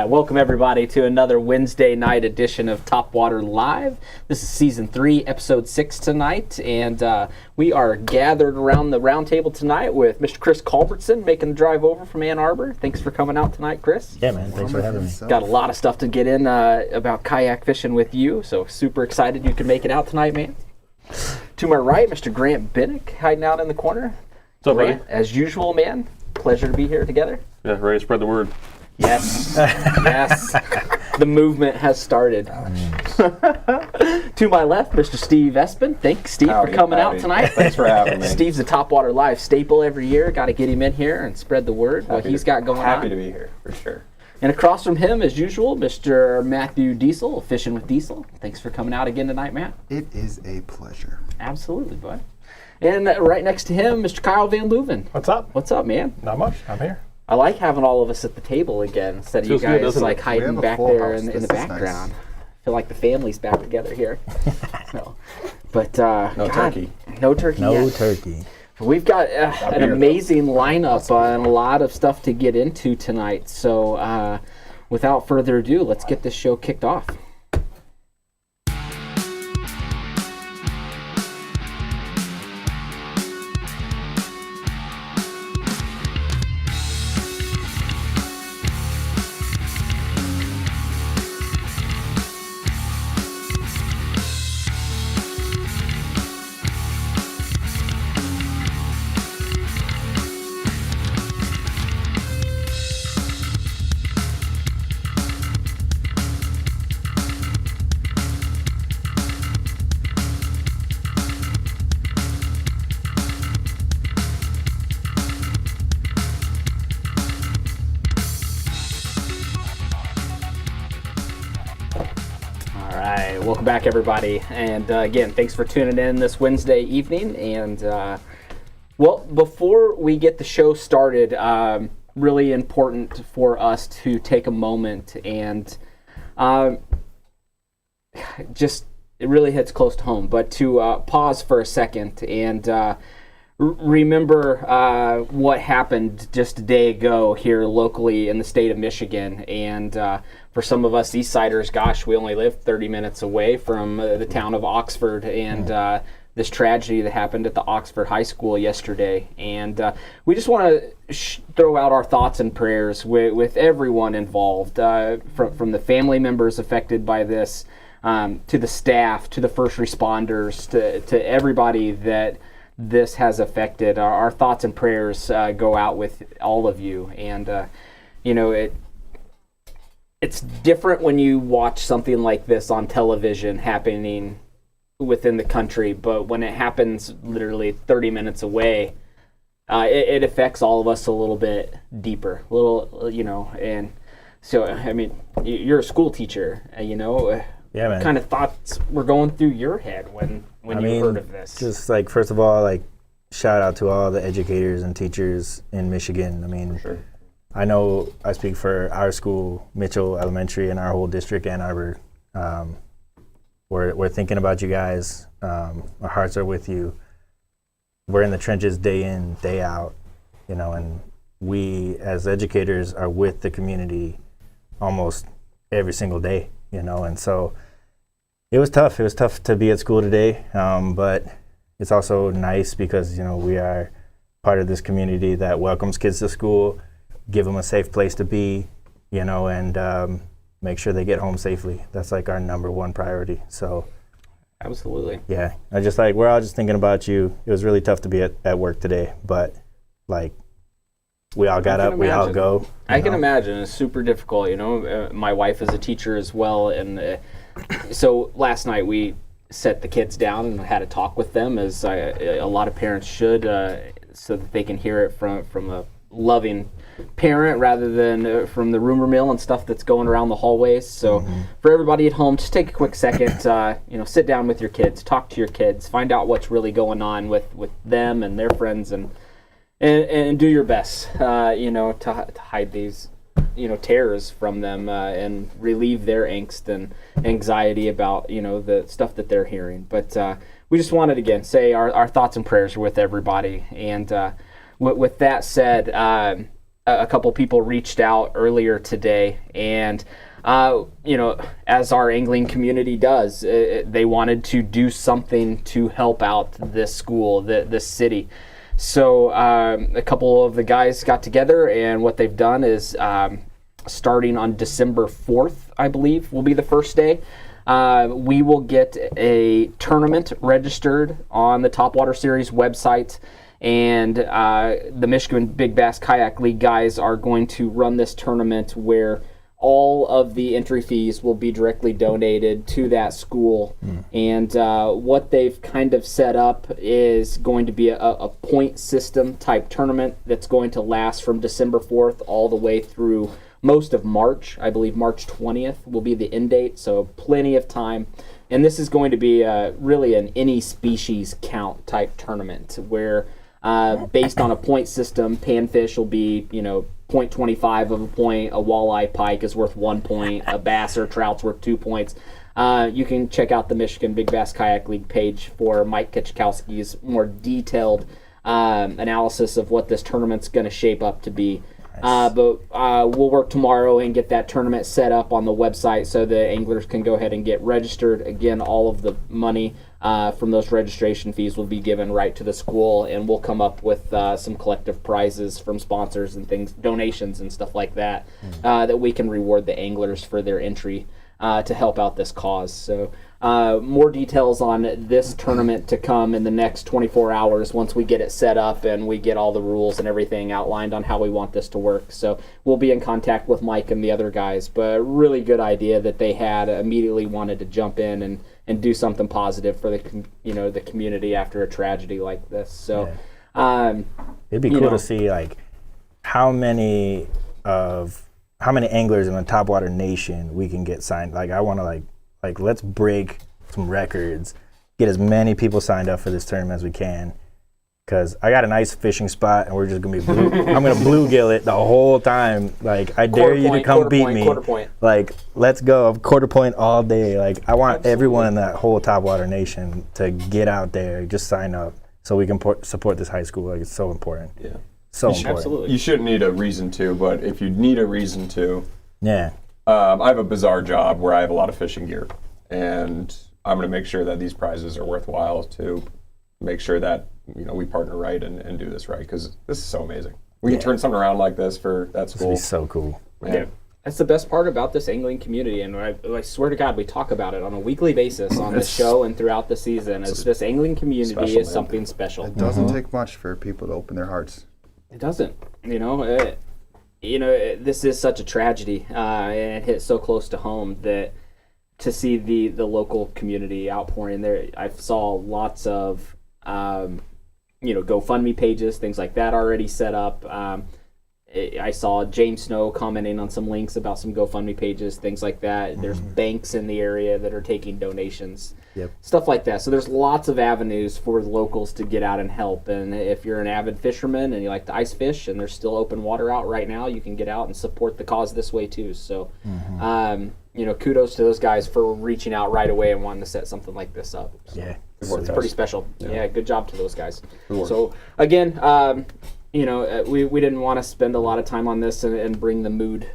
Welcome everybody to another Wednesday night edition of Topwater Live. This is season 3, episode 6 tonight, and we are gathered around the round table tonight with Mr. Chris Culbertson making the drive over from Ann Arbor. Thanks for coming out tonight, Chris. Yeah, man. Thanks for having me. Got a lot of stuff to get in about kayak fishing with you, so super excited you can make it out tonight, man. To my right, Mr. Grant Binnick hiding out in the corner. What's up, buddy? As usual, man. Pleasure to be here together. Yeah, ready to spread the word. Yes, yes. The movement has started. To my left, Mr. Steve Espin. Thanks, Steve, for coming out tonight. Thanks for having me. Steve's a Topwater Live staple every year. Got to get him in here and spread the word, what he's got going on. Happy to be here, for sure. And across from him, as usual, Mr. Matthew Diesel, Fishing with Diesel. Thanks for coming out again tonight, Matt. It is a pleasure. Absolutely, bud. And right next to him, Mr. Kyle Van Leuven. What's up? What's up, man? Not much. I'm here. I like having all of us at the table again instead of you Feels good, guys doesn't like it? hiding back full there house. in the This is background. nice. I feel like the family's back together here. No, but No turkey. No turkey. No yet. turkey. We've got an here, amazing lineup and a lot of stuff to get into tonight. So, without further ado, let's get this show kicked off. Welcome back, everybody, and again, thanks for tuning in this Wednesday evening. And well, before we get the show started, really important for us to take a moment and just, it really hits close to home, but to pause for a second and remember what happened just a day ago here locally in the state of Michigan. And for some of us Eastsiders, gosh, we only live 30 minutes away from the town of Oxford, and this tragedy that happened at the Oxford High School yesterday. And we just want to throw out our thoughts and prayers with everyone involved, from the family members affected by this, to the staff, to the first responders, to everybody that this has affected. Our thoughts and prayers go out with all of you. And you know, it's different when you watch something like this on television happening within the country, but when it happens literally 30 minutes away, it affects all of us a little bit deeper, you know. And so, I mean, you're a school teacher, you know. Yeah, man. What kind of thoughts were going through your head when you heard of this? Just like, first of all, like, shout out to all the educators and teachers in Michigan. I mean, Sure. I know I speak for our school, Mitchell Elementary, and our whole district, Ann Arbor. We're thinking about you guys. Our hearts are with you. We're in the trenches day in, day out, you know, and we as educators are with the community almost every single day, you know. And so it was tough. It was tough to be at school today, but it's also nice because, you know, we are part of this community that welcomes kids to school, give them a safe place to be, you know, and make sure they get home safely. That's like our number one priority. So Absolutely. yeah, we're all just thinking about you. It was really tough to be at work today, but like, we all got up, we all go. I can imagine. It's super difficult, you know. My wife is a teacher as well, and so last night we set the kids down and had a talk with them, as a lot of parents should, so that they can hear it from a loving parent rather than from the rumor mill and stuff that's going around the hallways. So for everybody at home, just take a quick second, you know, sit down with your kids, talk to your kids, find out what's really going on with them and their friends, and do your best, you know, to hide these, you know, terrors from them, and relieve their angst and anxiety about, you know, the stuff that they're hearing. But we just wanted, again, say our thoughts and prayers are with everybody. And with that said, a couple people reached out earlier today, and as our angling community does, they wanted to do something to help out this school, this city. So a couple of the guys got together, and what they've done is starting on December 4th, I believe, will be the first day. We will get a tournament registered on the Topwater Series website, and the Michigan Big Bass Kayak League guys are going to run this tournament where all of the entry fees will be directly donated to that school. And what they've kind of set up is going to be a point system type tournament that's going to last from December 4th all the way through most of March. I believe March 20th will be the end date, so plenty of time. And this is going to be really an any species count type tournament where based on a point system, panfish will be, 0.25 of a point, a walleye pike is worth 1 point, a bass or trout's worth 2 points. You can check out the Michigan Big Bass Kayak League page for Mike Kitchkowski's more detailed analysis of what this tournament's going to shape up to be. But we'll work tomorrow and get that tournament set up on the website so the anglers can go ahead and get registered. Again, all of the money from those registration fees will be given right to the school, and we'll come up with some collective prizes from sponsors and things, donations and stuff like that, that we can reward the anglers for their entry to help out this cause. So more details on this tournament to come in the next 24 hours once we get it set up and we get all the rules and everything outlined on how we want this to work. So we'll be in contact with Mike and the other guys, but really good idea that they had, immediately wanted to jump in and do something positive for the community after a tragedy like this. So it'd be cool to see like how many anglers in the Topwater Nation we can get signed. Like I want to like let's break some records, get as many people signed up for this tournament as we can. Because I got a nice fishing spot, and we're just gonna be I'm gonna bluegill it the whole time. Like I dare you to come beat me. Quarter point. Like let's go quarter point all day. Like I want everyone in that whole Topwater Nation to get out there, just sign up, so we can support this high school. Like it's so important. Yeah. So important. Absolutely. You shouldn't need a reason to, but if you need a reason to, Yeah. I have a bizarre job where I have a lot of fishing gear, and I'm going to make sure that these prizes are worthwhile to make sure that we partner right and do this right, because this is so amazing. We can turn something around like this for that This would school. be so cool. Man. Yeah. That's the best part about this angling community, and I swear to God, we talk about it on a weekly basis on the show and throughout the season. Is this angling community special, is man. something special. It doesn't take much for people to open their hearts. It doesn't. This is such a tragedy, and it hit so close to home that to see the local community outpouring there. I saw lots of GoFundMe pages, things like that already set up. I saw James Snow commenting on some links about some GoFundMe pages, things like that. There's banks in the area that are taking donations, stuff like that. So there's lots of avenues for locals to get out and help. And if you're an avid fisherman and you like to ice fish and there's still open water out right now, you can get out and support the cause this way too. So, kudos to those guys for reaching out right away and wanting to set something like this up. So Yeah. it's pretty special. Yeah, good job to those guys. work. So again, we didn't want to spend a lot of time on this and bring the mood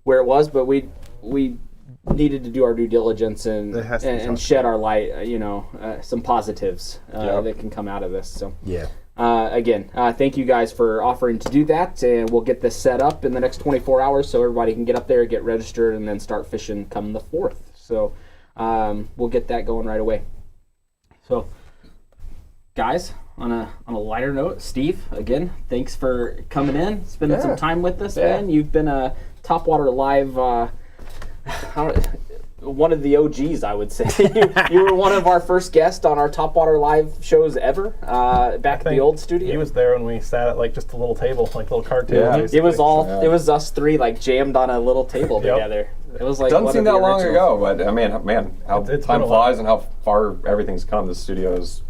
where it was, but we needed to do our due diligence and It has to be talked shed our light, some positives Yep. that can come out of this. So Yeah. again, thank you guys for offering to do that, and we'll get this set up in the next 24 hours so everybody can get up there, get registered, and then start fishing come the 4th. So we'll get that going right away. So, guys, on a lighter note, Steve, again, thanks for coming in, spending some time with us, man. You've been a Topwater Live, one of the OGs, I would say. you were one of our first guests on our Topwater Live shows ever, back at the old studio. He was there when we sat at just a little table, like a little card table. Yeah. It was it was us three jammed on a little table together. It was like Doesn't one seem of the that long originals. ago, but I mean, man, how It's time been a flies and how far everything's come. The studio is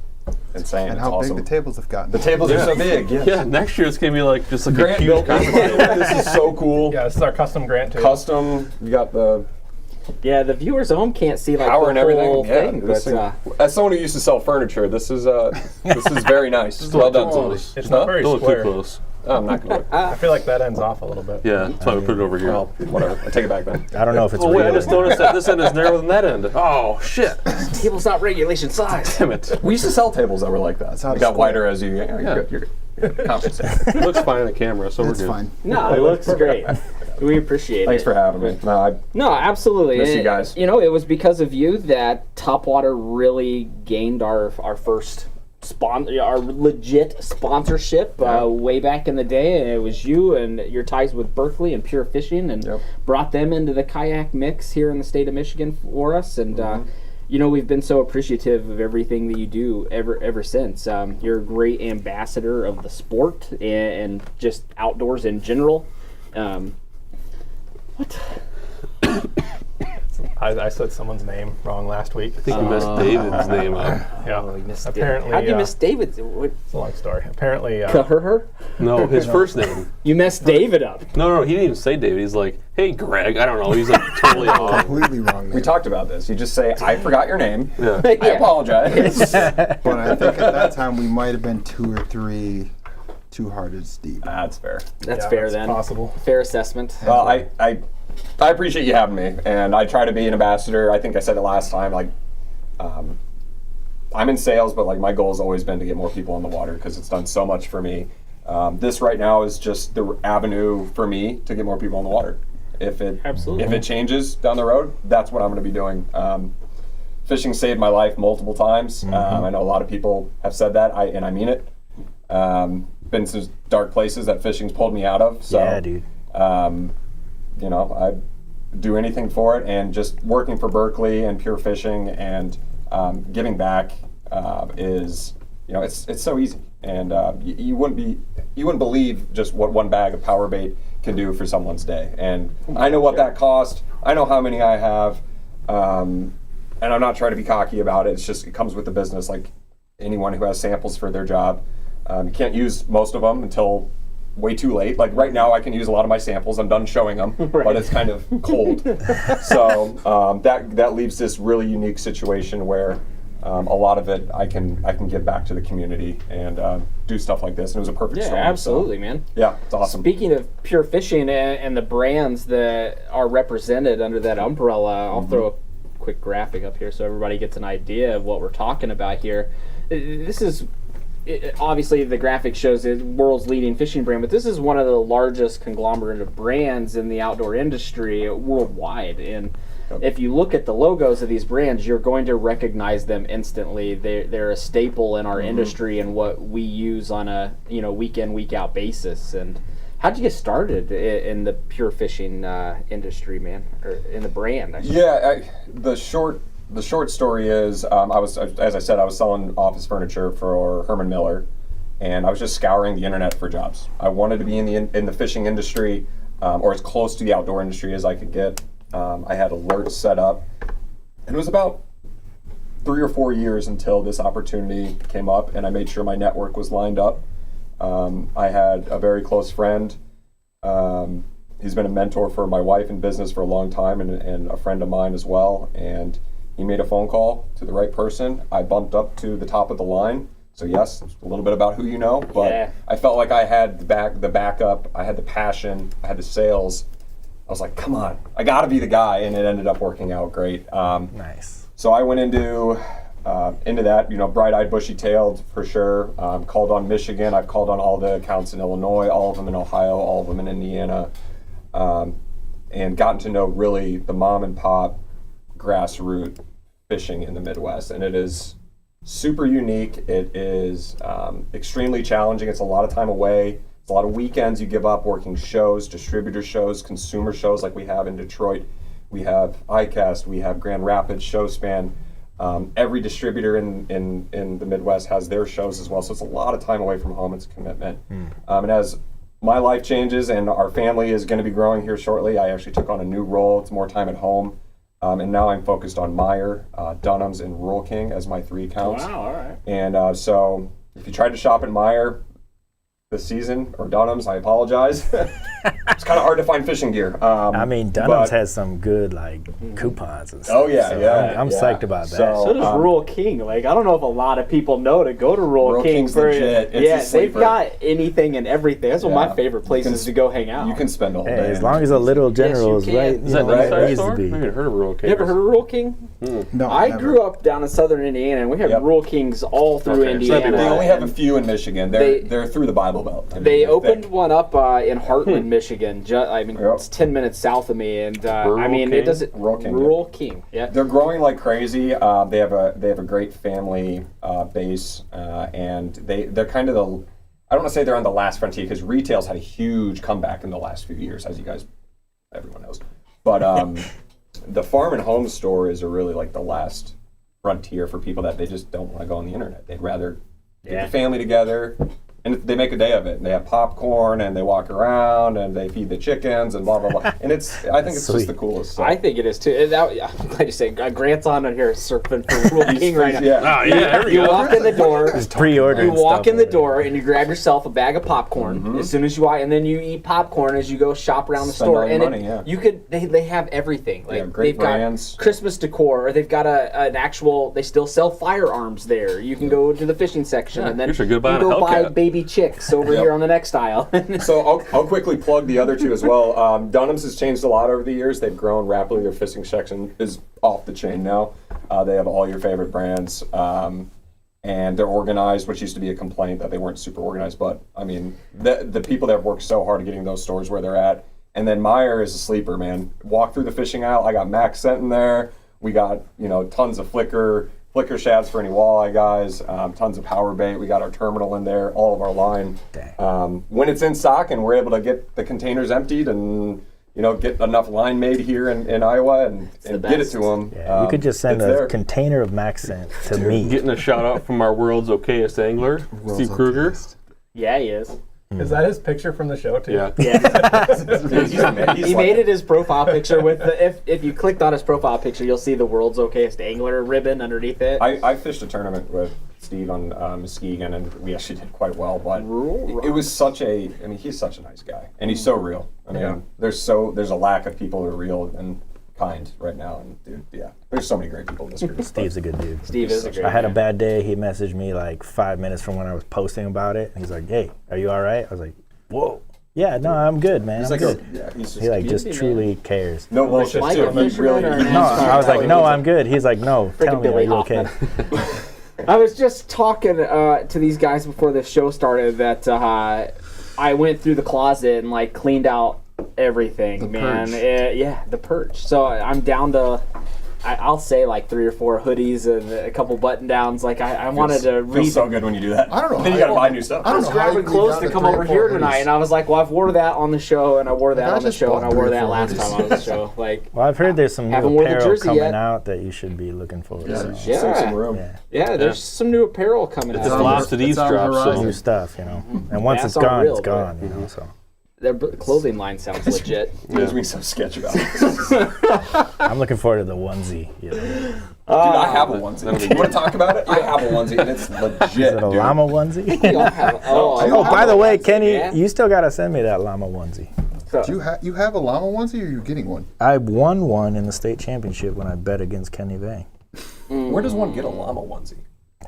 insane. And it's how awesome. big the tables have gotten. The tables are so big. Yes. Yeah, next year it's gonna be like just like a Grant huge built conference. this. This is so cool. Yeah, this is our custom grant table. Custom. You got the Yeah, the viewers at home can't see power the and everything. whole Yeah. thing, This but thing, as someone who used to sell furniture, this is very nice. Well done. close. It's Huh? not very Don't look too square. close. I'm not going to. I feel like that ends off a little bit. Yeah, that's why we put it over here. Well, whatever. I take it back then. I don't know if it's Oh wait, I real. just noticed that this end is narrower than that end. Oh shit! Table's not regulation size. Damn it! We used to sell tables that were like that. how They to got square. wider as you. You're good. Compensated. It looks fine on the camera, so That's we're good. fine. No, it looks great. We appreciate Thanks it. for having me. No, absolutely. Miss you And, guys. You know, it was because of you that Topwater really gained our first our legit sponsorship way back in the day. And it was you and your ties with Berkeley and Pure Fishing, and Yep. brought them into the kayak mix here in the state of Michigan for us. And you know, we've been so appreciative of everything that you do ever since. You're a great ambassador of the sport and just outdoors in general. I said someone's name wrong last week. I think you messed David's name up. Yeah. Oh, you missed Apparently, How'd you miss David? What? It's a long story. Apparently, Her? No, his first name. You messed David up. No, he didn't even say David. He's like, hey, Greg. I don't know. He's like totally off. Completely wrong We there. talked about this. You just say, I forgot your name. Yeah. I apologize. But I think at that time we might have been 2 or 3 too hard as Steve. That's fair. That's yeah, fair that's then. possible. Fair assessment. Well, I appreciate you having me, and I try to be an ambassador. I think I said it last time. Like, I'm in sales, but like my goal has always been to get more people on the water because it's done so much for me. This right now is just the avenue for me to get more people on the water. Absolutely. If it changes down the road, that's what I'm going to be doing. Fishing saved my life multiple times. I know a lot of people have said that, and I mean it. Been some dark places that fishing's pulled me out of. So, Yeah, dude. You know, I do anything for it, and just working for Berkeley and Pure Fishing and giving back is, you know, it's so easy, and you wouldn't believe just what one bag of power bait can do for someone's day. And I know what that cost. I know how many I have, and I'm not trying to be cocky about it. It's just it comes with the business, like anyone who has samples for their job. You can't use most of them until way too late. Like right now, I can use a lot of my samples. I'm done showing them, but it's kind of cold. So that leaves this really unique situation where a lot of it I can give back to the community and do stuff like this. And it was a perfect Yeah, storm. absolutely, So, man. yeah, it's awesome. Speaking of Pure Fishing and the brands that are represented under that umbrella, I'll throw a quick graphic up here so everybody gets an idea of what we're talking about here. This is obviously the graphic shows the world's leading fishing brand, but this is one of the largest conglomerate of brands in the outdoor industry worldwide. And if you look at the logos of these brands, you're going to recognize them instantly. They're a staple in our industry and what we use on a week in, week out basis. And how'd you get started in the pure fishing industry, man, or in the brand? I should Yeah, the short story is as I said, I was selling office furniture for Herman Miller, and I was just scouring the internet for jobs. I wanted to be in the fishing industry, or as close to the outdoor industry as I could get. I had alerts set up, and it was about 3 or 4 years until this opportunity came up, and I made sure my network was lined up. I had a very close friend. He's been a mentor for my wife in business for a long time, and a friend of mine as well. And he made a phone call to the right person. I bumped up to the top of the line. So yes, it's a little bit about who you know, but Yeah. I felt like I had the backup, I had the passion, I had the sales. I was like, come on, I got to be the guy, and it ended up working out great. Nice. So I went into that, bright-eyed, bushy-tailed for sure. Called on Michigan. I've called on all the accounts in Illinois, all of them in Ohio, all of them in Indiana, and gotten to know really the mom and pop grassroots fishing in the Midwest. And it is super unique. It is extremely challenging. It's a lot of time away. It's a lot of weekends you give up working shows, distributor shows, consumer shows like we have in Detroit. We have ICAST, we have Grand Rapids, Showspan. Every distributor in the Midwest has their shows as well, so it's a lot of time away from home. It's a commitment. And as my life changes and our family is going to be growing here shortly, I actually took on a new role. It's more time at home. And now I'm focused on Meyer, Dunham's, and Rural King as my 3 accounts. Wow, all right. And so if you tried to shop at Meyer, this season, or Dunham's, I apologize. It's kind of hard to find fishing gear. I mean, Dunham's but- has some good coupons and stuff. Oh, yeah, so yeah. I'm psyched about that. So does Rural King. Like, I don't know if a lot of people know to go to Rural King. King's legit. It's a yeah, they've sleeper. got anything and everything. That's one of my Yeah. favorite places to go hang out. You can spend a whole Hey, day. as in long there. as a Little General is can. right, Is Is that Right, the right. size store? to I be. haven't heard of Rural King. You ever heard of Rural King? No, I never. grew up down in southern Indiana, and we have Yep. Rural Kings all through Okay, so that'd be Indiana. They right. only have a few in Michigan. They're through the Bible Belt. I mean, They they're opened thick. one up in Heartland, Michigan. Yep. It's 10 minutes south of me, and Rural I mean, King? it doesn't. Rural King, Rural King, yeah. They're growing like crazy. They have a great family base, and they're kind of the. I don't want to say they're on the last frontier because retail's had a huge comeback in the last few years, as you guys, everyone knows. But the farm and home store is really like the last frontier for people that they just don't want to go on the internet. They'd rather get the family together, and they make a day of it. And they have popcorn, and they walk around, and they feed the chickens, and blah blah blah. And I think it's Sweet. just the coolest stuff. I think it is too. I'm glad you say Grant's on here surfing for Rural King right now. Yeah. Oh, yeah, there we You go. walk in the door. Pre-ordering You walk stuff in the already. door and you grab yourself a bag of popcorn as soon as you walk, and then you eat popcorn as you go shop around the Spend store. all your And money, yeah. you could they have everything. Like have great they've brands. got Christmas decor, or they've got an actual. They still sell firearms there. You can go to the fishing section, and then you should go buy a go buy Hellcat. baby chicks over Yep. here on the next aisle. So I'll quickly plug the other two as well. Dunham's has changed a lot over the years. They've grown rapidly. Their fishing section is off the chain now. They have all your favorite brands, and they're organized, which used to be a complaint that they weren't super organized. But I mean, the people that have worked so hard getting those stores where they're at. And then Meyer is a sleeper, man. Walk through the fishing aisle. I got Max Scent in there. We got tons of flicker shafts for any walleye guys, tons of power bait. We got our terminal in there, all of our line. When it's in stock and we're able to get the containers emptied and get enough line made here in Iowa and get it best. to them. Yeah, you could just send it's a there. container of Max Scent to me. Getting a shout out from our world's okayest angler, Steve Kruger. Yeah, he is. Is that his picture from the show too? Yeah. He made it his profile picture with if you clicked on his profile picture, you'll see the world's okayest angler ribbon underneath it. I fished a tournament with Steve on Muskegon, and we actually did quite well. But it was he's such a nice guy, and he's so real. I mean, there's a lack of people who are real and kind right now, and dude, yeah, there's so many great people in this group. Steve's a good dude. Steve is a great I had a man. bad day. He messaged me like 5 minutes from when I was posting about it. And he's like, "Hey, are you all right?" I was like, "Whoa, yeah, no, I'm good, man. I'm good." He's He like just Community truly cares. no bullshit Like too. a He fisherman or an No, I was like, "No, I'm good." He's like, "No, tell me, are Billy you okay?" Hoffman. I was just talking to these guys before the show started that I went through the closet and like cleaned out everything, man. purge. The purge. So I'm down to, I'll say like 3 or 4 hoodies and a couple button downs. Like I wanted to feels so good when you do that. I don't know. Then you gotta buy new stuff. I I don't was know how grabbing you clothes got to to come 3 or over 4 here hoodies. tonight, and I was like, well, I've wore that on the show, and I wore that I on the just show, and I bought wore 3 or that 4 last hoodies. time on the show. Like, Well, I've heard there's some new Haven't worn the apparel jersey coming yet. out that you should be looking for. So. Save some room. Yeah, there's some new apparel coming It's out. the last of It's these on the drops. So. horizon. new stuff, And once That's it's gone, unreal, it's gone. So Their clthing line sounds legit. Makes me so sketch about it. Dude, I'm looking forward to the onesie. I have a onesie. You want to talk about it? I have a onesie, and it's legit, Is it a dude. llama onesie? Oh, By the way, Kenny, man. you still gotta send me that llama onesie. Do you have a llama onesie, or are you getting one? I won one in the state championship when I bet against Kenny Vang. Where does one get a llama onesie?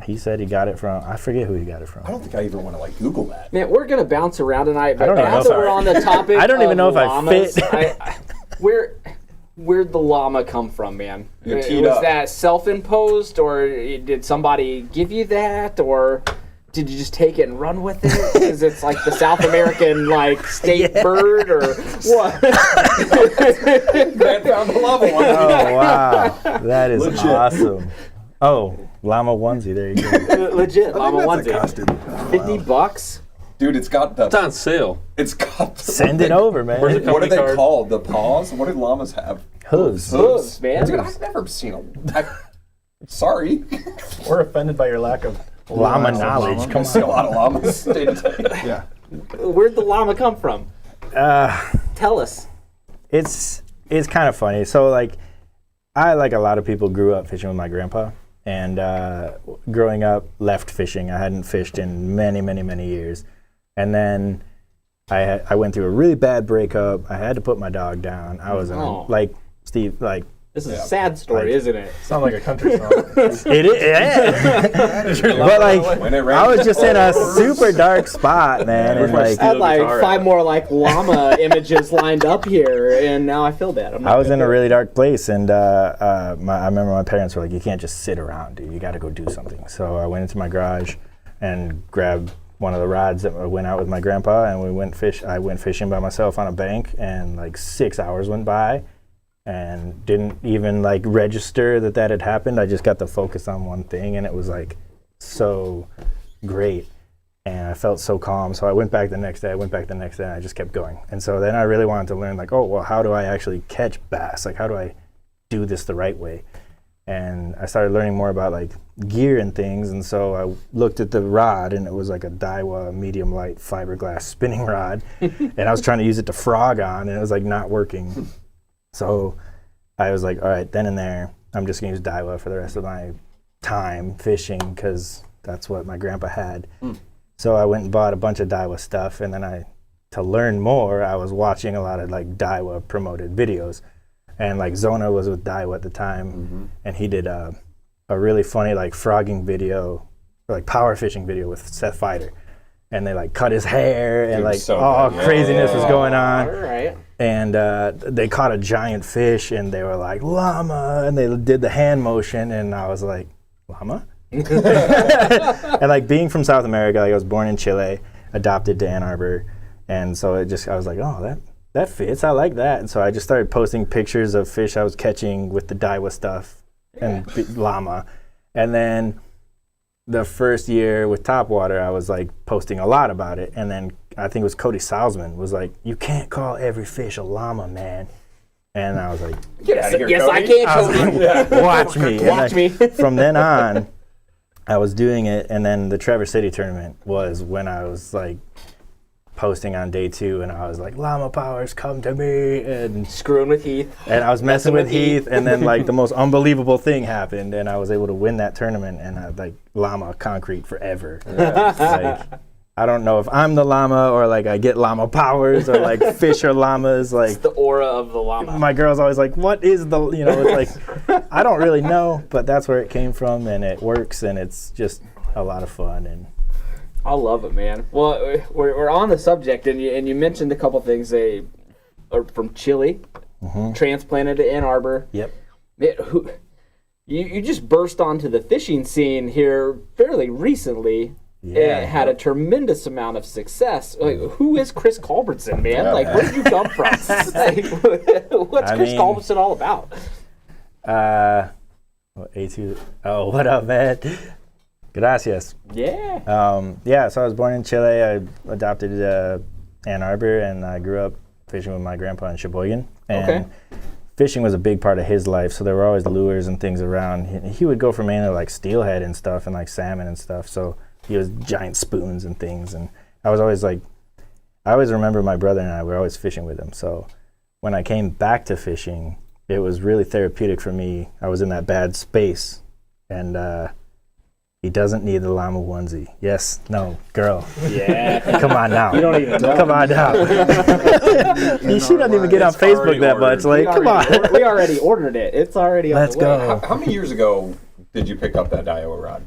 He said he got it from, I forget who he got it from. I don't think I even want to Google that. Man, we're gonna bounce around tonight, but don't even now know that if we're I- on the topic, I don't even of know if I llamas, fit. Where'd the llama come from, man? You're teed Was up. that self-imposed, or did somebody give you that, or did you just take it and run with it? Because it's like the South American state bird, or what? Grant found the llama onesie. Oh, wow. That is Legit. awesome. Oh, llama onesie, there you go. Legit llama That's a onesie. costume. $50. Dude, it's got the. It's on sale. It's got. The, Send it over, man. Where's it What are they Company card. called? The paws? What do llamas have? Hooves. Hooves, man. Dude, I've never seen a. Sorry. We're offended by your lack of Llama Llama. knowledge. I Come see a on. lot of llamas day to day. Yeah. Where'd the llama come from? Tell us. It's kind of funny. So I, like a lot of people, grew up fishing with my grandpa, and growing up, left fishing. I hadn't fished in many, many, many years. And then I went through a really bad breakup. I had to put my dog down. I was in like Steve, like This is a sad story, isn't it? Sound like a country song. it is. Yeah. But like, When it I was rains, just in a super dark spot, man, and like. I had like guitar 5 out. more like llama images lined up here, and now I feel bad. I was in a really dark place, and I remember my parents were like, "You can't just sit around, dude. You got to go do something." So I went into my garage and grabbed one of the rods that I went out with my grandpa, and we went fish. I went fishing by myself on a bank, and like 6 hours went by, and didn't even like register that had happened. I just got to focus on one thing, and it was like so great. And I felt so calm. So I went back the next day, and I just kept going. And so then I really wanted to learn, like, oh, well, how do I actually catch bass? Like, how do I do this the right way? And I started learning more about, like, gear and things. And so I looked at the rod, and it was like a Daiwa medium light fiberglass spinning rod. And I was trying to use it to frog on, and it was, like, not working. So I was like, all right, then and there, I'm just going to use Daiwa for the rest of my time fishing, because that's what my grandpa had. So I went and bought a bunch of Daiwa stuff, and then to learn more, I was watching a lot of like Daiwa promoted videos, and like Zona was with Daiwa at the time, and he did a really funny like frogging video, or like power fishing video with Seth Fighter, and they like cut his hair, and Dude, like so all good. craziness was going on, All right. and they caught a giant fish, and they were like llama, and they did the hand motion, and I was like, llama? And like being from South America, like I was born in Chile, adopted to Ann Arbor, and so I was like, oh, that fits. I like that. And so I just started posting pictures of fish I was catching with the Daiwa stuff and llama. And then the first year with Topwater, I was like posting a lot about it. And then I think it was Cody Salzman was like, you can't call every fish a llama, man. And I was like, Yes, here, yes, I Cody. can, I was Cody. like, watch me. And Watch me. From then on, I was doing it, and then the Traverse City tournament was when I was like posting on day 2, and I was like, llama powers, come to me, and Screwing with Heath. I was messing with Heath. Heath, and then like the most unbelievable thing happened, and I was able to win that tournament, and I like llama concrete forever. Like, I don't know if I'm the llama or like I get llama powers or like fish or llamas. Like The aura of the llama. my girl's always like, what is the, it's like, I don't really know, but that's where it came from, and it works, and it's just a lot of fun. And I love it, man. Well, we're on the subject, and you mentioned a couple things. They are from Chile, transplanted to Ann Arbor. yep. You just burst onto the fishing scene here fairly recently. Yeah. It had a tremendous amount of success. Like, who is Chris Culbertson, man? Like, where did you come from? Like, what's I Chris mean- Culbertson all about? A2, oh, what up, man? Gracias. Yeah. Yeah, so I was born in Chile. I adopted Ann Arbor, and I grew up fishing with my grandpa in Sheboygan. And Okay. fishing was a big part of his life, so there were always lures and things around. He would go for mainly like steelhead and stuff, and like salmon and stuff, so he was giant spoons and things. And I was always like, I always remember my brother and I were always fishing with him. So when I came back to fishing, it was really therapeutic for me. I was in that bad space, and he doesn't need the llama onesie. Yes, no, girl. Yeah. Come on now. You don't even know. Come on now. She doesn't even get on It's already Facebook that much. ordered. Like, come on. We already ordered it. It's already on Let's the way. go. How many years ago did you pick up that Daiwa rod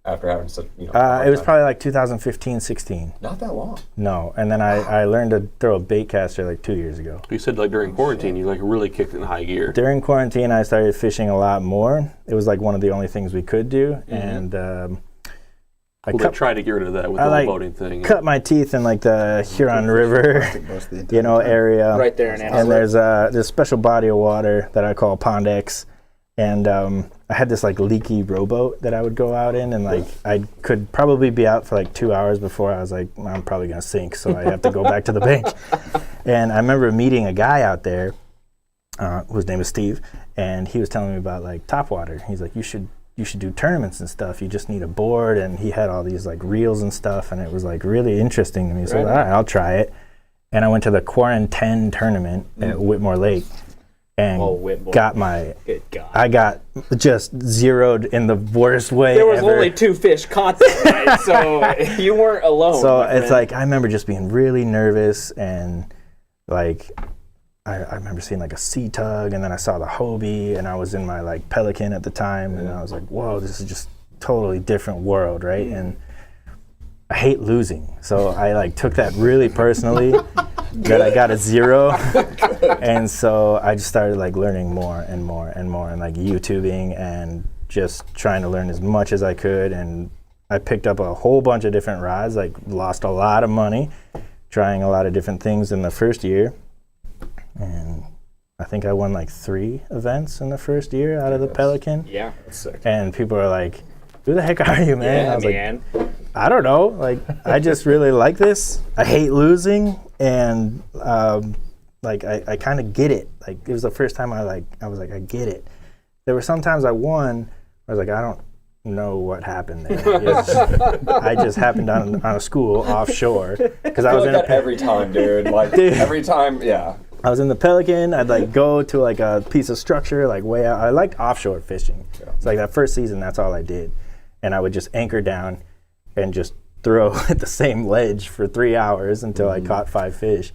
after having such, It was probably like 2015, 16. not that long. No, and then I learned to throw a bait caster like 2 years ago. You said like during quarantine, you like really kicked in high gear. During quarantine, I started fishing a lot more. It was like one of the only things we could do, and I Well, they tried to get rid of that with the whole boating thing. cut my teeth in like the Huron River, Most of the entire time. area. Right there in Ann And Arbor. there's a special body of water that I call Pond X, and I had this like leaky rowboat that I would go out in, and like I could probably be out for like 2 hours before I was like, I'm probably gonna sink, so I have to go back to the bank. And I remember meeting a guy out there whose name is Steve, and he was telling me about like Topwater. He's like, you should do tournaments and stuff. You just need a board, and he had all these like reels and stuff, and it was like really interesting to me. So I was like, all right, I'll try it. And I went to the Quarantine tournament at Whitmore Lake, and Oh, Whitmore. Good God. I got just zeroed in the worst way There was ever. only 2 fish caught that night, so you weren't alone. So my it's friend. like I remember just being really nervous, and like I remember seeing like a sea tug, and then I saw the Hobie, and I was in my like Pelican at the time, and I was like, whoa, this is just totally different world, right? And I hate losing, so I like took that really personally that I got a 0, and so I just started like learning more and more and more, and like YouTubing and just trying to learn as much as I could. And I picked up a whole bunch of different rods, like lost a lot of money trying a lot of different things in the first year, and I think I won like 3 events in the first year out of the Pelican. yeah. That's sick. And people are like, "Who the heck are you, man?" Yeah, I was man. like, "I don't know. Like, I just really like this. I hate losing, and like I kind of get it. Like, it was the first time I was like, I get it. There were some times I won. I was like, I don't know what happened there. I just happened on a school offshore because I I was feel in like a that every time, dude. Like Dude. every time, yeah. I was in the Pelican. I'd like go to like a piece of structure like way out. I liked offshore fishing. So like that first season, that's all I did. And I would just anchor down and just throw at the same ledge for 3 hours until I caught 5 fish.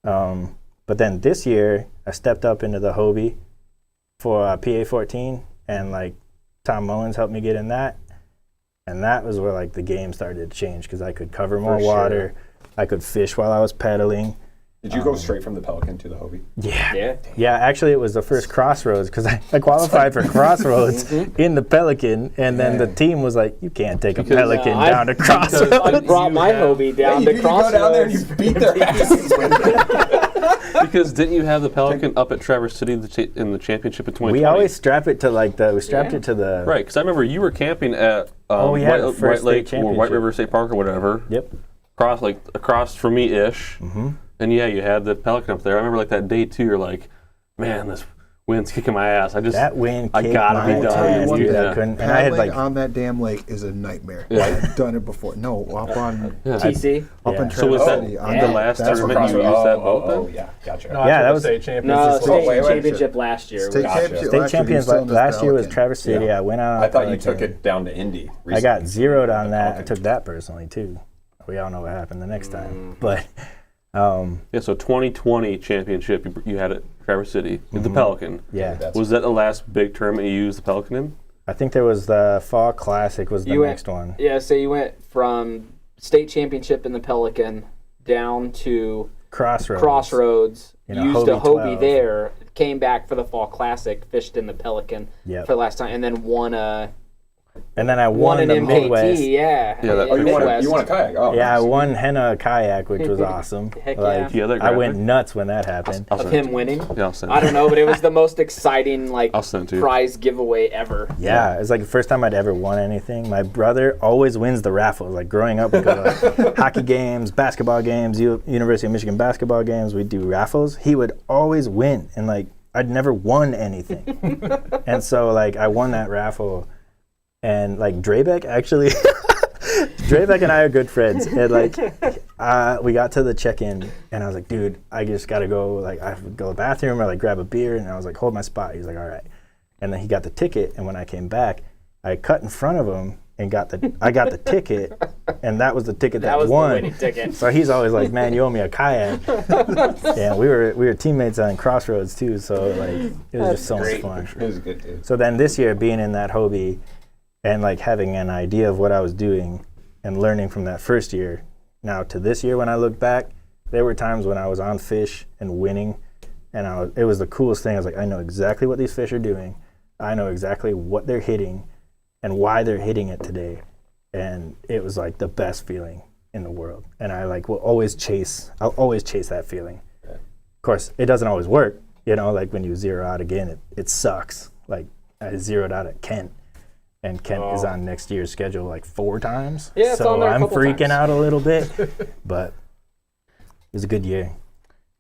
But then this year, I stepped up into the Hobie for PA 14, and like Tom Mullins helped me get in that. And that was where like the game started to change because I could cover more water. I could fish while I was pedaling. Did you go straight from the Pelican to the Hobie? Yeah. Yeah. Actually, it was the first Crossroads because I qualified for Crossroads in the Pelican, and then the team was like, "You can't take a Pelican I- down to Crossroads." I brought my Hobie down to you go down there and you Crossroads. beat their asses. Because didn't you have the Pelican up at Traverse City in the championship in 2020? We always strap it to like we strapped it to the Right, because I remember you were camping at the first White state Lake or championship. White River State Park or whatever. Yep. Across from me ish. Mm-hmm. And yeah, you had the Pelican up there. I remember like that day too. You're like, man, this wind's kicking my ass. That wind I kicked gotta my be done. ass, dude. Yeah. I couldn't, and I had Paddling like on that damn lake is a nightmare. Yeah. I've done it before. No, up on TC. up Yeah. in So was Traverse that City. the last that's tournament where you Crossroads- used that boat then? Oh, yeah, gotcha. No, Yeah, after that the was- state championship. No, state wait, championship last year. State Gotcha. championship state last year, champions he was still in last year was Pelican. Traverse City. Yeah. I went out. I thought you Pelican. took it down to Indy. I got recently. zeroed on that. I Pelican. took that personally too. We all know what happened the next time, but Yeah, so 2020 championship you had at Traverse City at the Pelican. yeah. That's- Was that the last big tournament you used the Pelican in? I think there was the Fall Classic was the You went- next one. Yeah, so you went from state championship in the Pelican down to Crossroads, In a used a Hobie Hobie 12. there, came back for the Fall Classic, fished in the Pelican Yep. for the last time, and then won And then I won an the MKT. Midwest. Yeah. Yeah, that- Oh, you Midwest. won a kayak. Oh, Yeah, I nice. won Henna kayak, which was awesome. Heck like, yeah. Yeah, that I went graphic. nuts when that happened. I'll Of send it him to winning. you. Yeah, I'll send it I to don't know, but it was the most exciting I'll send it to you. prize giveaway ever. Yeah, it's like the first time I'd ever won anything. My brother always wins the raffles. Like growing up, we go to hockey games, basketball games, University of Michigan basketball games. We'd do raffles. He would always win, and like I'd never won anything. And so like I won that raffle, and like Drebeck actually, Drebeck and I are good friends. And like we got to the check-in, and I was like, dude, I just gotta go. Like I have to go to the bathroom or like grab a beer, and I was like, hold my spot. He's like, all right. And then he got the ticket, and when I came back, I cut in front of him and I got the ticket, and that was the ticket that, That was won. the winning ticket. So he's always like, "Man, you owe me a kayak." Yeah, we were teammates on Crossroads too, so like it was just so much fun. It was a good dude. So then this year, being in that Hobie, and like having an idea of what I was doing, and learning from that first year, now to this year, when I look back, there were times when I was on fish and winning, and it was the coolest thing. I was like, I know exactly what these fish are doing. I know exactly what they're hitting and why they're hitting it today. And it was like the best feeling in the world. And I like I'll always chase that feeling. Of course, it doesn't always work. Like when you zero out again, it sucks. Like I zeroed out at Kent, and Kent is on next year's schedule like 4 times. Yeah, it's so on there a I'm couple freaking times. out a little bit, but it was a good year.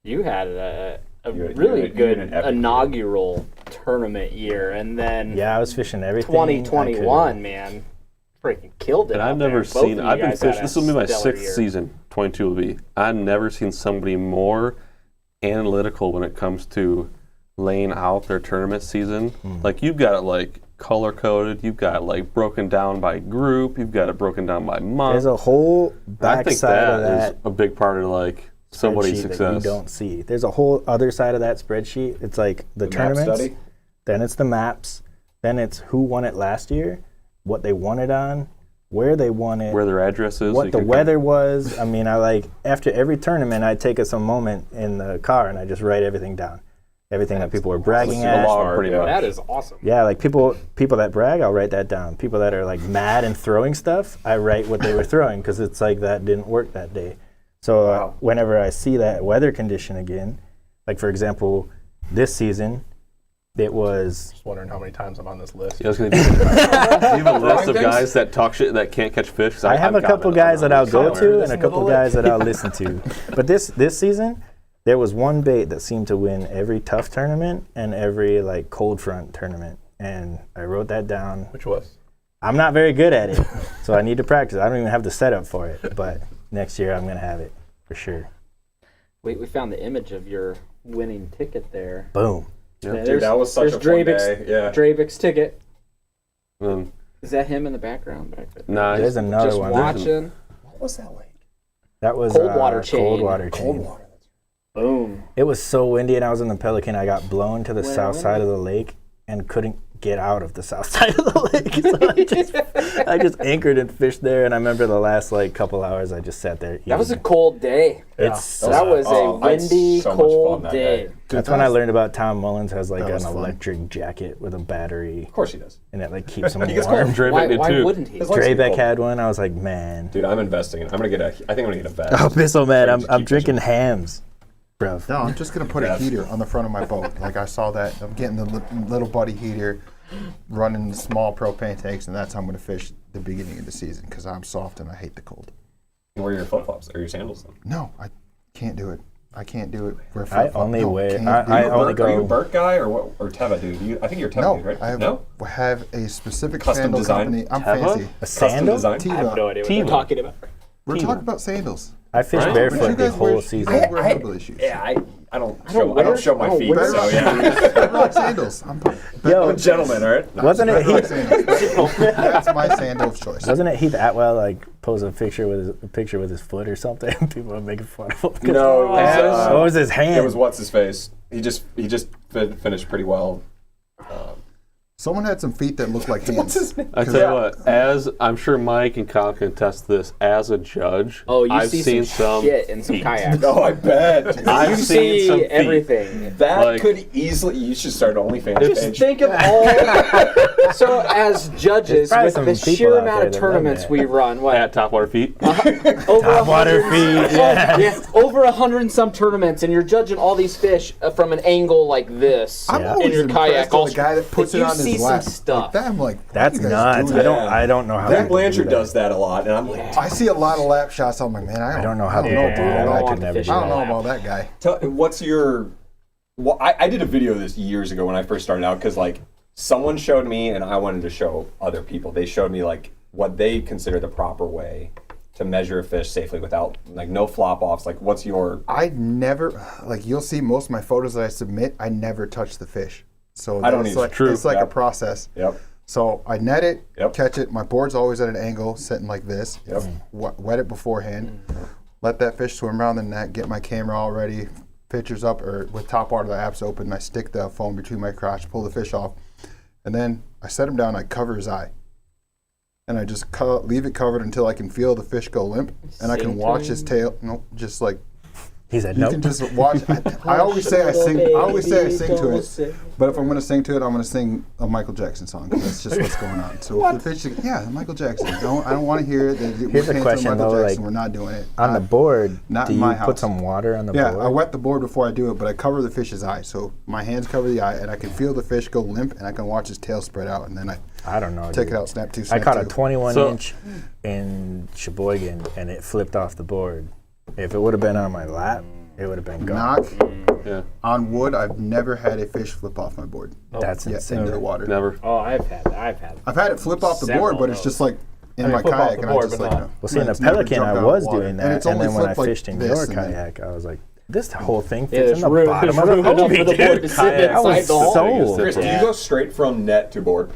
You had a You had really an good epic year. inaugural tournament year, and then Yeah, I was fishing everything. 2021, man, freaking killed it. And out I've there. never Both of seen. you I've been guys had fishing. a This will be my stellar 6th year. season. 22 will be. I've never seen somebody more analytical when it comes to laying out their tournament season. Like you've got it like color coded, you've got it like broken down by group, you've got it broken down by month. There's a whole I think backside of that is that a big part of like somebody's spreadsheet that success. you don't see. There's a whole other side of that spreadsheet. It's like the map tournaments, study? then it's the maps, then it's who won it last year, what they won it on, where they won it, Where their address is. so what you the can weather was. I mean, I like after every tournament, I take some moment in the car and I just write everything down, everything that people were bragging super at. smart, pretty yeah. much. That is awesome. Yeah, like people that brag, I'll write that down. People that are like mad and throwing stuff, I write what they were throwing because it's like that didn't work that day. So whenever I see that weather condition again, like for example, this season, it was Just wondering how many times I'm on this list. Yeah, I was gonna do you have a list of guys that talk shit that can't catch fish? 'Cause I have I've a couple gotten it. guys that I'll go Somewhere. to and a Listen to couple the guys that I'll listen to. But this season, there was one bait that seemed to win every tough tournament and every like cold front tournament. And I wrote that down. Which was? I'm not very good at it, so I need to practice. I don't even have the setup for it, but next year I'm going to have it for sure. We found the image of your winning ticket there. Boom. Yeah, Dude, that was such a fun day. Yeah. Dravik's ticket. Um, Is that him in the background back there? nah, There's another Just one. watching. What was that like? That was Cold water chain. Cold water Cold chain. water. Boom. It was so windy, and I was in the Pelican. I got blown to the Winter, south side winter. of the lake and couldn't get out of the south side of the lake. So I just anchored and fished there. And I remember the last like couple hours, I just sat there. That was a eating. cold day. It's That was a I had windy, so much cold fun that day. That's when I learned about Tom Mullins has like That an was fun. electric jacket with a battery, Of course he does. and it like keeps him gets warm. cold. Draven Why, did why too. wouldn't he? His legs get Draybeck cold. had one. I was like, man. Dude, I'm investing. I think I'm gonna get a vest. I'll be so mad. Just I'm keep drinking hams, bro. No, I'm just gonna put a heater on the front of my boat. Like I saw that. I'm getting the little buddy heater, running the small propane tanks, and that's how I'm gonna fish the beginning of the season because I'm soft and I hate the cold. Wear your flip flops or your sandals then. No, I can't do it. I can't do it. Wear I flip-flop. only No, wear. can't I do it. only Are you a go. Burt guy or what? Or Teva dude? I think you're a Teva No, dude, right? I no. have a specific Custom sandal design? company. I'm Teva? fancy. A Custom sandal? design. Teva. I have no idea what Team. you're talking about. We're talking about sandals. I fished Right. But you barefoot the guys whole wear, season. You guys wear hillbilly shoes. Yeah, I don't wear- show my I don't feet. wear So shoes. yeah. I like sandals. I'm Yo, I'm a gentleman, all right? No, wasn't it I like Heath? sandals. That's my sandal of choice. Wasn't it Heath Atwell like post a picture with his foot or something? People were making fun of him. 'Cause No, it was, what was his hand? it was what's his face. He just finished pretty well. Someone had some feet that looked like hands. I tell you what, as I'm sure Mike and Kyle can attest to this, as a judge, Oh, you I've see seen some shit in some kayaks. Oh, I bet. I've You seen see some feet. everything. That Like- could easily. You should start an OnlyFans Just page. think of all. So, as judges, probably with some the people sheer out amount there of that love tournaments that. we run, what? At Topwater Feet. Over Topwater 100 feet, yeah. yeah, over 100 and some tournaments, and you're judging all these fish from an angle like this I'm Yeah. in always your kayak. impressed with the guy that puts you it on see his some lap. stuff. Like that, I'm like, That's what are you guys nuts. doing? I don't know how. Zach people do Blanchard that. does that a lot, and I'm like, I see a lot of lap shots. I'm like, man, I don't know how people about do that. I that. could never do I I don't know that. about that guy. what's your? Well, I did a video of this years ago when I first started out because like someone showed me, and I wanted to show other people. They showed me like what they consider the proper way to measure a fish safely without like no flop offs. Like, what's your? I never, like, you'll see most of my photos that I submit. I never touch the fish. So I don't that's either. like, True. It's like Yep. a process. Yep. So I net it, Yep. catch it. My board's always at an angle, sitting like this. Yep. Wet it beforehand. Let that fish swim around the net. Get my camera all ready. Pictures up, or with Topwater, the app's open. I stick the phone between my crotch, pull the fish off, and then I set him down. I cover his eye, and I just leave it covered until I can feel the fish go limp, and I can Sink watch him. his tail. No, just like. He said You nope. can just watch. I always say I sing. I always say I sing to it. But if I'm going to sing to it, I'm going to sing a Michael Jackson song because that's just what's going on. So if the fish, yeah, Michael Jackson. I don't want to hear it. Here's a question, Michael though, Jackson. like, We're not doing it. On the board, not do in you my put house. some water on the Yeah, board? I wet the board before I do it, but I cover the fish's eye. So my hands cover the eye, and I can feel the fish go limp, and I can watch his tail spread out, and then I don't know. take dude. it out, snap two, I snap caught a two. 21 So- inch in Sheboygan, and it flipped off the board. If it would have been on my lap, it would have been gone. Knock Yeah, on wood. I've never had a fish flip off my board. That's Yet insane. into the water. never. Oh, I've had that. I've had it flip off the Several board, but of it's just like in I mean, my flip off kayak, the and I board, just but like. not- No. Well, see, in the It's never Pelican, jumped I out of was the water. doing And that, it's and only then when I flipped like fished in this, your and then- kayak, I was like, This whole thing Yeah, fits in there's the room, bottom there's of the room enough Hobie, for the board to dude. sit Kayak. I inside was the hole. sold. Chris, do you go straight from net to board?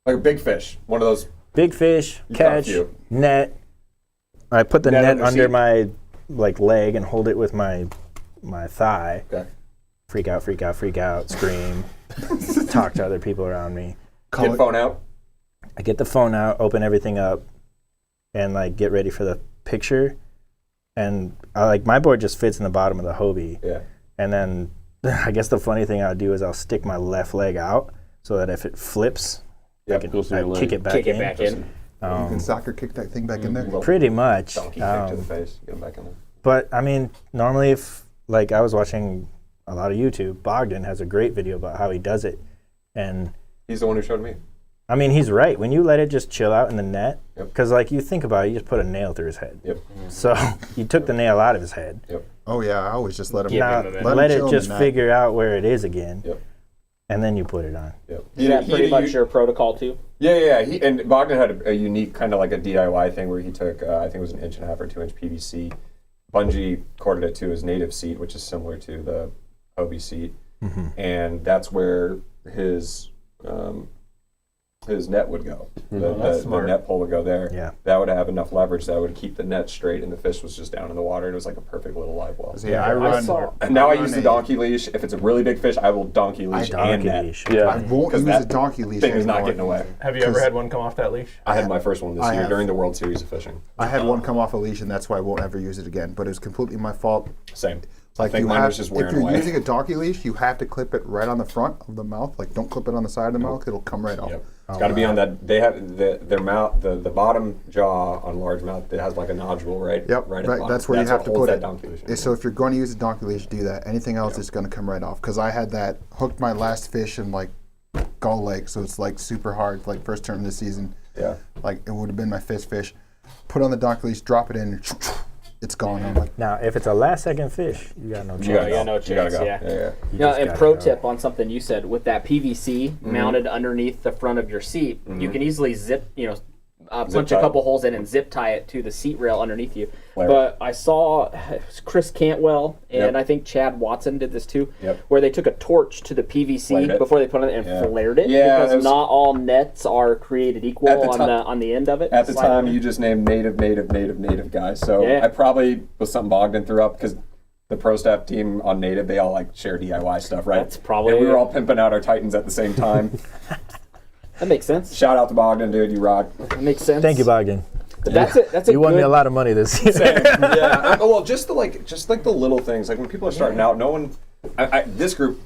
Like a big fish, one of those. Big fish, You caught a catch, few. net. I put the Net net under under seat. my leg and hold it with my thigh. Okay. Freak out, scream, talk to other people around me. Get phone out. I get the phone out, open everything up, and like get ready for the picture. And my board just fits in the bottom of the Hobie. Yeah. And then I guess the funny thing I'll do is I'll stick my left leg out so that if it flips, Yep. I can Goes through your kick leg. it back Kick in. it back in. You can soccer kick that thing back in there. Pretty much. Donkey kick to the face. Get him back in there. But I mean, normally if I was watching a lot of YouTube, Bogdan has a great video about how he does it. And He's the one who showed me. I mean, he's right. When you let it just chill out in the net, Yep. because you think about it, you just put a nail through his head. Yep. So you took the nail out of his head. Yep. Oh yeah, I always just let him. Give Now him a minute. Let him let chill it in just the net. figure out where it is again, Yep. and then you put it on. Yep. Is that pretty much your protocol too? Yeah. And Bogdan had a unique kind of like a DIY thing where he took, I think it was an 1.5 or 2 inch PVC, bungee corded it to his native seat, which is similar to the Hobie seat, and that's where his net would go. The net pole would go there. Yeah. That would have enough leverage that would keep the net straight, and the fish was just down in the water. It was like a perfect little live well. Yeah, I run. And now I run use the a- donkey leash. If it's a really big fish, I will donkey leash and Donkey net. leash. I Yeah. won't 'Cause use that a donkey leash Thing is not anymore. getting away. Have you ever 'Cause had one come off that leash? I had my first one this I year have. during the World Series of Fishing. I had one come off a leash, and that's why I won't ever use it again. But it was completely my fault. Same. Like I think you mine have, was just if wearing you're away. using a donkey leash, you have to clip it right on the front of the mouth. Like don't clip it on the side of the mouth; it'll come right off. Yep. It's got to be on that. They have their mouth, the bottom jaw on largemouth. It has like a nodule, right? Yep, Right. At the bottom. that's where you have what to holds put that it. donkey leash. So if you're going to use a donkey leash, do that. Anything else is going to come right off. Because I had that hooked my last fish in like Gull Lake, so it's like super hard. Like first term this season, Yeah. like it would have been my fifth fish. Put on the donkey leash, drop it in, it's gone. I'm like, Now, if it's a last second fish, you got no chance. You gotta go. Yeah, no You gotta chance, go. yeah. Yeah. You Yeah, just and gotta pro go. tip on something you said with that PVC mounted underneath the front of your seat, you can easily zip, punch tie a it. couple holes in and zip tie it to the seat rail underneath you. Flare But I saw Chris Cantwell and Yep. I think Chad Watson did this too, Yep. where they took a torch to the PVC Flared it. before they put it in and Yeah. flared it Yeah, because it was- not all nets are created equal At the on time- on the end of it. At the Slide time, in. you just named native guys. So Yeah. I probably was something Bogdan threw up because the pro staff team on native, they all like share DIY stuff, right? That's probably- And we were all pimping out our Titans at the same time. That makes sense. Shout out to Bogdan, dude. You rock. That makes sense. Thank you, Bogdan. But that's it. That's a You won good, me a lot of money this year. Yeah. Well, just the little things. Like when people are starting out, no one. This group,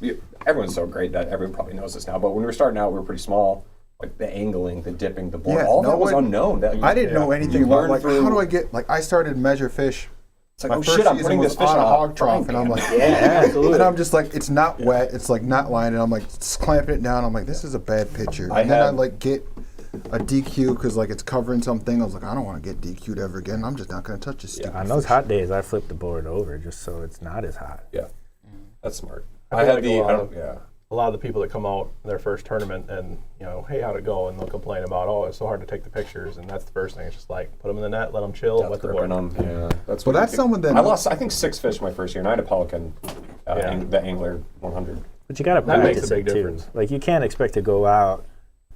everyone's so great that everyone probably knows this now. But when we were starting out, we were pretty small. Like the angling, the dipping, the board, Yeah, all no that was one- unknown. That I didn't know anything You about learn like through- how do I get like I started to measure fish. It's like, My oh first shit, I'm season putting was this fish on a a hog trough, and I'm like, Yeah, absolutely. and I'm just like, it's not wet, it's like not lined, and I'm like clamping it down. I'm like, this is a bad picture. I And then I had- like get a DQ because like it's covering something. I was like, I don't want to get DQ'd ever again. I'm just not going to touch this stupid On those fish. hot days, I flip the board over just so it's not as hot. Yeah, that's smart. I I feel had like the. I don't, yeah. A lot of the people that come out in their first tournament and, hey, how'd it go? And they'll complain about, oh, it's so hard to take the pictures. And that's the first thing. It's just like, put them in the net, let them chill, let the board. Gripping 'em, yeah, that's. Well, what that's you do. someone that- I lost. I think 6 fish my first year, and I had a pelican, Yeah. the angler 100. But you got to That makes practice a big it too. difference. Like you can't expect to go out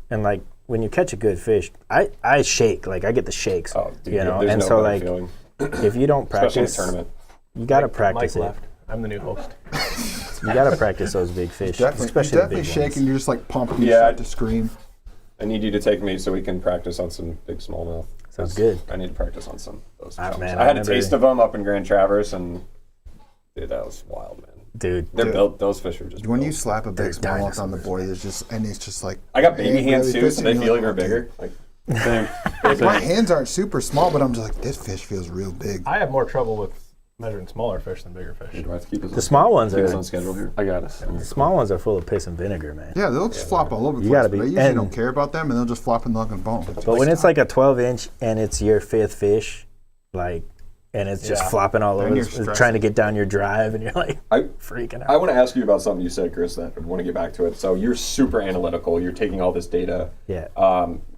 and like when you catch a good fish, I shake. Like I get the shakes. Oh, dude, you know, there's and no so better like feeling, if you don't especially in a practice, tournament. you got to Mike practice it. left. I'm the new host. You got to practice those big fish, Definitely, especially you're the definitely big shaking. ones. You're just like pumping. Yeah, Yeah, to scream. I need you to take me so we can practice on some big smallmouth. Sounds good. I need to practice on some of those. chunks. man, I had I a remember- taste of them up in Grand Traverse, and dude, that was wild, man. Dude, They're Dude. built. Those fish are just. When you built. slap a big They're smallmouth on the dinosaurs, board, it's just and it's just like I got baby ain't hands really too, so they fishing, feel you're even like, bigger. Like Same. My hands aren't super small, but I'm just like, this fish feels real big. I have more trouble with measuring smaller fish than bigger fish. do I have to keep us the small ones keep us are on schedule here? I got us. the small ones are full of piss and vinegar, man. Yeah, they'll just flop all over the You place. gotta But be- I usually and- don't care about them, and they'll just flop in the lug and bone. But when it's like a 12-inch and it's your fifth fish, like, and it's just Yeah. flopping all Then over, you're it's stressing. trying to get down your drive, and you're like I freaking I out. want to ask you about something you said, Chris. That I want to get back to it. So you're super analytical. You're taking all this data. Yeah.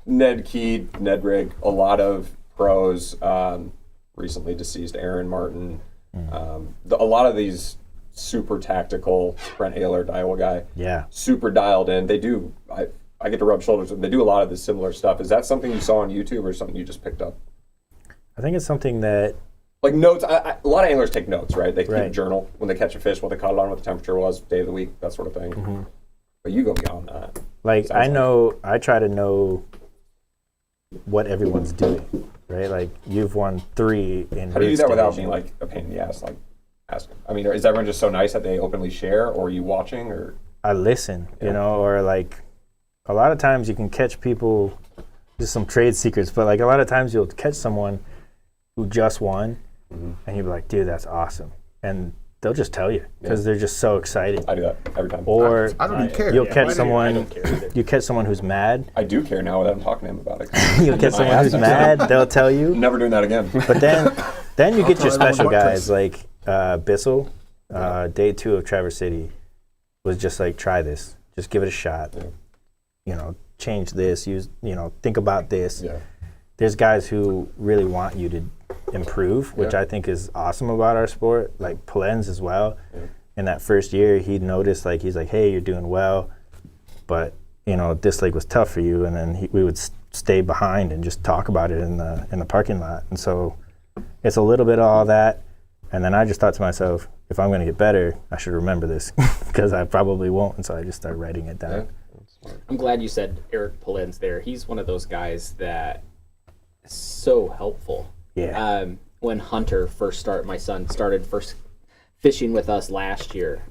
Ned Keed, Ned Rig, a lot of pros, recently deceased Aaron Martin, A lot of these super tactical, Brent Ehlert, Iowa guy, Yeah. super dialed in. They do. I get to rub shoulders with them. They do a lot of the similar stuff. Is that something you saw on YouTube or something you just picked up? I think it's something that Like notes. A lot of anglers take notes, right? They keep a Right. journal when they catch a fish, what they caught it on, what the temperature was, day of the week, that sort of thing. But you go beyond that. like Sounds I try to know what everyone's doing, right? Like you've won 3 in How do you do Roots that without Division. being like a pain in the ass? Like, asking. I mean, is everyone just so nice that they openly share, or are you watching, or? I listen, Yeah. you know, or like a lot of times you can catch people, just some trade secrets, but like a lot of times you'll catch someone who just won and you'll be like, dude, that's awesome. And they'll just tell you because they're just so excited. I do that every time. Or I don't even care. you'll Yeah, catch why do someone, I don't care either. you catch someone who's mad, I do care now without talking to him about it. you'll catch someone who's mad, they'll tell you. Never doing that again. But then you get your tell everyone special what guys tricks. like Bissell, day 2 of Traverse City was just like, try this, just give it a shot. Yeah. You know, change this, use, you know, think about this. Yeah. There's guys who really want you to improve, which Yeah. I think is awesome about our sport, like Polens as well. Yeah. In that first year, he noticed, like, he's like, hey, you're doing well, but, you know, this lake was tough for you. And then we would stay behind and just talk about it in the parking lot. And so it's a little bit of all that. And then I just thought to myself, if I'm going to get better, I should remember this because I probably won't. And so I just started writing it down. Yeah. I'm glad you said Eric Polens there. He's one of those guys that is so helpful. Yeah. When Hunter my son started first fishing with us last year,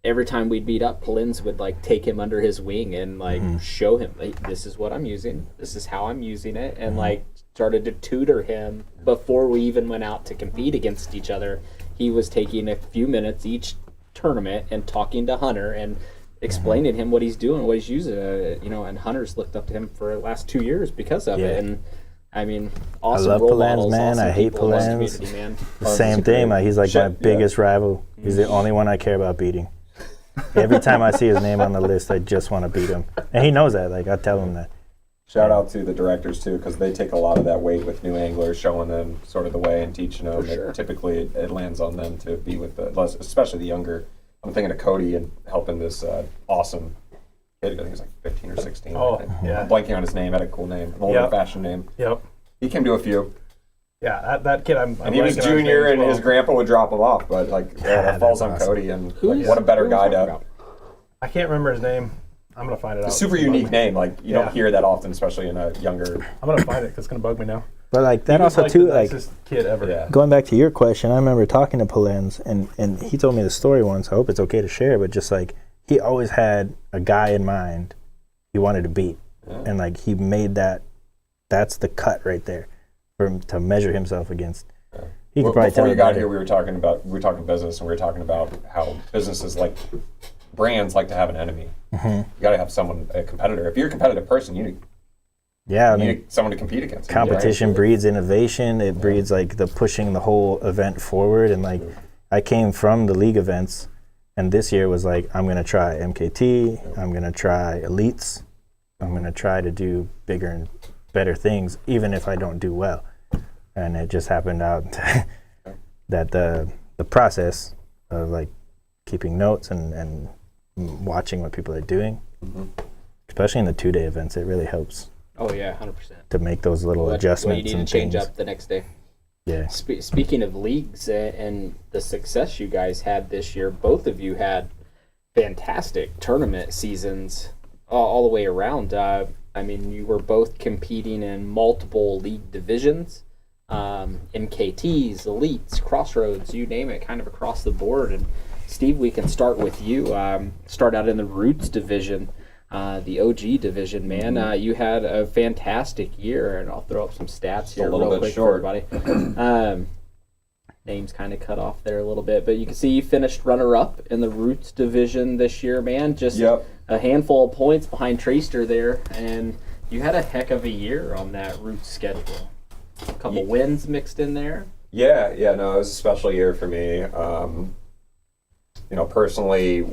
every time we'd meet up, Polens would like take him under his wing and like show him, like, this is what I'm using, this is how I'm using it, and like started to tutor him before we even went out to compete against each other. He was taking a few minutes each tournament and talking to Hunter and explaining him what he's doing, what he's using, you know. And Hunter's looked up to him for the last 2 years because of it. And I mean, awesome love role Polens, models, man. awesome I hate people in this Polens. community, man. The same thing. Like, he's like my Shit, biggest rival. He's the only one I care about beating. Every time I see his name on the list, I just want to beat him. And he knows that. Like, I tell him that. Shout out to the directors too, because they take a lot of that weight with new anglers, showing them sort of the way and teaching them. sure. Typically, it lands on them to be with especially the younger. I'm thinking of Cody and helping this awesome kid. I think he's like 15 or 16. Oh, I think. yeah. I'm blanking on his name. Had a cool name, an Yep. old-fashioned name. Yep. He came to a few, Yeah, that kid, I'm and he was blanking on his junior, name as and well. his grandpa would drop him off. But like, that falls on that's awesome. Cody, and Who's- like, what a better who are we guy talking to. about? I can't remember his name. I'm gonna find it out. Super unique name. Like you Yeah. don't hear that often, especially in a younger. I'm gonna find it because it's gonna bug me now. But, like, that He was, also, like, too, the like, nicest kid ever. Yeah. going back to your question, I remember talking to Polens, and he told me the story once. I hope it's okay to share, but just, like, he always had a guy in mind he wanted to beat. Yeah. And, like, he made that's the cut right there for him to measure himself against. He could probably Before tell you it got better. here, we were talking business, and we were talking about how businesses brands like to have an enemy. You got to have someone, a competitor. If you're a competitive person, you need, Yeah, I you mean, need someone to compete against. competition breeds innovation. It breeds, like, the pushing the whole event forward. And, like, I came from the league events, and this year was like, I'm going to try MKT, I'm going to try elites, I'm going to try to do bigger and better things, even if I don't do well. And it just happened out that the process of, like, keeping notes and watching what people are doing, especially in the 2-day events, it really helps Oh yeah, 100%. to make those little What adjustments you need to and change things. up the next day. Yeah. Speaking of leagues and the success you guys had this year, both of you had fantastic tournament seasons all the way around. I mean, you were both competing in multiple league divisions, MKTs, elites, crossroads, you name it, kind of across the board. And Steve, we can start with you. Start out in the Roots division. The OG division, man. You had a fantastic year, and I'll throw up some stats here a little real bit quick short. for everybody. Names kind of cut off there a little bit, but you can see you finished runner-up in the Roots division this year, man. Just Yep. a handful of points behind Traster there, and you had a heck of a year on that Roots schedule. A couple wins mixed in there. Yeah, no, it was a special year for me. Personally,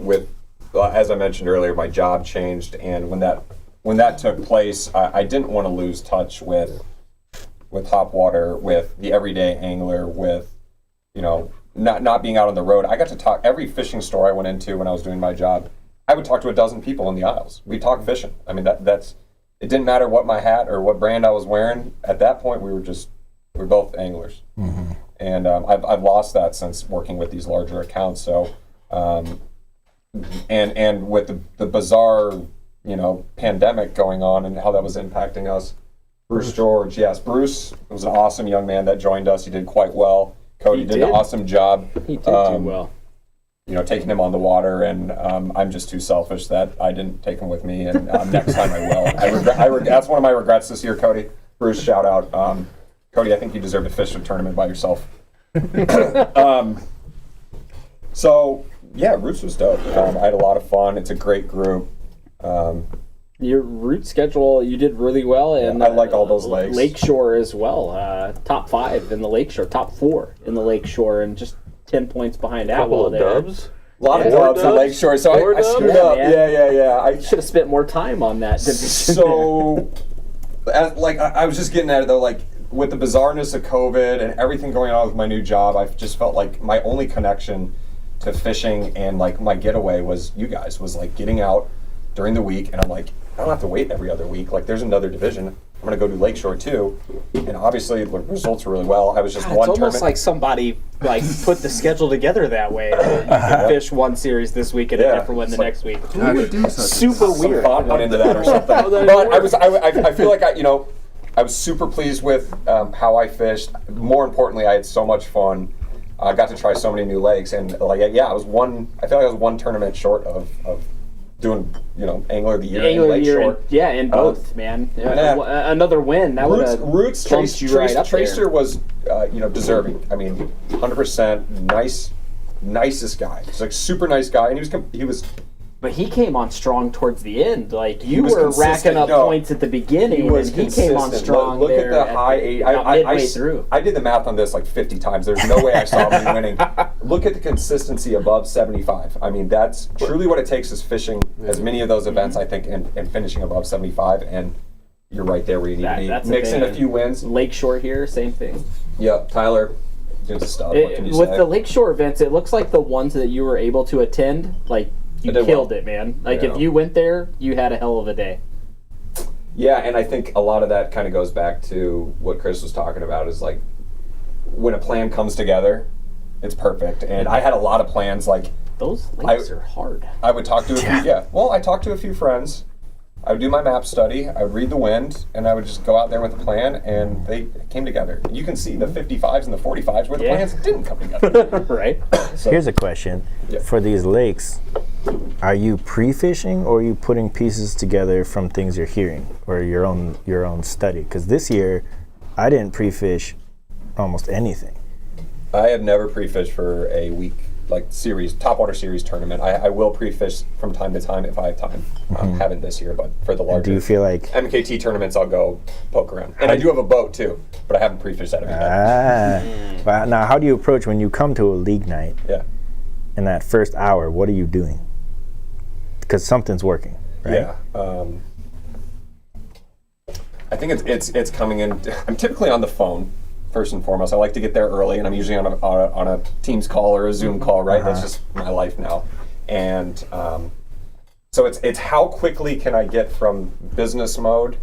as I mentioned earlier, my job changed, and when that took place, I didn't want to lose touch with Topwater, with the everyday angler, with not being out on the road, I got to talk every fishing store I went into when I was doing my job. I would talk to a dozen people in the aisles. We talk fishing. I mean, that's it. Didn't matter what my hat or what brand I was wearing. At that point, we were both anglers, and I've lost that since working with these larger accounts. So, and with the bizarre, pandemic going on and how that was impacting us. Bruce George, yes, Bruce was an awesome young man that joined us. He did quite well. Cody did an awesome job. He did do well. Taking him on the water, and I'm just too selfish that I didn't take him with me, and next time I will. That's one of my regrets this year, Cody. Bruce, shout out. Cody, I think you deserve to fish a tournament by yourself. So, yeah, Roots was dope. I had a lot of fun. It's a great group. Your route schedule, you did really well, and I like all those lakes. Lakeshore as well. Top 5 in the Lakeshore, top 4 in the Lakeshore, and just 10 points behind Couple Apple of there. dubs. A lot of dubs in Lakeshore, so I screwed Yeah, up. man. Yeah. I Should have spent more time on that division. So, I was just getting at it though, like with the bizarreness of COVID and everything going on with my new job, I just felt like my only connection to fishing and like my getaway was you guys, was like getting out during the week, and I'm like, I don't have to wait every other week. Like, there's another division. I'm gonna go do Lakeshore too, and obviously the results were really well. I was just God, one it's almost tournament. like somebody put the schedule together that way. You can fish one series this week and a different one the next week. Who would do such Super Some weird. thought went into that or something. But I feel like I was super pleased with how I fished. More importantly, I had so much fun. I got to try so many new lakes, and I feel like I was one tournament short of doing Angler of the Year in Angler of the Year, Lakeshore. in both, man. Yeah. Another win. That would have Roots bumped you right up Tracer there. was deserving. I mean, 100% nicest guy. He's like super nice guy, and he was. But he came on strong towards the end. Like, you was were consistent. racking up No, points at the beginning, He was and he came on consistent. strong Look there at the high eight. about midway through. I did the math on this like 50 times. There's no way I saw me winning. Look at the consistency above 75. I mean, that's truly what it takes is fishing as many of those events, I think, and finishing above 75. And you're right there where you need to be. That's Mix in a thing. few wins. Lakeshore here, same thing. Yep, Tyler, doing some stuff. What can you With say? the Lakeshore events, it looks like the ones that you were able to attend, like, you They did killed well. it, man. Like, Yeah. if you went there, you had a hell of a day. Yeah, and I think a lot of that kind of goes back to what Chris was talking about is like when a plan comes together, it's perfect. And I had a lot of plans. Like Those lakes are hard. I would talk to a few, well, I talked to a few friends. I would do my map study. I would read the wind, and I would just go out there with a plan, and they came together. You can see the 55s and the 45s where the plans didn't come together. Right? So, Here's a question. Yeah. For these lakes, are you pre-fishing or are you putting pieces together from things you're hearing or your own study? Because this year, I didn't pre-fish almost anything. I have never pre-fished for a week like series, Topwater series tournament. I will pre-fish from time to time if I have time. Haven't this year, but for the larger Do you feel like MKT tournaments, I'll go poke around. And I do have a boat too, but I haven't pre-fished that every day. Well, now, how do you approach when you come to a league night Yeah. in that first hour? What are you doing? Because something's working, right? Yeah. I think it's coming in. I'm typically on the phone first and foremost. I like to get there early, and I'm usually on a Teams call or a Zoom call. Right, that's just my life now. And so it's how quickly can I get from business mode,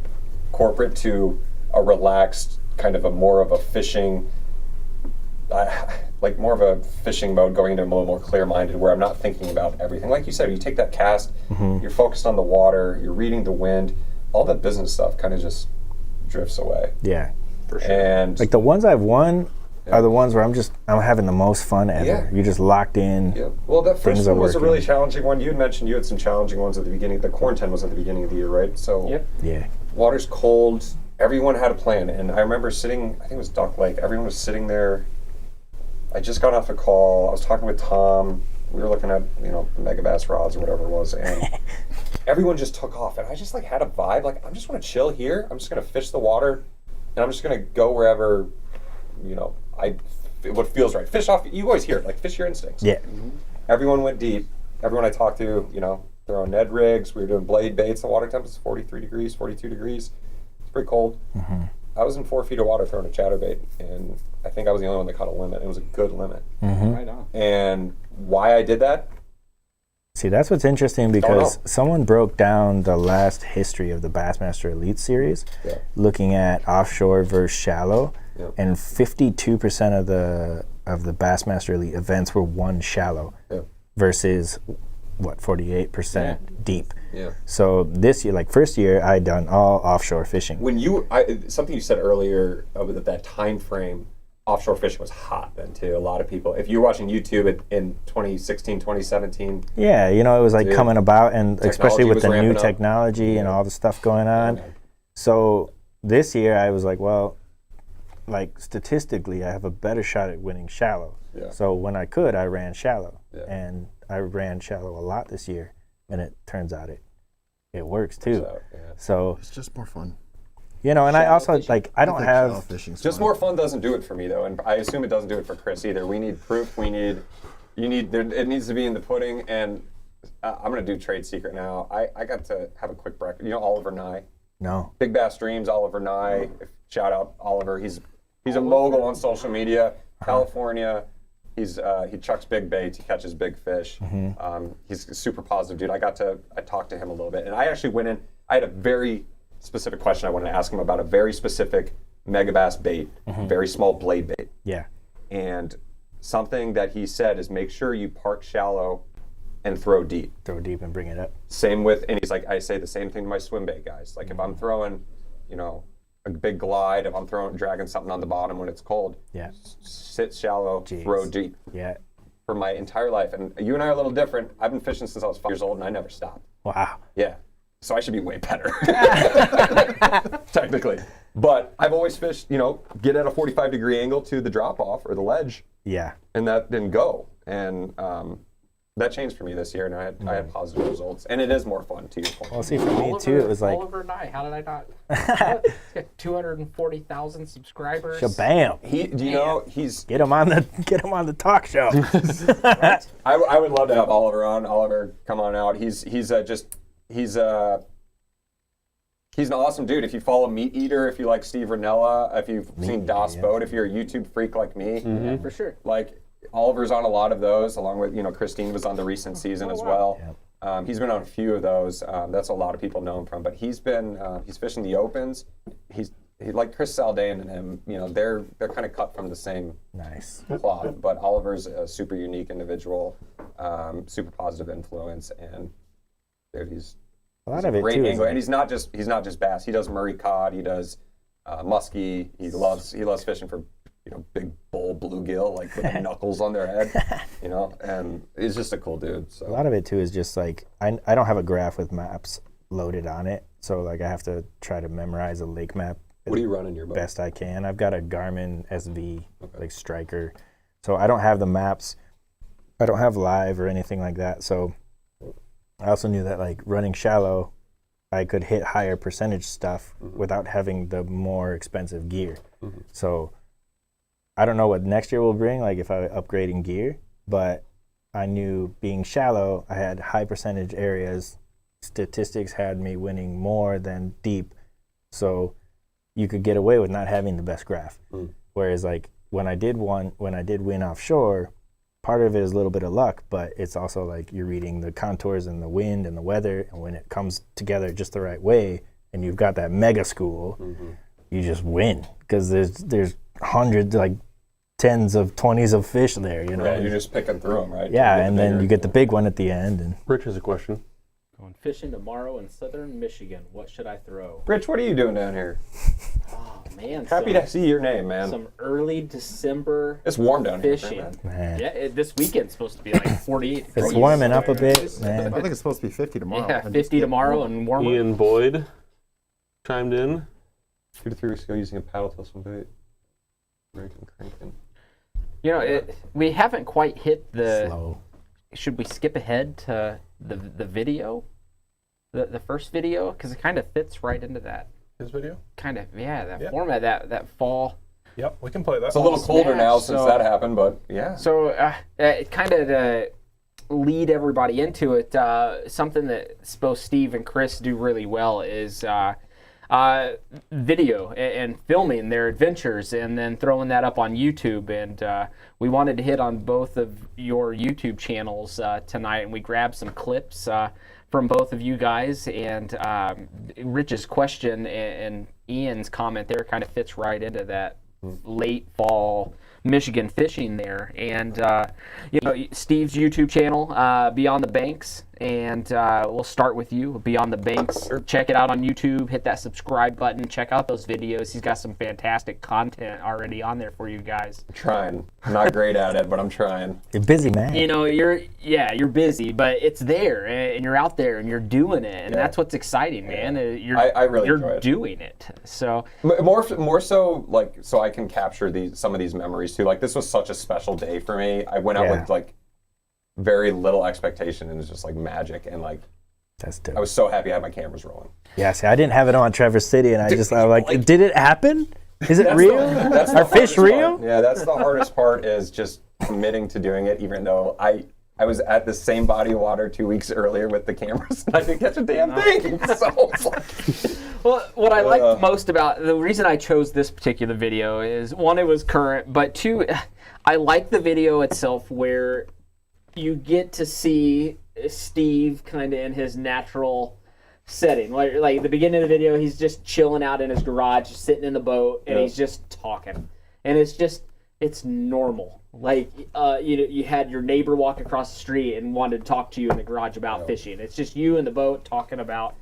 corporate, to a relaxed kind of more of a fishing. Like more of a fishing mode, going into a little more clear-minded, where I'm not thinking about everything. Like you said, you take that cast, you're focused on the water, you're reading the wind, all that business stuff kind of just drifts away. Yeah. And Like the ones I've won are the ones where I'm having the most fun ever. Yeah. You're just locked in. yeah, well, that first Things are one was a working. really challenging one. You had mentioned you had some challenging ones at the beginning. The quarantine was at the beginning of the year, right? So Yep. Yeah. water's cold. Everyone had a plan, and I remember sitting. I think it was Duck Lake. Everyone was sitting there. I just got off a call. I was talking with Tom. We were looking at the mega bass rods or whatever it was, and everyone just took off. And I just like had a vibe. Like, I'm just want to chill here. I'm just gonna fish the water, and I'm just gonna go wherever what feels right. Fish off. You always hear it, like fish your instincts. Yeah. Everyone went deep. Everyone I talked to, they're on Ned rigs. We were doing blade baits. The water temp is 43 degrees, 42 degrees. It's pretty cold. I was in 4 feet of water throwing a chatterbait, and I think I was the only one that caught a limit. It was a good limit. Right on. And why I did that? See, that's what's interesting because someone broke down the last history of the Bassmaster Elite Series, looking at offshore versus shallow, and 52% of the Bassmaster Elite events were won shallow, versus what 48% deep. Yeah. So this year, like first year, I done all offshore fishing. When something you said earlier about that time frame, offshore fishing was hot then too. A lot of people, if you were watching YouTube in 2016, 2017. Yeah, you know, it was like coming about, and especially with was the new ramping up. technology and all the stuff going on. So this year I was like, well, like statistically, I have a better shot at winning shallow. Yeah. So when I could, I ran shallow, Yeah. and I ran shallow a lot this year, and it turns out it works too. So It's just more fun. you know, and I also like I don't think shallow have fishing's Just fun. more fun doesn't do it for me though, and I assume it doesn't do it for Chris either. We need proof. It needs to be in the pudding. And I'm gonna do trade secret now. I got to have a quick breakfast. You know Oliver Nye, no. Big Bass Dreams. Oliver Nye. Shout out Oliver. He's a mogul on social media. California. He chucks big baits. He catches big fish. He's a super positive dude. I talked to him a little bit, and I actually went in. I had a very specific question I wanted to ask him about a very specific megabass bait, very small blade bait. Yeah. And something that he said is make sure you park shallow and throw deep. Throw deep and bring it up. Same with, and he's like, I say the same thing to my swim bait guys. Like if I'm throwing, a big glide, if I'm dragging something on the bottom when it's cold, sit shallow, throw deep. Yeah. For my entire life. And you and I are a little different. I've been fishing since I was 5 years old and I never stopped. Wow. Yeah. So I should be way better, technically. But I've always fished, get at a 45-degree angle to the drop-off or the ledge, Yeah. and that didn't go. And that changed for me this year, and I had positive results. And it is more fun, to your point. Well, see, for me too, it was like Oliver Nye. How did I not? He's got 240,000 subscribers. shabam. He's Get him on the talk show. I would love to have Oliver on. Oliver, come on out. He's an awesome dude. If you follow Meat Eater, if you like Steve Ranella, if you've seen Das Boat, if you're a YouTube freak like me, Yeah, for sure. like Oliver's on a lot of those, along with Christine was on the recent season as well. Yep. He's been on a few of those. That's a lot of people know him from. But he's fishing the opens. He like Chris Saldain and him. They're kind of cut from the same Nice. cloth. But Oliver's a super unique individual, super positive influence, and dude, he's A lot of it great too. angler. Is And he's not just bass. He does Murray cod. He does muskie. He loves fishing for big bull bluegill, like with the knuckles on their head. And he's just a cool dude. a So lot of it too is just like I don't have a graph with maps loaded on it, so like I have to try to memorize a lake map what do you run in your boat? best I can. I've got a Garmin SV like Striker, so I don't have the maps. I don't have live or anything like that. So I also knew that like running shallow, I could hit higher percentage stuff without having the more expensive gear. So I don't know what next year will bring, like if I upgrading gear, but I knew being shallow, I had high percentage areas. Statistics had me winning more than deep. So you could get away with not having the best graph. Whereas like when I did win offshore, part of it is a little bit of luck, but it's also like you're reading the contours and the wind and the weather, and when it comes together just the right way, and you've got that mega school, you just win because there's hundreds, like tens of 20s of fish there, Right, you're just picking through them, right? Yeah, and then you get the big one at the end. And Rich has a question. Going fishing tomorrow in southern Michigan. What should I throw? Rich, what are you doing down here? Oh man, Happy to see your name, man. some early December It's warm down here. fishing. man, Yeah, this weekend's supposed to be like 48 degrees. it's warming up a bit, I man. think it's supposed to be 50 tomorrow. Yeah, And 50 tomorrow and warmer. Ian Boyd chimed in. 2 to 3 weeks ago, using a paddle till some bait. Cranking. We haven't quite hit the. Slow. Should we skip ahead to the video, the first video, because it kind of fits right into that His video? that Yeah. format, that fall. Yep, we can play that. It's a little colder now Smash, since so- that happened, but yeah. So it kind of to lead everybody into it, something that both Steve and Chris do really well is video and filming their adventures and then throwing that up on YouTube. And we wanted to hit on both of your YouTube channels tonight, and we grabbed some clips from both of you guys. And Rich's question and Ian's comment there kind of fits right into that late fall Michigan fishing there. And Steve's YouTube channel, Beyond the Banks, and we'll start with you, Beyond the Banks. Check it out on YouTube, hit that subscribe button, check out those videos. He's got some fantastic content already on there for you guys. I'm trying. I'm not great at it, but I'm trying. You're busy, man. You're busy, but it's there, and you're out there and you're doing it, and that's what's exciting, man. I really enjoy you're it. doing it. So More so, like, so I can capture some of these memories too. Like, this was such a special day for me. I went out with like very little expectation, and it's just like magic, and like that's dope. I was so happy I had my cameras rolling. Yeah, see, I didn't have it on Traverse City, and I was like, did it happen? Is it real? Are fish real? Yeah, that's the hardest part, is just committing to doing it, even though I was at the same body of water 2 weeks earlier with the cameras, and I didn't catch a damn thing. So it's like, well, what I liked most about the reason I chose this particular video is, one, it was current, but two, I like the video itself where you get to see Steve kind of in his natural setting. Like at the beginning of the video, he's just chilling out in his garage, sitting in the boat, and he's just talking. And it's normal. Like, you had your neighbor walk across the street and wanted to talk to you in the garage about fishing. It's just you in the boat talking about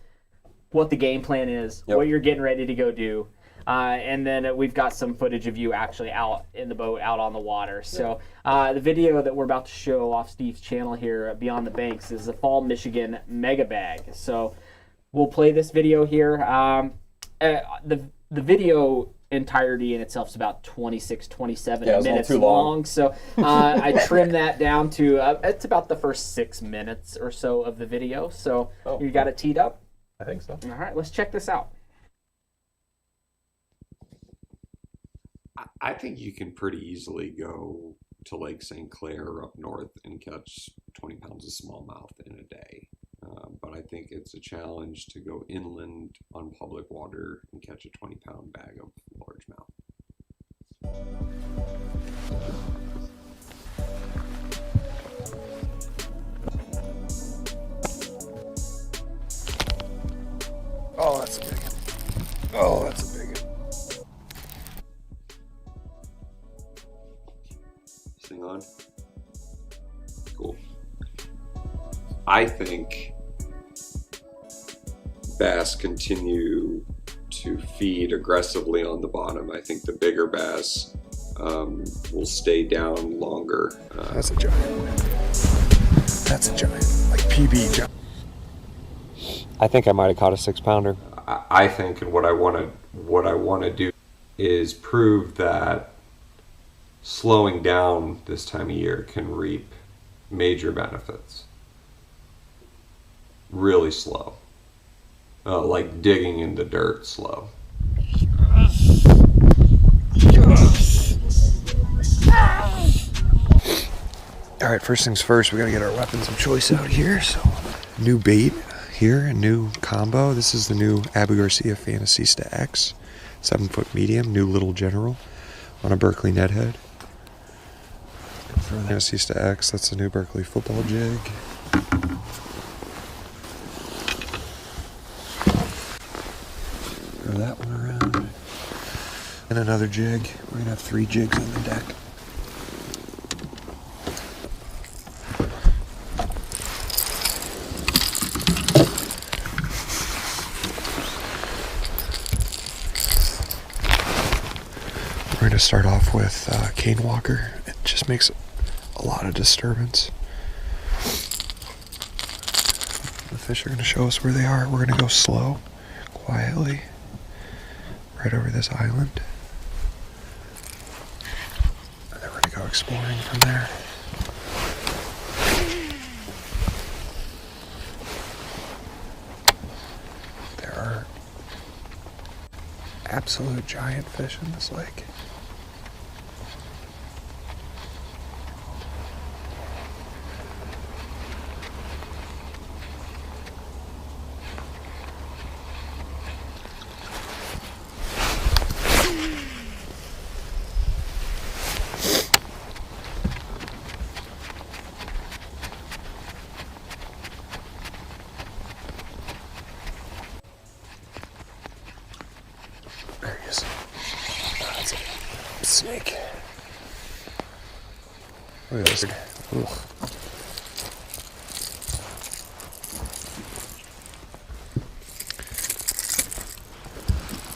what the game plan is, what you're getting ready to go do. And then we've got some footage of you actually out in the boat, out on the water. So the video that we're about to show off Steve's channel here, Beyond the Banks, is the Fall Michigan Mega Bag. So we'll play this video here. The video entirety in itself is about 26, 27 minutes too long. So I trimmed that down to, it's about the first 6 minutes or so of the video. So you got it teed up? I think so. All right, let's check this out. I think you can pretty easily go to Lake St. Clair up north and catch 20 pounds of smallmouth in a day. But I think it's a challenge to go inland on public water and catch a 20-pound bag of largemouth. Oh, that's a big one. Oh, that's a big one. Thing on. Cool. I think bass continue to feed aggressively on the bottom. I think the bigger bass will stay down longer. That's a giant. That's a giant. Like PB giant. I think I might have caught a 6-pounder. I think, and what I want to do is prove that slowing down this time of year can reap major benefits. Really slow. Like digging into dirt slow. All right, first things first, we gotta get our weapons of choice out here. So, new bait here, a new combo. This is the new Abu Garcia Fantasista X, 7-foot medium, new little general on a Berkeley net head. Fantasista X, that's the new Berkeley football jig. Throw that one around. And another jig. We're gonna have 3 jigs on the deck. We're going to start off with cane walker. It just makes a lot of disturbance. The fish are going to show us where they are. We're going to go slow, quietly, right over this island. And then we're going to go exploring from there. There are absolute giant fish in this lake. Look at this. Ugh.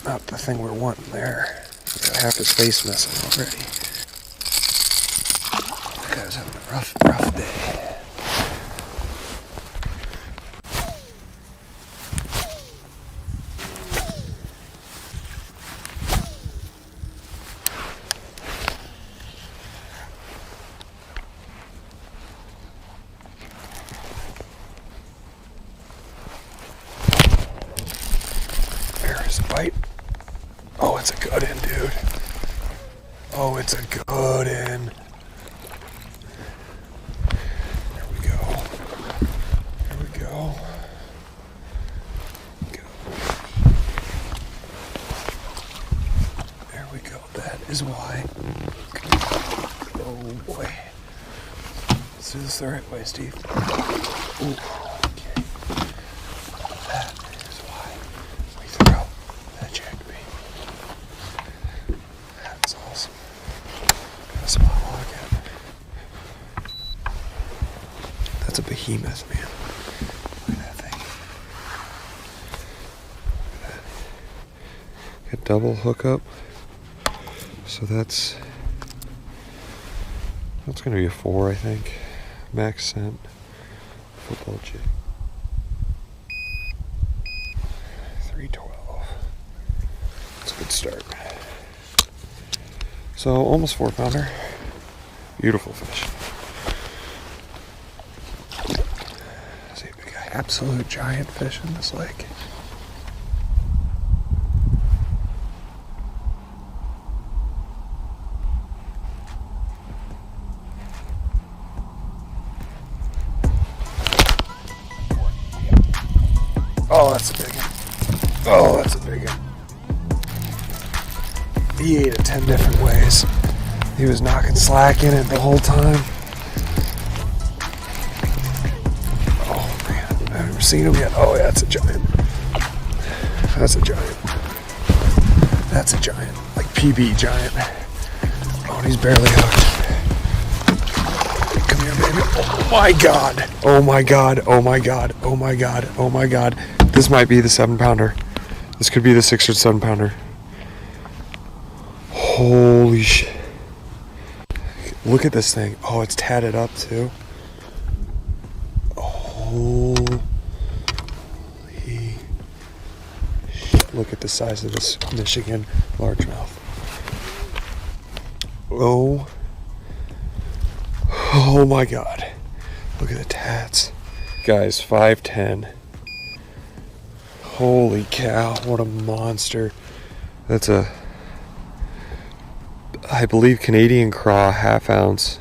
Not the thing we're wanting there. Got half his face missing already. That guy's having a rough day. There's a bite. Oh, it's a good one, dude. Oh, it's a good one. There we go. There we go. There we go. That is why. Oh boy. Let's do this the right way, Steve. Ooh. Okay. That is why we throw that jackbait. That's awesome. Got a spot lock it. That's a behemoth, man. Look at that thing. Look at that. Got double hookup. So that's gonna be a 4, I think. Max scent. Football jig. 312. That's a good start. So almost 4-pounder. Beautiful fish. See a big guy. Absolute giant fish in this lake. Oh, that's a big one. Oh, that's a big one. He ate it 10 different ways. He was knocking slack in it the whole time. Oh, man. I've never seen him yet. Oh, yeah, that's a giant. That's a giant. That's a giant. Like PB giant. Oh, and he's barely hooked. Come here, baby. Oh, my God. Oh, my God. Oh, my God. Oh, my God. Oh, my God. This might be the 7-pounder. This could be the 6 or 7-pounder. Holy shit. Look at this thing. Oh, it's tatted up too. Holy shit. Look at the size of this Michigan largemouth. Oh. Oh my God. Look at the tats. Guys, 5'10". Holy cow, what a monster. That's a, I believe, Canadian craw, 1/2 ounce.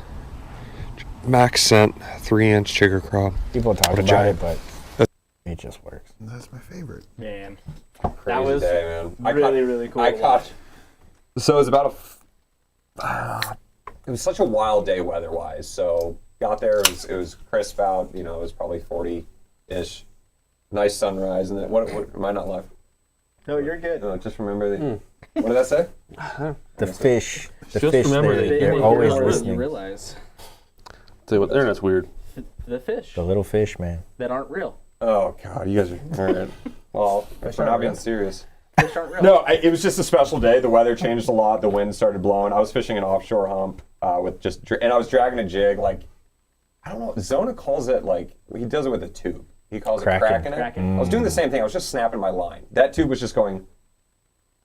Max scent, 3-inch jigger craw. People talk What a about giant. it, but it just works. That's my favorite. Man, Crazy that was day, man. really cool. I to caught. watch. So it was about it was such a wild day weather-wise. So got there, it was crisp out. You know, it was probably 40-ish. Nice sunrise, and then what am I not live? No, you're good. No, just remember that. What did that say? The fish, Just remember that they're you always realize- listening. You realize Tell you what, the internet's weird. the fish The little fish, man. that aren't real. Oh God, you guys are all right. Well, if we're not being serious. Fish aren't real. No, it was just a special day. The weather changed a lot. The wind started blowing. I was fishing an offshore hump with just, and I was dragging a jig. Like, I don't know. Zona calls it like he does it with a tube. He calls it cracking it. Cracking. I was doing the same thing. I was just snapping my line. That tube was just going,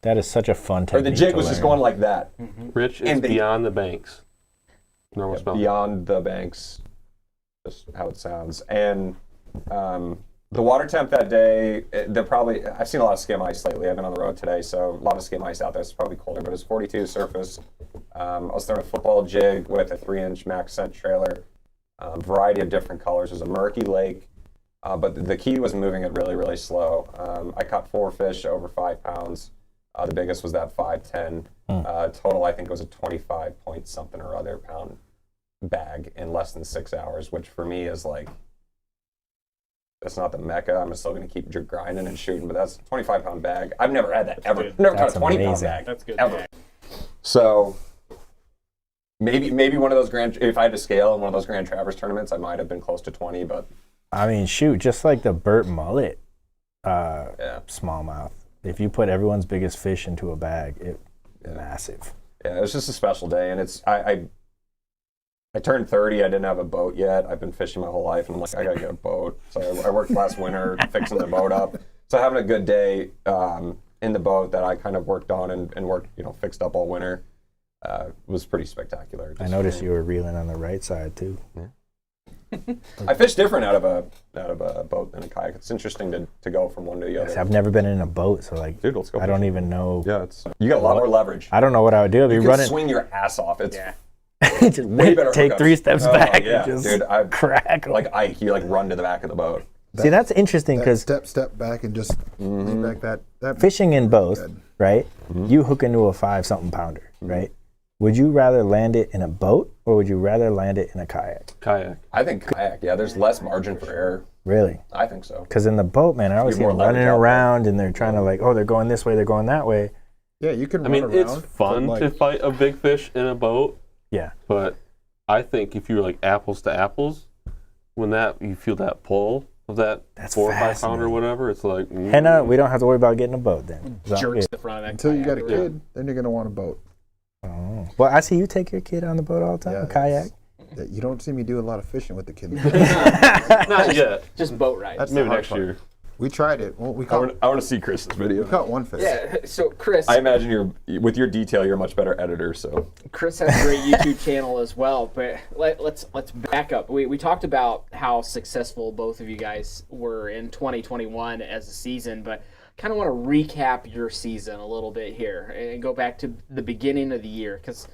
That is such a fun or technique. the jig to was just learn. going like that, Rich is And they- beyond the banks. Normal spell. beyond the banks. Just how it sounds. And the water temp that day, I've seen a lot of skim ice lately. I've been on the road today, so a lot of skim ice out there. It's probably colder, but it's 42 surface. I was throwing a football jig with a 3-inch max scent trailer. Variety of different colors. It was a murky lake, but the key was moving it really, really slow. I caught 4 fish over 5 pounds. The biggest was that 5'10". Total, I think, was a 25 point something or other pound bag in less than 6 hours, which for me is like, that's not the mecca. I'm still going to keep grinding and shooting, but that's a 25-pound bag. I've never had that ever. good. Never That's caught a 20-pound amazing. bag. That's good. Ever. So maybe one of those if I had to scale in one of those Grand Traverse tournaments, I might have been close to 20, but I mean, shoot, just like the Burt Mullet smallmouth. If you put everyone's biggest fish into a bag, massive. Yeah, it was just a special day, and it's I turned 30. I didn't have a boat yet. I've been fishing my whole life, and I'm like, I gotta get a boat. So I worked last winter fixing the boat up. So having a good day in the boat that I kind of worked on and worked, fixed up all winter was pretty spectacular. I noticed you were reeling on the right side too. Yeah. I fish different out of a boat than a kayak. It's interesting to go from one to the other. I've never been in a boat, so like, dude, let's go. I don't even know. Yeah, you got a lot more leverage. I don't know what I would do. I'd be You can running. swing your ass off. It's just way better take hookups. 3 steps back Yeah, and just dude, I crack. like Ike. You like run to the back of the boat. See, that's interesting That because step back and just lean back that fishing in both, good. right? You hook into a 5-something pounder, right? Would you rather land it in a boat or would you rather land it in a kayak? Kayak. I think kayak. Yeah, there's less margin for error. Really? I think so. Because in the boat, man, I always see more them running leverage out there. around and they're trying to like, oh, they're going this way, they're going that way. Yeah, you can I run mean, around. it's but, fun like, to fight a big fish in a boat, Yeah. but I think if you're like apples to apples, when you feel that pull of that That's 4 or 5 pounder or fascinating. whatever, it's like Henna, we don't have to worry about getting a boat then. Is that Jerks good? the front of that until you got a kayak. kid, then you're gonna want a boat. Oh. Well, I see you take your kid on the boat all the time, Yeah, kayak. Yeah, you don't see me do a lot of fishing with the kids. not yet. Just boat rides. That's the Maybe hard next part. year. We tried it. Well, we I caught want to see Chris's video. one fish. Yeah. So Chris, I imagine with your detail, you're a much better editor. So Chris has a great YouTube channel as well. But let's back up. We talked about how successful both of you guys were in 2021 as a season, but kind of want to recap your season a little bit here and go back to the beginning of the year because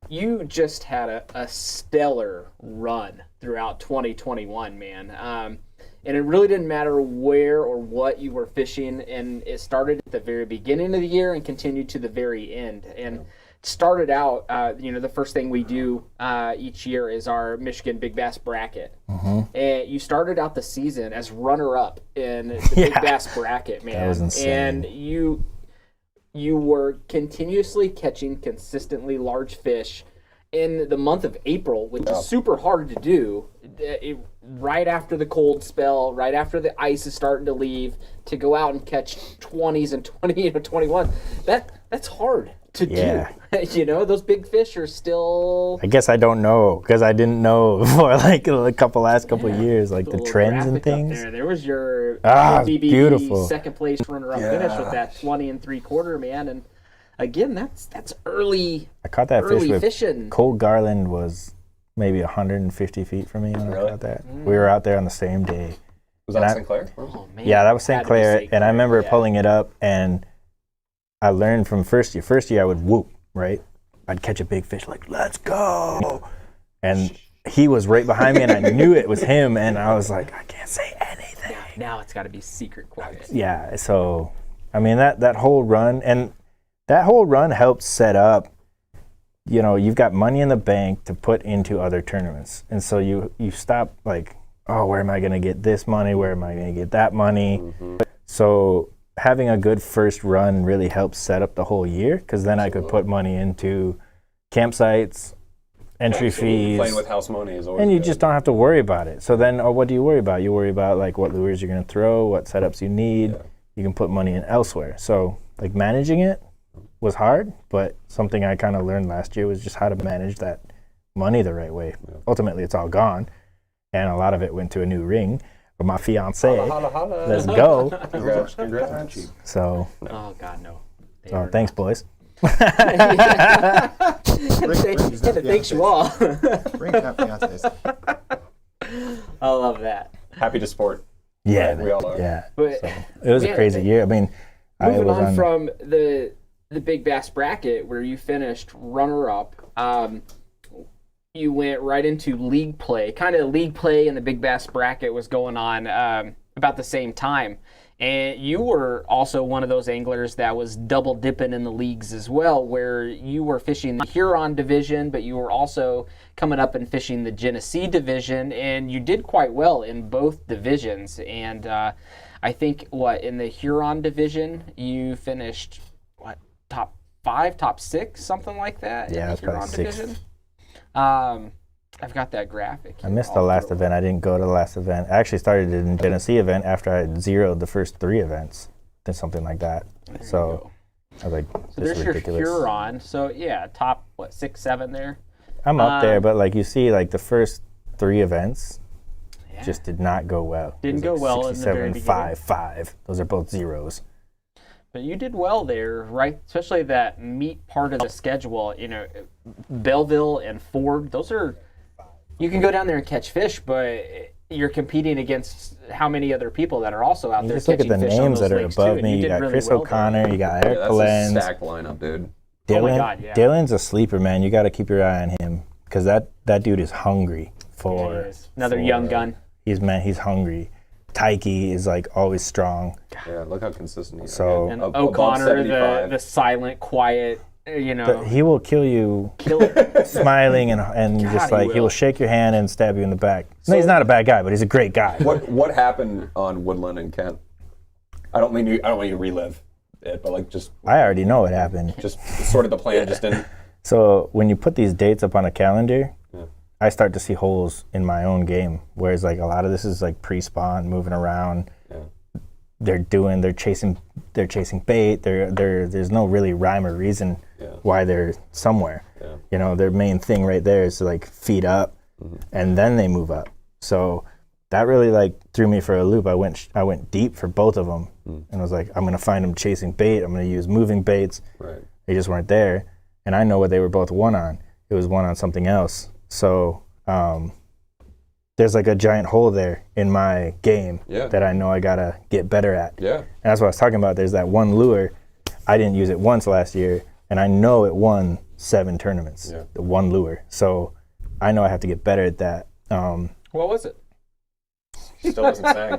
you just had a stellar run throughout 2021, man. And it really didn't matter where or what you were fishing, and it started at the very beginning of the year and continued to the very end. And it started out, the first thing we do each year is our Michigan Big Bass bracket. And you started out the season as runner-up in the Big Bass bracket, man. That was insane. And you were continuously catching consistently large fish in the month of April, which is super hard to do. Right after the cold spell, right after the ice is starting to leave, to go out and catch 20s and 21. That's hard to do. Those big fish are still. I guess I don't know because I didn't know for like a last couple of years, like the little trends and graphic up things. There was your it's BB beautiful. second place runner-up finish with that 20 3/4, man. And again, that's early. I caught that early fish with fishing. Cole Garland was maybe 150 feet from me when I caught that. We were out there on the same day. was And that I- St. Clair? Oh man. Yeah, that was Had St. to be Clair, St. and I Clair, remember yeah. pulling it up, and I learned from first year. First year, I would whoop, right? I'd catch a big fish, like, let's go. And he was right behind me, and I knew it was him, and I was like, I can't say anything. Now it's got to be secret quiet. Yeah, so, I mean, that whole run, and that whole run helped set up, you've got money in the bank to put into other tournaments. And so you stop like, oh, where am I going to get this money? Where am I going to get that money? So having a good first run really helps set up the whole year because then I could put money into campsites, entry fees. Playing with house money is always And you good. just don't have to worry about it. So then, what do you worry about? You worry about like what lures you're going to throw, what setups you need. Yeah. You can put money in elsewhere. So like managing it was hard, but something I kind of learned last year was just how to manage that money the right way. Ultimately, it's all gone, and a lot of it went to a new ring for my fiance. Holla, holla. Let's go. Congrats. So, Oh God, no. They so are thanks, boys. not. Thanks you all. Bring that fiance's. I love that. Happy to support. Yeah, we all are. yeah. But It was a yeah, crazy year. I mean, I moving was on from the Big Bass bracket where you finished runner-up, you went right into league play. Kind of league play and the Big Bass bracket was going on about the same time. And you were also one of those anglers that was double dipping in the leagues as well, where you were fishing the Huron division, but you were also coming up and fishing the Genesee division, and you did quite well in both divisions. And I think, in the Huron division, you finished, top 5, top 6, something like that? Yeah, in it was the probably Huron sixth. division? I've got that graphic. I missed the last event. I didn't go to the last event. I actually started in Tennessee event after I had zeroed the first 3 events. Did something like that. So I was like, So this there's is your ridiculous. Huron. So yeah, top 6, 7 there. I'm up there, but like you see, like the first 3 events just did not go well. It Didn't was go like well in the very 67, beginning. 5, 5. Those are both zeros. But you did well there, right? Especially that meat part of the schedule. You know, Belleville and Ford. Those are. You can go down there and catch fish, but you're competing against how many other people that are also out You there just look at catching the fish on names those that are lakes, above too, and me. You did got really Chris well O'Connor, you got Eric That's a Polens. stacked lineup, dude. Dylan, Oh my God, yeah. Dylan's a sleeper, man. You got to keep your eye on him because that dude is hungry for. He is. Another young gun. He's hungry. Tyke is like always strong. Yeah, look how consistent he is. So- And Above O'Connor, 75. the silent, quiet, you know, But he will kill you killer. smiling and just he like he will. will shake your hand and stab you in the back. No, he's not a bad guy, but he's a great guy. What happened on Woodland and Kent? I don't want you to relive it, but like just I already know what happened. sort of the plan just didn't. So when you put these dates up on a calendar, I start to see holes in my own game. Whereas like a lot of this is like pre-spawn, moving around. Yeah. They're chasing bait. There's no really rhyme or reason why they're somewhere. Yeah. You know, their main thing right there is to like feed up, and then they move up. So that really like threw me for a loop. I went deep for both of them, and was like, I'm gonna find them chasing bait. I'm gonna use moving baits. Right. They just weren't there, and I know what they were both one on. It was one on something else. So there's like a giant hole there in my game that I know I gotta get better at. Yeah. And that's what I was talking about. There's that one lure. I didn't use it once last year, and I know it won 7 tournaments. Yeah. The one lure. So I know I have to get better at that. What was it? Still doesn't say.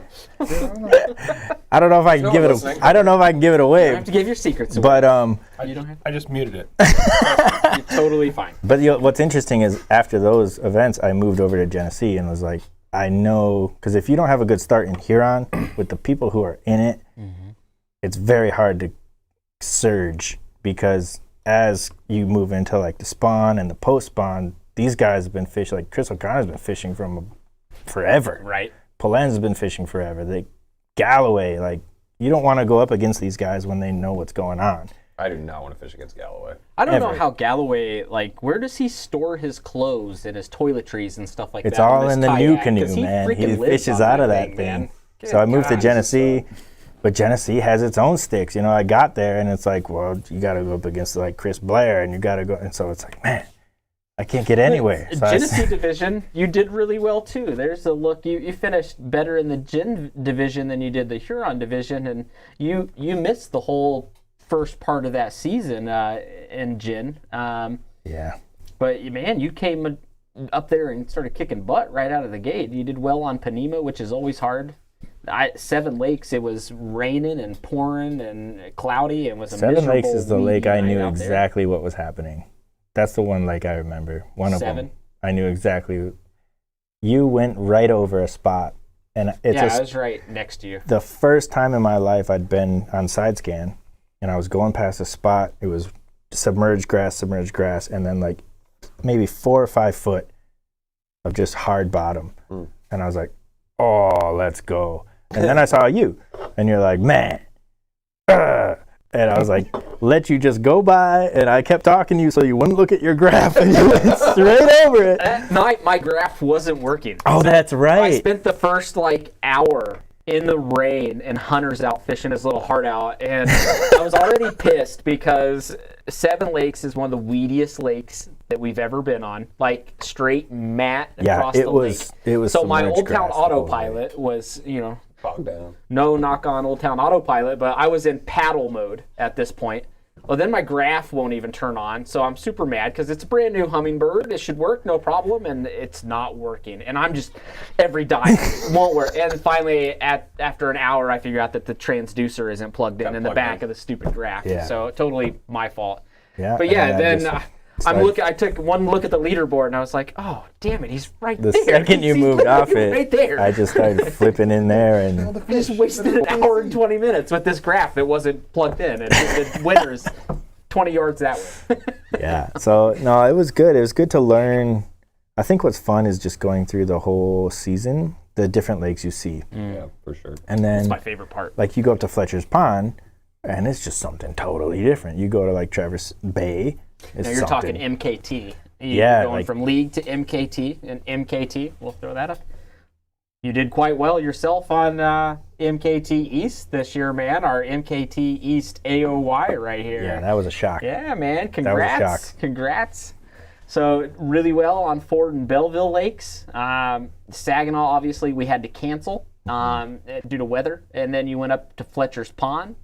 I don't know if I can No give it. listening. I don't know if I can give it You away. don't have to give your secrets away. But You don't have I just muted it. You're totally fine. But what's interesting is after those events, I moved over to Genesee and was like, I know, because if you don't have a good start in Huron with the people who are in it, it's very hard to surge because as you move into like the spawn and the post spawn, these guys have been fishing, like Chris O'Connor's been fishing from forever. Right. Polenz has been fishing forever. Galloway, like, you don't want to go up against these guys when they know what's going on. I do not want to fish against Galloway. I don't know Ever. how Galloway, like, where does he store his clothes and his toiletries and stuff like It's that? on all this in the new kayak? canoe, 'Cause man. He freaking lives fishes on out of that man. thing. Good So I moved to God. Genesee, but Genesee has its own sticks. You know, I got there and it's like, well, you got to go up against like Chris Blair and you got to go. And so it's like, man, I can't get anywhere. So Genesee division, you did really well too. There's a look. You finished better in the Gin division than you did the Huron division, and you missed the whole first part of that season in Gin. yeah. But man, you came up there and started kicking butt right out of the gate. You did well on Panema, which is always hard. 7 Lakes, it was raining and pouring and cloudy, and was a 7 Lakes miserable, is the lake I weedy knew night out there. exactly what was happening. That's the one lake I remember. One of 7? them. I knew exactly. You went right over a spot. And it's Yeah, I was right next to you. the first time in my life I'd been on side scan and I was going past a spot. It was submerged grass, and then like maybe 4 or 5 foot of just hard bottom. And I was like, oh, let's go. And then I saw you and you're like, man. And I was like, let you just go by. And I kept talking to you so you wouldn't look at your graph and you went straight over it. That night, my graph wasn't working. Oh, that's I right. spent the first like hour in the rain and Hunter's out fishing his little heart out, and I was already pissed because 7 Lakes is one of the weediest lakes that we've ever been on, like straight matte Yeah, across it the was. lake. It was. So my submerged Old Town grass the whole way. autopilot was, Bogged down. no knock on Old Town autopilot, but I was in paddle mode at this point. Well, then my graph won't even turn on, so I'm super mad because it's a brand new Humminbird. It should work, no problem, and it's not working. And I'm just, every dive won't work. And finally, after an hour, I figure out that the transducer isn't plugged in the plugged back in. of the stupid graph. Yeah. So totally my fault. Yeah. But yeah, and I then just I'm started- looking. I took one look at the leaderboard, and I was like, "Oh, damn it, he's right The there." second you He's moved off literally it, right there. I just started flipping in there, and I just wasted an hour and 20 minutes with this graph that wasn't plugged in, and the winner's 20 yards that way. Yeah. So no, it was good. It was good to learn. I think what's fun is just going through the whole season, the different lakes you see. Yeah, for sure. And then That's my favorite part. like you go up to Fletcher's Pond and it's just something totally different. You go to like Traverse Bay. It's Now you're something. talking MKT. You're Yeah, going like- from league to MKT, and MKT, we'll throw that up. You did quite well yourself on MKT East this year, man. Our MKT East AOY right here. Yeah, that was a shock. Yeah, man. was a Congrats. shock. Congrats. So really well on Ford and Belleville Lakes. Saginaw, obviously, we had to cancel due to weather. And then you went up to Fletcher's Pond,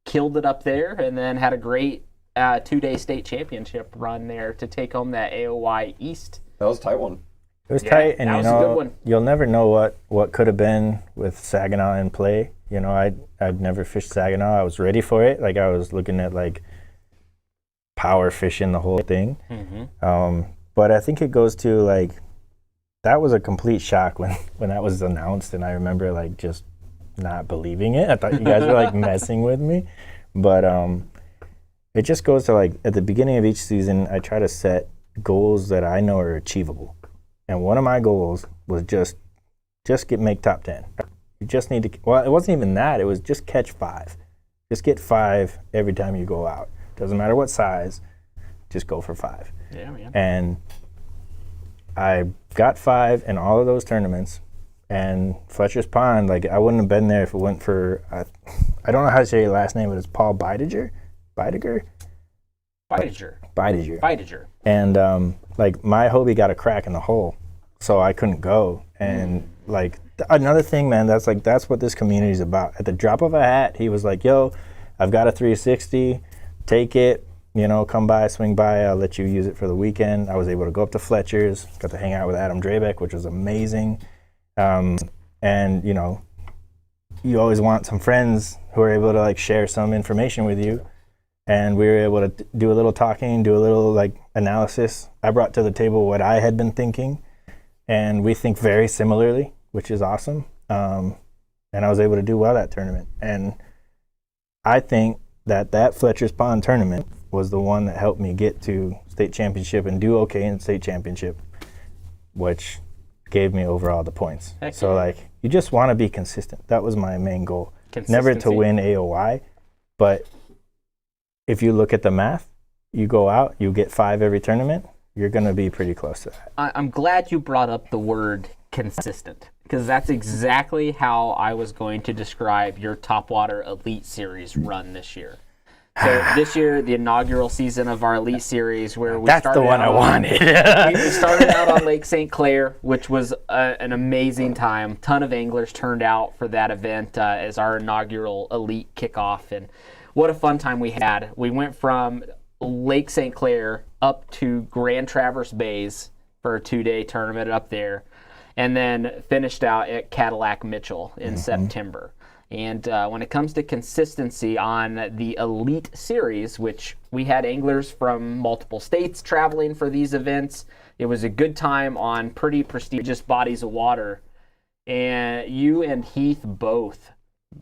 killed it up there, and then had a great 2-day state championship run there to take home that AOY East. That was a tight one. It was Yeah, tight, and that you was a good know, one. you'll never know what could have been with Saginaw in play. You know, I'd never fished Saginaw. I was ready for it. Like I was looking at like power fishing the whole thing. But I think it goes to like that was a complete shock when that was announced, and I remember like just not believing it. I thought you guys were like messing with me, but it just goes to like at the beginning of each season, I try to set goals that I know are achievable. And one of my goals was just make top 10. You just need to, well, it wasn't even that. It was just catch 5. Just get 5 every time you go out. Doesn't matter what size, just go for 5. Yeah, man. And I got 5 in all of those tournaments. And Fletcher's Pond, like I wouldn't have been there if it went for, I don't know how to say your last name, but it's Paul Bidiger. And like my Hobie got a crack in the hole, so I couldn't go. And like another thing, man, that's what this community is about. At the drop of a hat, he was like, "Yo, I've got a 360, take it. You know, come by, swing by. I'll let you use it for the weekend." I was able to go up to Fletcher's, got to hang out with Adam Drabeck, which was amazing. And you know, you always want some friends who are able to like share some information with you. And we were able to do a little talking, do a little like analysis. I brought to the table what I had been thinking, and we think very similarly, which is awesome. And I was able to do well that tournament. And I think that Fletcher's Pond tournament was the one that helped me get to state championship and do okay in state championship, which gave me overall the points. Heck So yeah. like you just want to be consistent. That was my main goal. Never to Consistency. win AOY, but if you look at the math, you go out, you get 5 every tournament, you're going to be pretty close to that. I'm glad you brought up the word consistent, because that's exactly how I was going to describe your Topwater Elite Series run this year. So this year, the inaugural season of our Elite Series, where we That's started the one out I wanted. we started out on Lake St. Clair, which was an amazing time. Ton of anglers turned out for that event as our inaugural Elite kickoff, and what a fun time we had. We went from Lake St. Clair up to Grand Traverse Bays for a 2-day tournament up there, and then finished out at Cadillac Mitchell in September. And when it comes to consistency on the Elite Series, which we had anglers from multiple states traveling for these events, it was a good time on pretty prestigious bodies of water. And you and Heath both,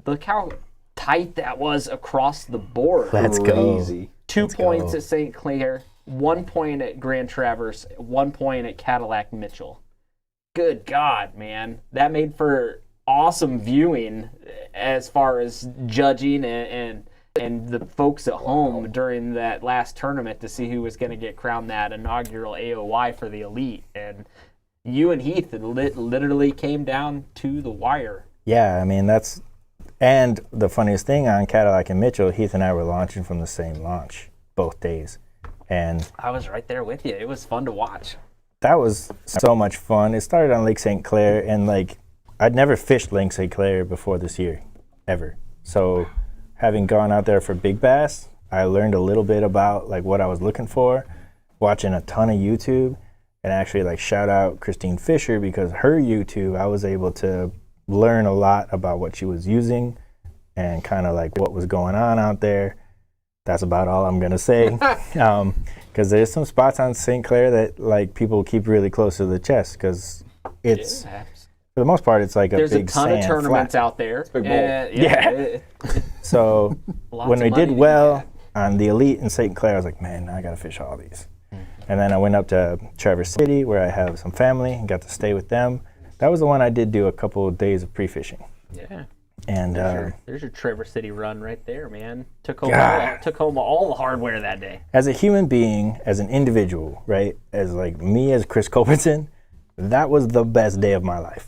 look how tight that was across the board. Let's go. Crazy. 2 Let's points go. at St. Clair, 1 point at Grand Traverse, 1 point at Cadillac Mitchell. Good God, man. That made for awesome viewing as far as judging and the folks at home during that last tournament to see who was going to get crowned that inaugural AOY for the Elite. And you and Heath literally came down to the wire. Yeah, I mean, that's, and the funniest thing on Cadillac and Mitchell, Heath and I were launching from the same launch both days. And I was right there with you. It was fun to watch. that was so much fun. It started on Lake St. Clair, and like, I'd never fished Lake St. Clair before this year, ever. So having gone out there for big bass, I learned a little bit about like what I was looking for, watching a ton of YouTube, and actually like shout out Christine Fisher, because her YouTube, I was able to learn a lot about what she was using and kind of like what was going on out there. That's about all I'm gonna say, because there's some spots on St. Clair that like people keep really close to the chest, because it's for the most part it's like There's a big a ton of sand tournaments flat. out there. big bowl. Yeah. So Lots when of we money did to be well, had. on the Elite in St. Clair, I was like, man, I got to fish all these. And then I went up to Traverse City where I have some family and got to stay with them. That was the one I did do a couple of days of pre-fishing. Yeah. And There's your Traverse City run right there, man. Took home all the hardware that day. as a human being, as an individual, right, as like me as Chris Culbertson, that was the best day of my life.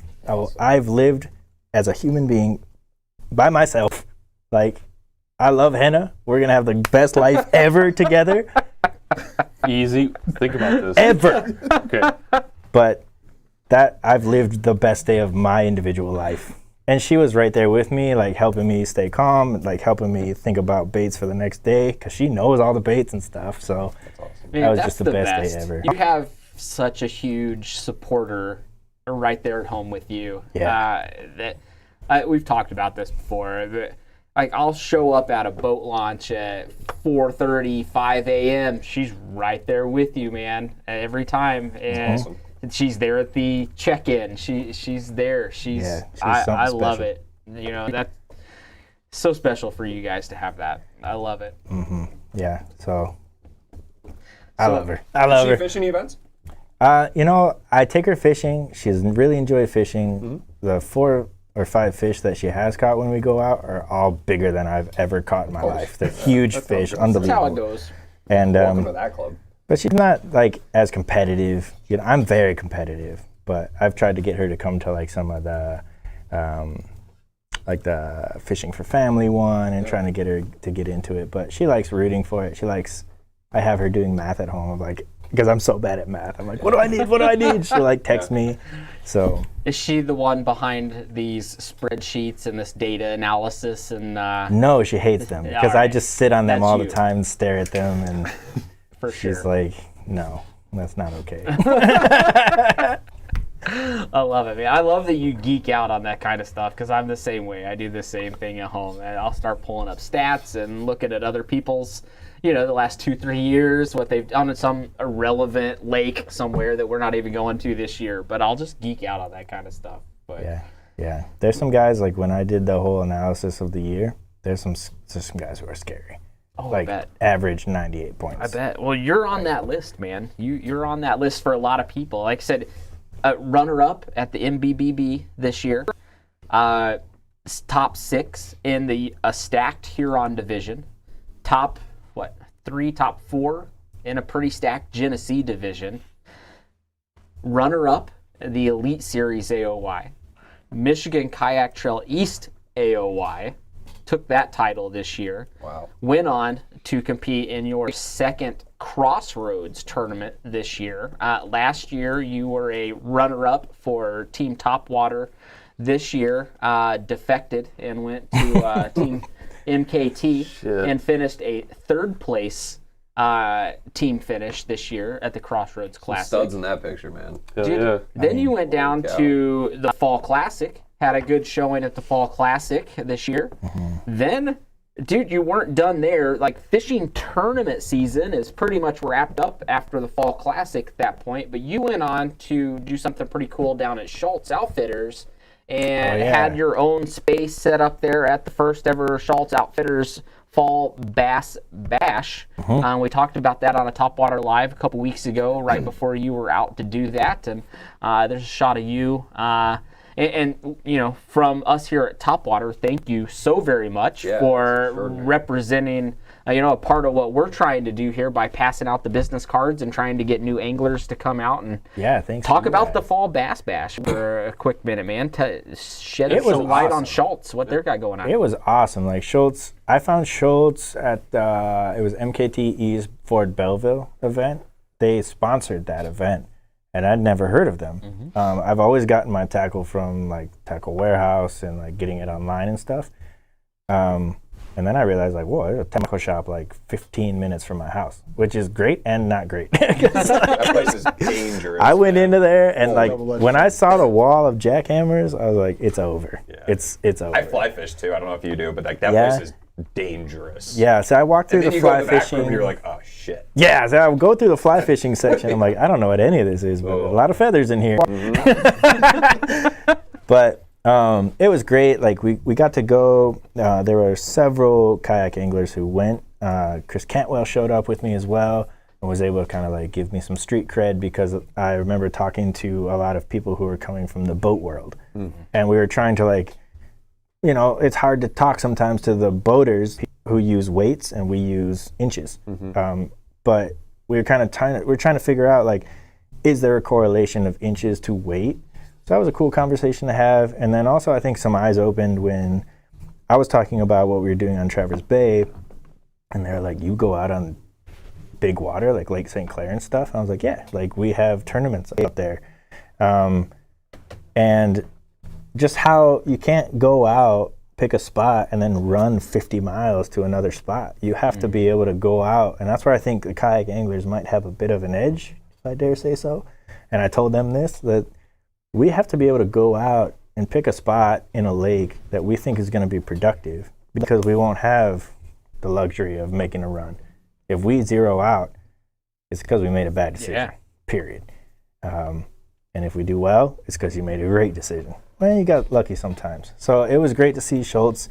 I've lived as a human being by myself. Like, I love Henna. We're going to have the best life ever together. Easy. Think about this. Ever. Okay. But that I've lived the best day of my individual life. And she was right there with me, like helping me stay calm, like helping me think about baits for the next day, because she knows all the baits and stuff. So Man, that was that's just the best day ever. You have such a huge supporter right there at home with you. Yeah. We've talked about this before. But, like, I'll show up at a boat launch at 4:30, 5 a.m. She's right there with you, man, every time. And awesome. she's there at the check-in. She's there. I love special. it. You know, that's so special for you guys to have that. I love it. Yeah. So I love her. I love Does she her. fish any events? You know, I take her fishing. She's really enjoyed fishing. The 4 or 5 fish that she has caught when we go out are all bigger than I've ever caught in my life. They're huge fish, That's how it unbelievable. goes. And Welcome to that club. but she's not like as competitive. You know, I'm very competitive, but I've tried to get her to come to like some of the like the Fishing for Family one and trying to get her to get into it. But she likes rooting for it. I have her doing math at home, like, because I'm so bad at math. I'm like, what do I need? What do I need? She'll like text me. So Is she the one behind these spreadsheets and this data analysis and no, she hates them because I Alright. just sit on them That's all you. the time and stare at them, and for sure? she's like, no, that's not okay. I love it, man. I love that you geek out on that kind of stuff because I'm the same way. I do the same thing at home, and I'll start pulling up stats and looking at other people's, the last 2-3 years, what they've done at some irrelevant lake somewhere that we're not even going to this year. But I'll just geek out on that kind of stuff. But Yeah. There's some guys, like when I did the whole analysis of the year, there's some guys who are scary. I Like bet. average 98 points. I bet. Well, you're on that list, man. You're on that list for a lot of people. Like I said, runner-up at the MBBB this year. Top 6 in the stacked Huron division. Top 4 in a pretty stacked Genesee division. Runner-up the Elite Series AOY. Michigan Kayak Trail East AOY. Took that title this year. Wow. Went on to compete in your second Crossroads tournament this year. Last year, you were a runner-up for Team Topwater. This year, defected and went to Team MKT and finished a third place team finish this year at the Crossroads Classic. Studs in that picture, man. Hell Dude, yeah. then you went down to the Fall Classic, had a good showing at the Fall Classic this year. Then, dude, you weren't done there. Like, fishing tournament season is pretty much wrapped up after the Fall Classic at that point, but you went on to do something pretty cool down at Schultz Outfitters and had your own space set up there at the first ever Schultz Outfitters Fall Bass Bash. We talked about that on a Topwater Live a couple weeks ago, right before you were out to do that. And there's a shot of you. And from us here at Topwater, thank you so very much for representing, a part of what we're trying to do here by passing out the business cards and trying to get new anglers to come out and thanks. talk about the Fall Bass Bash for a quick minute, man, to shed some light on Schultz, what they're got going on. It was awesome. Like Schultz, I found Schultz at it was MKTE's Ford Belleville event. They sponsored that event, and I'd never heard of them. I've always gotten my tackle from like Tackle Warehouse and like getting it online and stuff. And then I realized, like, whoa, there's a tackle shop like 15 minutes from my house, which is great and not great. That place is dangerous. I went into there and like double-edged when I saw the wall of jackhammers, I was like, it's over. It's over. I fly fish too. I don't know if you do, but like that Yeah. place is dangerous. Yeah, so I walked through And then the you go fly to the back fishing. room and you're like, oh shit. Yeah, so I would go through the fly fishing section. I'm like, I don't know what any of this is, but a lot of feathers in here. But it was great. Like we got to go. There were several kayak anglers who went Chris Cantwell showed up with me as well and was able to kind of like give me some street cred, because I remember talking to a lot of people who were coming from the boat world. And we were trying to like, you know, it's hard to talk sometimes to the boaters who use weights and we use inches. But we're trying to figure out, like, is there a correlation of inches to weight? So that was a cool conversation to have. And then also I think some eyes opened when I was talking about what we were doing on Traverse Bay, and they're like, you go out on big water, like Lake St. Clair and stuff? And I was like, yeah, like we have tournaments up there. And just how you can't go out, pick a spot, and then run 50 miles to another spot. You have to be able to go out. And that's where I think the kayak anglers might have a bit of an edge, if I dare say so. And I told them this, that we have to be able to go out and pick a spot in a lake that we think is going to be productive, because we won't have the luxury of making a run. If we zero out, it's because we made a bad decision, period. And if we do well, it's because you made a great decision. Well, you got lucky sometimes. So it was great to see Schultz.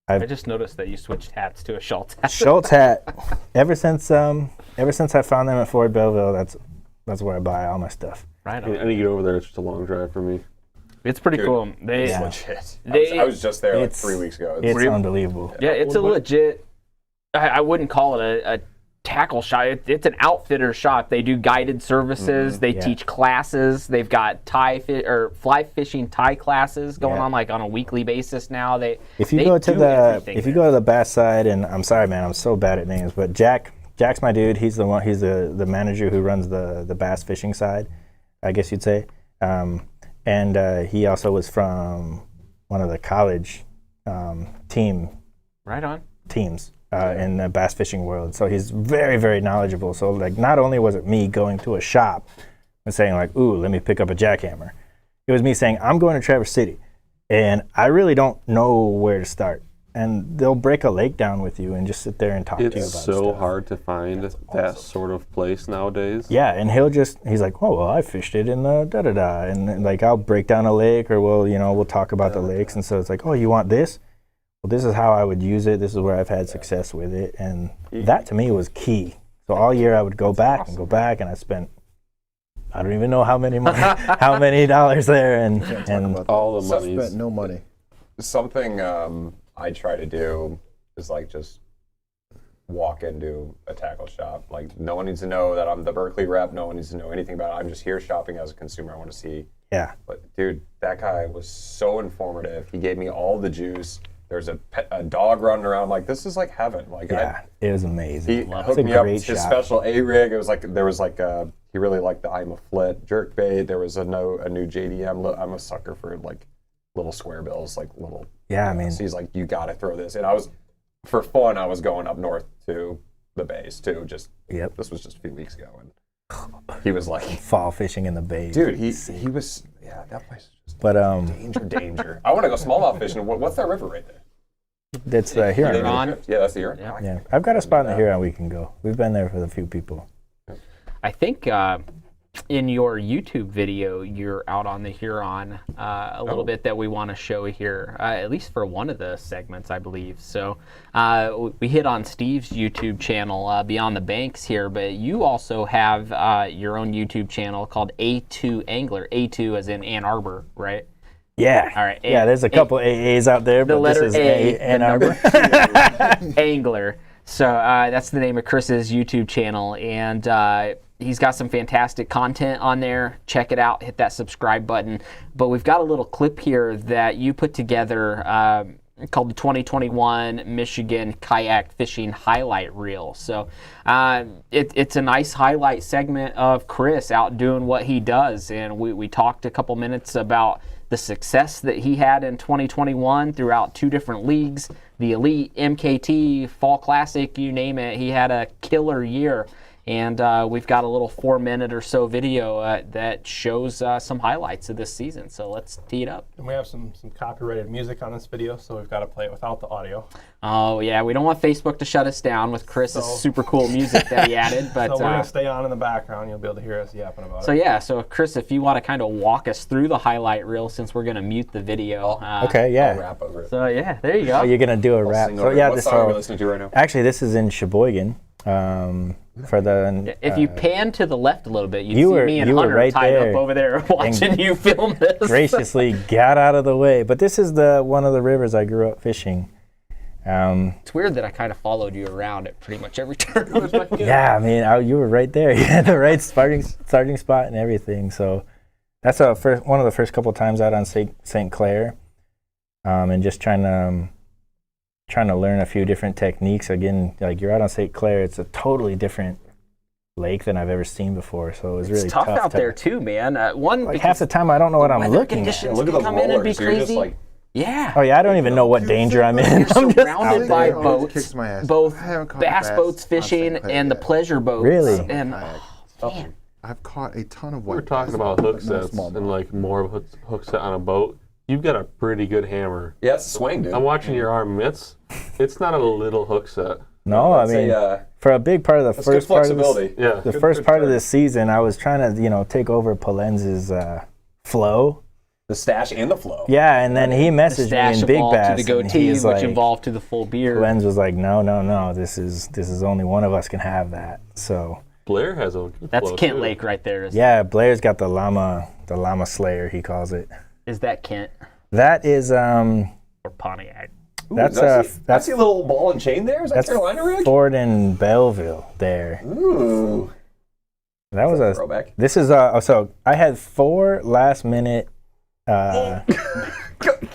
I just noticed that you switched hats to a Schultz hat. Schultz hat. Ever since I found them at Fort Belleville, that's where I buy all my stuff. Right I on. need to get over there. It's just a long drive for me. It's pretty Dude, cool. It's legit. I was just there like 3 weeks ago. It's unbelievable. Yeah, it's a legit. I wouldn't call it a tackle shop. It's an outfitter shop. They do guided services. They teach classes. They've got fly fishing tie classes going on like on a weekly basis now. If you go to the bass side, and I'm sorry, man, I'm so bad at names, but Jack's my dude. He's the one. He's the manager who runs the bass fishing side, I guess you'd say. And he also was from one of the college teams in the bass fishing world. So he's very, very knowledgeable. So like, not only was it me going to a shop and saying like, ooh, let me pick up a jackhammer. It was me saying, I'm going to Traverse City and I really don't know where to start. And they'll break a lake down with you and just sit there and talk to you about It's so stuff. hard to find that sort of place nowadays. Yeah, and he's like, oh, well, I fished it in the da-da-da. And like, I'll break down a lake, or we'll talk about the lakes. And so it's like, oh, you want this? Well, this is how I would use it. This is where I've had success with it. And that to me was key. So all year I would go back, and I spent, I don't even know how many dollars there, and all the money. Spent no money. Something I try to do is like just walk into a tackle shop. Like, no one needs to know that I'm the Berkeley rep. No one needs to know anything about it. I'm just here shopping as a consumer. I want to see. Yeah. But dude, that guy was so informative. He gave me all the juice. There's a dog running around. Like, this is like heaven. Like, it was amazing. He hooked me up with his special A rig. It was like he really liked the I'm a Flit jerk bait. There was a new JDM. I'm a sucker for like little square bills, like little. Yeah, I mean. So he's like, you got to throw this. And I was, for fun, I was going up north to the bays too. This was just a few weeks ago, and he was like fall fishing in the bay. Dude, he was that place is just but danger. I want to go smallmouth fishing. What's that river right there? That's the Huron. Yeah, that's the Huron. Yeah, I've got a spot in the Huron we can go. We've been there with a few people. I think in your YouTube video, you're out on the Huron a little bit that we want to show here, at least for one of the segments, I believe. So we hit on Steve's YouTube channel, Beyond the Banks here, but you also have your own YouTube channel called A2 Angler. A2 as in Ann Arbor, right? Yeah. All right. There's a couple AAs out there, the but letter this is A, Ann Arbor. Angler. So that's the name of Chris's YouTube channel, and he's got some fantastic content on there. Check it out. Hit that subscribe button. But we've got a little clip here that you put together called the 2021 Michigan Kayak Fishing Highlight Reel. So it's a nice highlight segment of Chris out doing what he does. And we talked a couple minutes about the success that he had in 2021 throughout 2 different leagues, the Elite, MKT, Fall Classic, you name it. He had a killer year. And we've got a little 4-minute or so video that shows some highlights of this season. So let's tee it up. And we have some copyrighted music on this video, so we've got to play it without the audio. Oh, yeah, we don't want Facebook to shut us down with Chris's super cool music that he added. But So we're going to stay on in the background. You'll be able to hear us yapping about so it. yeah, so Chris, if you want to kind of walk us through the highlight reel, since we're going to mute the video. Okay, yeah. Rap over it. So yeah, there you go. Oh, you're gonna do a rap. Sing So over it. yeah, What this song are we all. listening to right now? Actually, this is in Sheboygan. For the If you pan to the left a little bit, you'd you see were- me and you were Hunter right tied there. up over there watching you film this. graciously got out of the way. But this is the one of the rivers I grew up fishing. It's weird that I kind of followed you around at pretty much every turn. Yeah, I mean, you were right there. You had the right starting spot and everything. So that's one of the first couple times out on St. Clair, and just trying to learn a few different techniques. Again, like you're out on St. Clair, it's a totally different lake than I've ever seen before. So it was really It's tough out there too, man. Like half the time, I don't know what I'm weather looking at. conditions Look at can those come in and be rollers. You're just crazy. like, Yeah. Oh yeah, I don't even know what danger I'm in. You're I'm just out surrounded by there. Always boats, kicks my ass. both I haven't caught bass bass boats on fishing St. Clair and the yet. pleasure boats. Really? And Man, I've caught a ton of We were white talking bass, about but hook no sets smallmouth. and like more of a hook set on a boat. You've got a pretty good hammer. yeah, it's a swing, dude. I'm watching your arm. It's not a little hook set. No, I It's mean, a, for a big part of the that's good first part of flexibility. Yeah. the first part of this season, I was trying to, take over Polenz's flow. The stash and the flow. Yeah, and then he the messaged me stash in Big evolved Bass, to the and goatee, he's which like, evolved to the full beard. Polenz was like, no, this is only one of us can have that. So Blair has a good That's flow, Kent too. Lake right there. yeah, Blair's got the llama Slayer, he calls it. Is that Kent That is or Pontiac? Ooh, That's that's a little ball and chain there. Is that that's Carolina rig? Ford and Belleville there. Ooh, That was a throwback. This is so I had 4 last minute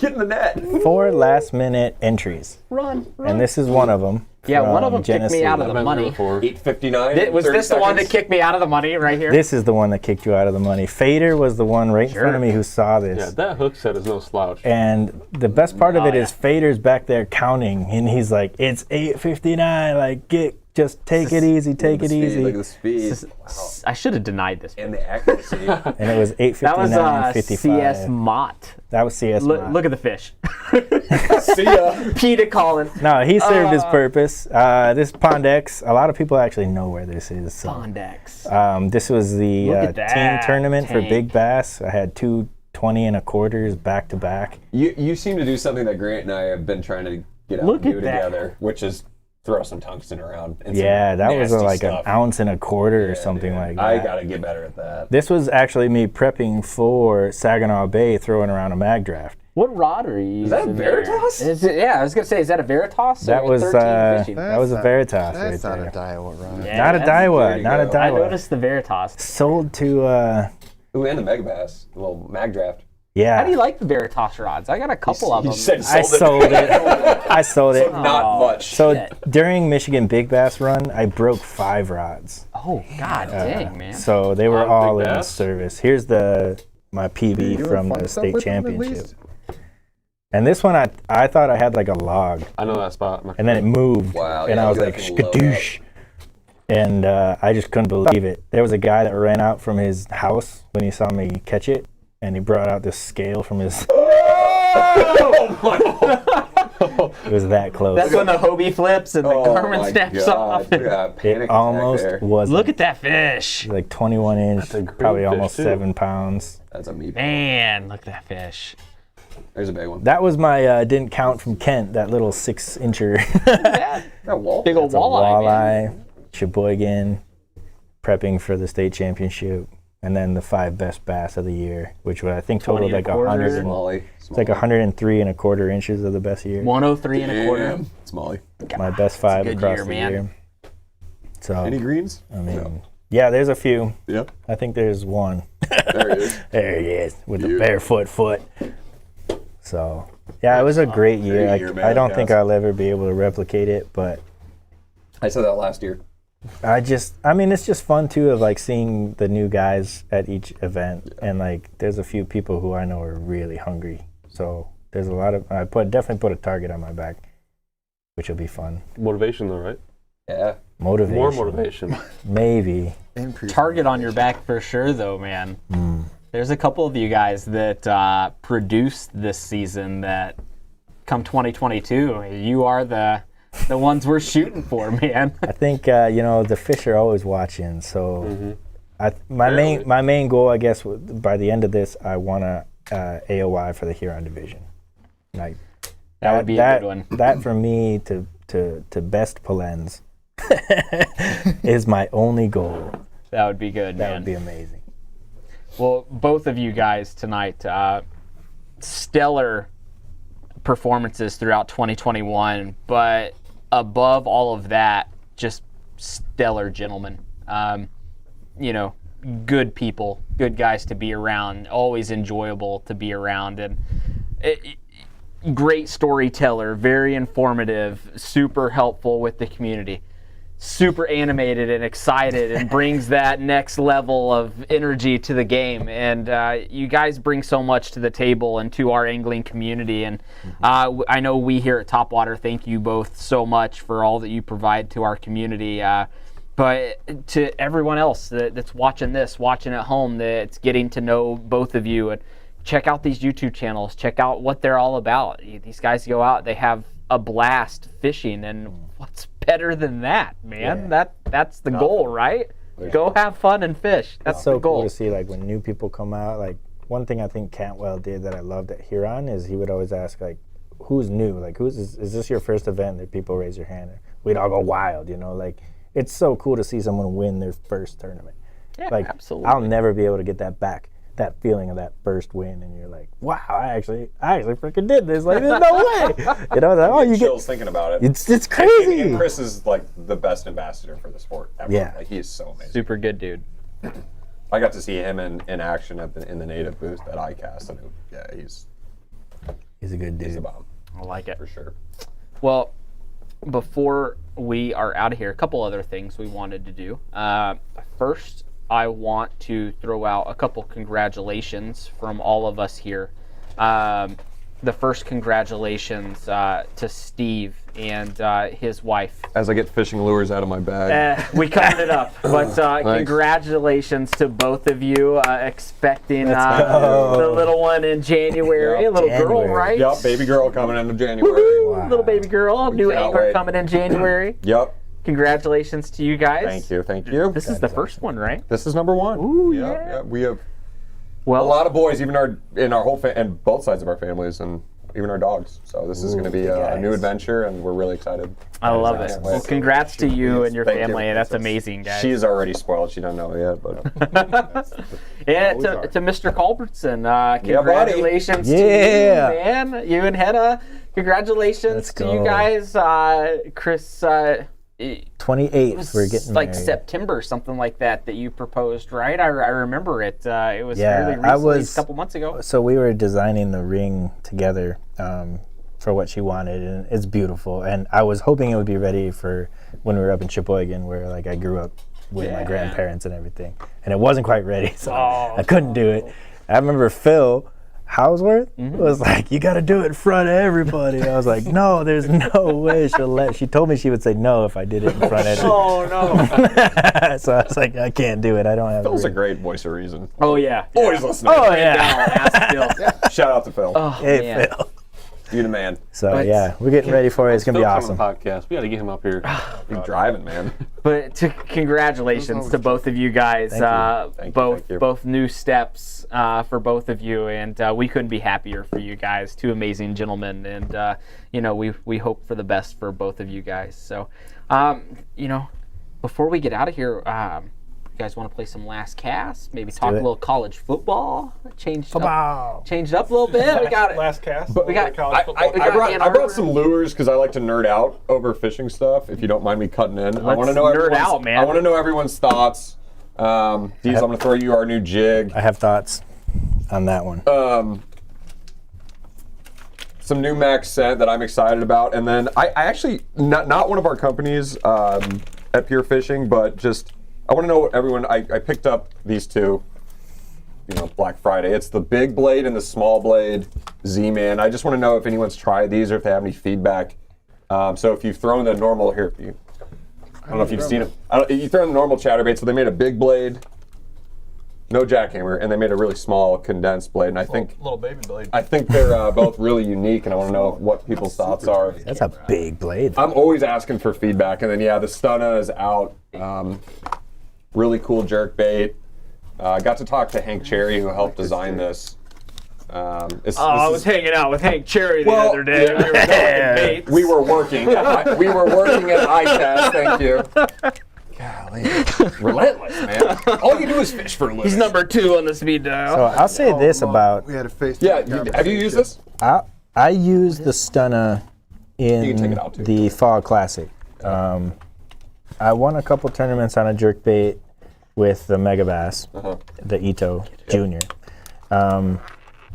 Get in the net. 4 last minute entries, Run. and this is one of them. Yeah, one of them kicked me Genesee. out of I've the been money. there before. 8:59. Was 30 this the one that seconds. kicked me out of the money right here? This is the one that kicked you out of the money. Fader was the one right in front of me who saw this. Yeah, that hook set is no slouch. And the best part of it yeah. is Fader's back there counting, and he's like, "It's 8:59. Like, just take it easy, take it Look at easy." the speed. I should have denied this. And the accuracy. And it was That was 8:59:55. CS Mott. That was CS. Mott. Look at the fish. See ya. Peter Collins. No, he served his purpose. This Pondex, a lot of people actually know where this is. So. Bondex. This was the Look at team that tournament for tank. Big Bass. I had 2 20 and a quarters back to back. You seem to do something that Grant and I have been trying to get out Look and do at that. together, which is throw some tungsten around. And some Yeah, that was nasty like stuff. an ounce and a quarter or Yeah, something dude. like that. I gotta get better at that. This was actually me prepping for Saginaw Bay, throwing around a mag draft. What rod are you using? that a there? Veritas? Is it, yeah, I was gonna say, is that a Veritas? That or was a 13 fishing? that was a Veritas That's right not there. a Daiwa rod. Yeah, Not a that's- Daiwa, there you not a go. I Daiwa. noticed the Veritas. Sold to Ooh, and the Megabass, the little mag draft. yeah. How do you like the Veritas rods? I got a couple of You them. said I sold it. sold it. I sold it. Not much. So shit. during Michigan Big Bass run, I broke 5 rods. Oh God, dang man. So they were On all Big in Bass? service. Here's my PB You doing from fun the stuff state with them, at championship. least? And this one, I thought I had like a log, I know that spot. and then it moved, Wow, and yeah, I was look like, at that thing load skadoosh. And I just couldn't believe it. There was a guy that ran out from his house when he saw me catch it, and he brought out this scale from his. It was that close. That's when the Hobie flips and the Garmin snaps off. It almost wasn't. Look at that fish. Like 21 inch, a great probably fish, almost too. 7 pounds. That's a meat. Man, look at that fish. There's a big one. That was my didn't count from Kent. That little 6-incher. That wall. Big old It's a walleye, man. walleye, Sheboygan, prepping for the state championship, and then the 5 best bass of the year, which I think 20 totaled and like a quarter. 100. Smalley. It's like 103 and a quarter inches of the best year. 103 and a quarter. Smalley. My best 5 good across year, the man. year. So Any greens? I mean, yeah, there's a few. Yep. I think there's one. There it is. There he is with the Yeah. barefoot foot. So yeah, it was a great year. Great year, man, I don't think yes. I'll ever be able to replicate it, but I said that last year. I mean, it's just fun too of like seeing the new guys at each event, and like there's a few people who I know are really hungry. So there's a lot of definitely put a target on my back, which will be fun. Motivation, though, right? Yeah. Motivation. More motivation. Maybe. Increase. Target on your back for sure, though, man. There's a couple of you guys that produced this season that come 2022, you are the ones we're shooting for, man. I think the fish are always watching. So, my main goal, I guess, by the end of this, I want to AOY for the Huron division. Like That would be a good one. That for me to best Polens is my only goal. That would be good, That man. would be amazing. Well, both of you guys tonight, stellar performances throughout 2021, but above all of that, just stellar gentlemen. Good people, good guys to be around, always enjoyable to be around, and great storyteller, very informative, super helpful with the community. Super animated and excited and brings that next level of energy to the game. And you guys bring so much to the table and to our angling community. And I know we here at Topwater thank you both so much for all that you provide to our community. But to everyone else that's watching this, watching at home, that's getting to know both of you, and check out these YouTube channels. Check out what they're all about. These guys go out, they have a blast fishing, and what's better than that, man? Yeah. That's the goal, right? Go have fun and fish. That's so the goal. cool to see, like, when new people come out. Like, one thing I think Cantwell did that I loved at Huron is he would always ask, like, who's new? Like, is this your first event? That people raise your hand. We'd all go wild, Like, it's so cool to see someone win their first tournament. Yeah, like, absolutely. I'll never be able to get that back. That feeling of that first win, and you're like, wow, I actually freaking did this. Like, there's no way. Like, you chills thinking about it. It's crazy. And Chris is like the best ambassador for the sport ever. Yeah. Like, he is so amazing. Super good dude. I got to see him in action in the native booth at ICAST, and He's a good dude. he's a bomb I like it. for sure. Well, before we are out of here, a couple other things we wanted to do. First, I want to throw out a couple congratulations from all of us here. The first congratulations to Steve and his wife. As I get fishing lures out of my bag. We covered it up, but congratulations to both of you. Expecting the little one in January, a little girl, January. right? Yep, baby girl coming into January. Woo-hoo, Wow. Little baby girl, new cannot anchor wait. coming in January. Yep. Congratulations to you guys. Thank you. This is the first one, right? This is number one. Ooh, yeah. yeah. We have Well, a lot of boys, even in our whole and both sides of our families, and even our dogs. So this is going to be a new adventure, and we're really excited. I love it. Can't Well, wait. congrats to you and your Thank you. family. That's amazing, guys. She's already spoiled. She doesn't know it yet, but Yeah, to Mr. Culbertson, buddy. congratulations to Yeah. you, man. You and Hedda, congratulations Let's to go. you guys. Chris, it 28th, was we're getting like married. September, something like that you proposed, right? I remember it. It was Yeah, fairly I recently, was- a couple months ago. So we were designing the ring together for what she wanted, and it's beautiful. And I was hoping it would be ready for when we were up in Sheboygan, where like I grew up with my Yeah. grandparents and everything. And it wasn't quite ready, so Oh, I couldn't do it. I remember Phil Houseworth was like, "You got to do it in front of everybody." I was like, "No, there's no way she'll let." She told me she would say no if I did it in front of everybody. Oh, no. So I was like, "I can't do it. I don't have." Phil's a the ring." great voice of reason. Oh, yeah. Always listening. Oh yeah. Ask Bill. Shout out to Phil. Oh, Hey man. Phil. You the man. So But- yeah, we're getting ready for it. It's gonna be Phil awesome. on the podcast. We got to get him up here. You're driving, man. But congratulations to both of you guys. Thank you. Both new steps for both of you, and we couldn't be happier for you guys. Two amazing gentlemen, and we hope for the best for both of you guys. So, before we get out of here, you guys want to play some Last Cast? Maybe talk a do it. little college football. Changed Football. it up a little bit. We got it. Last cast. We got- college football. We got Ann I Arbor. brought some lures because I like to nerd out over fishing stuff. If you don't mind me cutting in, I want to know nerd everyone's- out, man. I want to know everyone's thoughts. Deez, I'm going to throw you our new jig. I have thoughts on that one. Some new Max scent that I'm excited about, and then I actually not one of our companies at Pure Fishing, but just I want to know what everyone. I picked up these two. Black Friday. It's the big blade and the small blade Z-Man. I just want to know if anyone's tried these or if they have any feedback. So if you've thrown the normal here, I don't know if you've seen it. You throw in the normal chatterbait, so they made a big blade, no jackhammer, and they made a really small condensed blade. And I think little baby blade. I think they're both really unique, and I want to know what people's thoughts are. That's a big blade. I'm always asking for feedback, and then the Stunna is out. Really cool jerk bait. I got to talk to Hank Cherry, who helped design this. I was hanging out with Hank Cherry the other day. Yeah, we were working. We were working at ITAS. Thank you. Golly, relentless, man. All you do is fish for a living. He's number 2 on the speed dial. So I'll say this about We had a face. Yeah, have you used this? I used the Stunna You can take in it out, too. the Fall Classic. I won a couple tournaments on a jerkbait with the Megabass, the Ito Junior.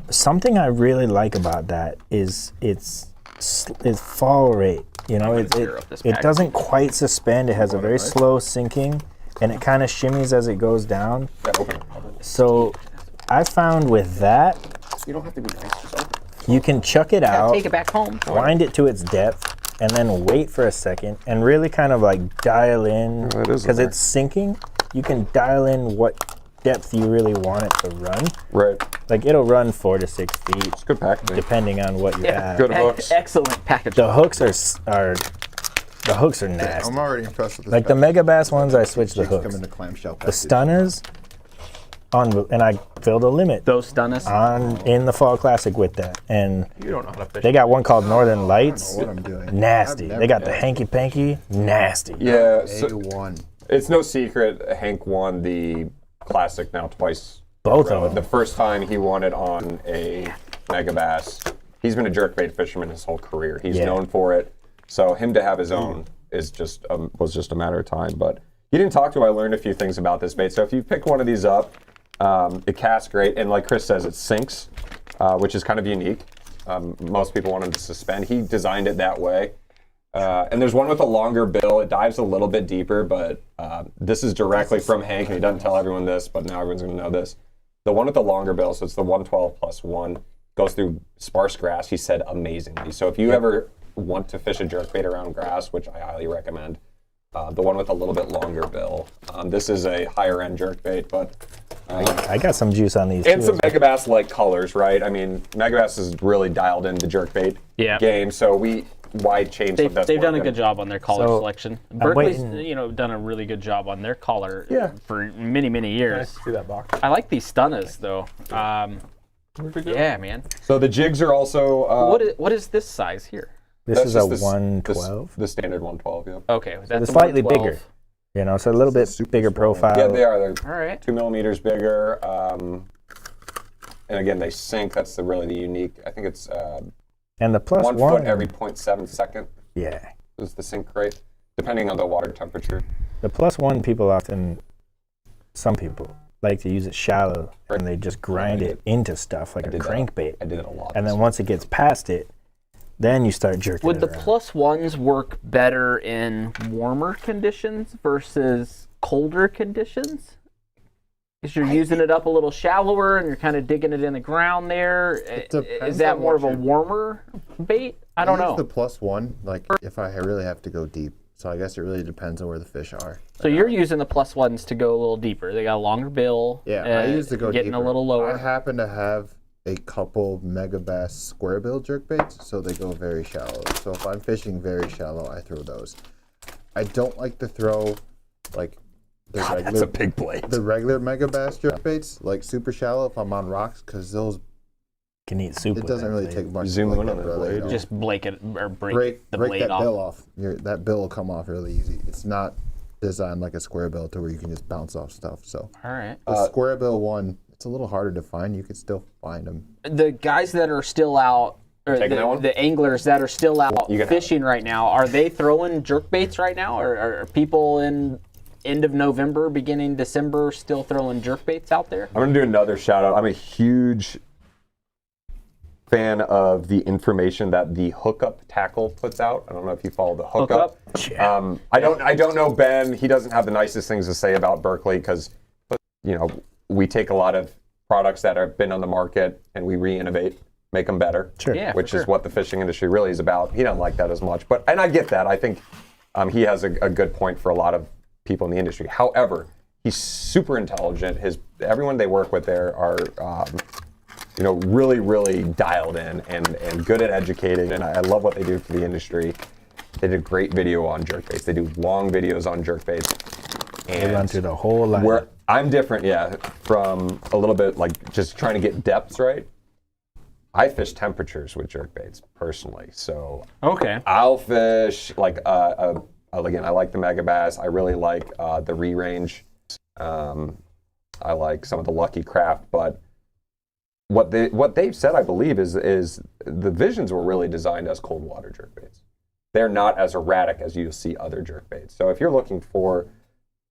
Something I really like about that is its fall rate. You know, it doesn't quite suspend. It has a very slow sinking, and it kind of shimmies as it goes down. Yeah, open. So I found with that, You don't have to be nice, just open. you can chuck it out, Take it back home. wind it to its depth, and then wait for a second and really kind of like dial in, it is because there. it's sinking. You can dial in what depth you really want it to run. Right. Like it'll run 4 to 6 feet, It's good packaging. depending on what you have. Good hooks. Excellent package. The hooks are nasty. I'm already impressed with this. Like the Megabass ones, I switched the Jigs come hooks. in the clamshell The package. Stunners, and I filled a limit Those Stunnas. in the Fall Classic with that, and You don't know how to fish. they got one called Northern Lights. What I'm doing. Nasty. I've never They got the done hanky panky. Nasty. Yeah, so A1. it's no secret Hank won the Classic now twice. Both of them. The first time he won it on a Megabass. He's been a jerkbait fisherman his whole career. He's Yeah. known for it. So him to have his own is just was just a matter of time. But you didn't talk to him. I learned a few things about this bait. So if you pick one of these up, it casts great, and like Chris says, it sinks, which is kind of unique. Most people want him to suspend. He designed it that way. And there's one with a longer bill. It dives a little bit deeper, but this is directly from Hank, and he doesn't tell everyone this, but now everyone's going to know this. The one with the longer bill, so it's the 112 plus 1, goes through sparse grass, he said, amazingly. So if you ever want to fish a jerkbait around grass, which I highly recommend, the one with a little bit longer bill. This is a higher end jerkbait, but I got some juice on these. and too. some Megabass like colors, right? I mean, Megabass is really dialed into the jerkbait game, so why change something that's They've done a working? good job on their collar So, selection. I'm Berkeley's, waiting- done a really good job on their collar Yeah. for many, many years. Nice to see that box. I like these Stunnas though. Yeah, man. So the jigs are also What is this size here? This that's is just a the s- 112. The standard 112, yeah. Okay, that's It's a slightly 112. bigger. You know, so a little bit bigger profile. Yeah, they are. They're All right. 2 millimeters bigger. And again, they sink. That's really the unique. I think it's And the plus 1 one. foot every 0.7 second Yeah. is the sink rate, depending on the water temperature. The plus one some people like to use it shallow and they just grind it into stuff like a did that. crankbait. I did it a lot. And then once it gets past it, then you start jerking Would it the around. plus ones work better in warmer conditions versus colder conditions? Because you're using it up a little shallower and you're kind of digging it in the ground there. depends Is that on more what of a you're- warmer bait? I don't use know. the plus one, like if I really have to go deep. So I guess it really depends on where the fish are. So you're using the plus ones to go a little deeper. They got a longer bill. Yeah, I use to go getting deeper. a little I lower. happen to have a couple Megabass square bill jerkbaits, so they go very shallow. So if I'm fishing very shallow, I throw those. I don't like to throw like the regular, That's a big blade. the regular Megabass jerkbaits, like super shallow if I'm on rocks, because those can eat soup. it with doesn't that really blade. take much. Zoom to in break on that the blade blade. off. Just break it or break, break the break blade that off. bill off. That bill will come off really easy. It's not designed like a square bill to where you can just bounce off stuff. So All right. the square bill one, it's a little harder to find. You could still find them. The guys that are still out, or Taking that one? the anglers that are still out You can have fishing right now, are they throwing jerk baits right now? Or are people in end of November, beginning December still throwing jerk baits out there? I'm going to do another shout out. I'm a huge fan of the information that the Hookup Tackle puts out. I don't know if you follow the Hookup. I don't know Ben. He doesn't have the nicest things to say about Berkeley because, we take a lot of products that have been on the market and we re-innovate, make them better. Sure. Yeah, for which sure. is what the fishing industry really is about. He doesn't like that as much, and I get that. I think he has a good point for a lot of people in the industry. However, he's super intelligent. Everyone they work with there are, really, really dialed in and good at educating. And I love what they do for the industry. They did a great video on jerkbaits. They do long videos on jerkbaits. They run through the whole line. Where I'm different, from a little bit like just trying to get depths right. I fish temperatures with jerkbaits personally, so Okay. I'll fish like again. I like the mega bass. I really like the re-range. I like some of the Lucky Craft, but what they've said, I believe, is the Visions were really designed as cold water jerkbaits. They're not as erratic as you see other jerkbaits. So if you're looking for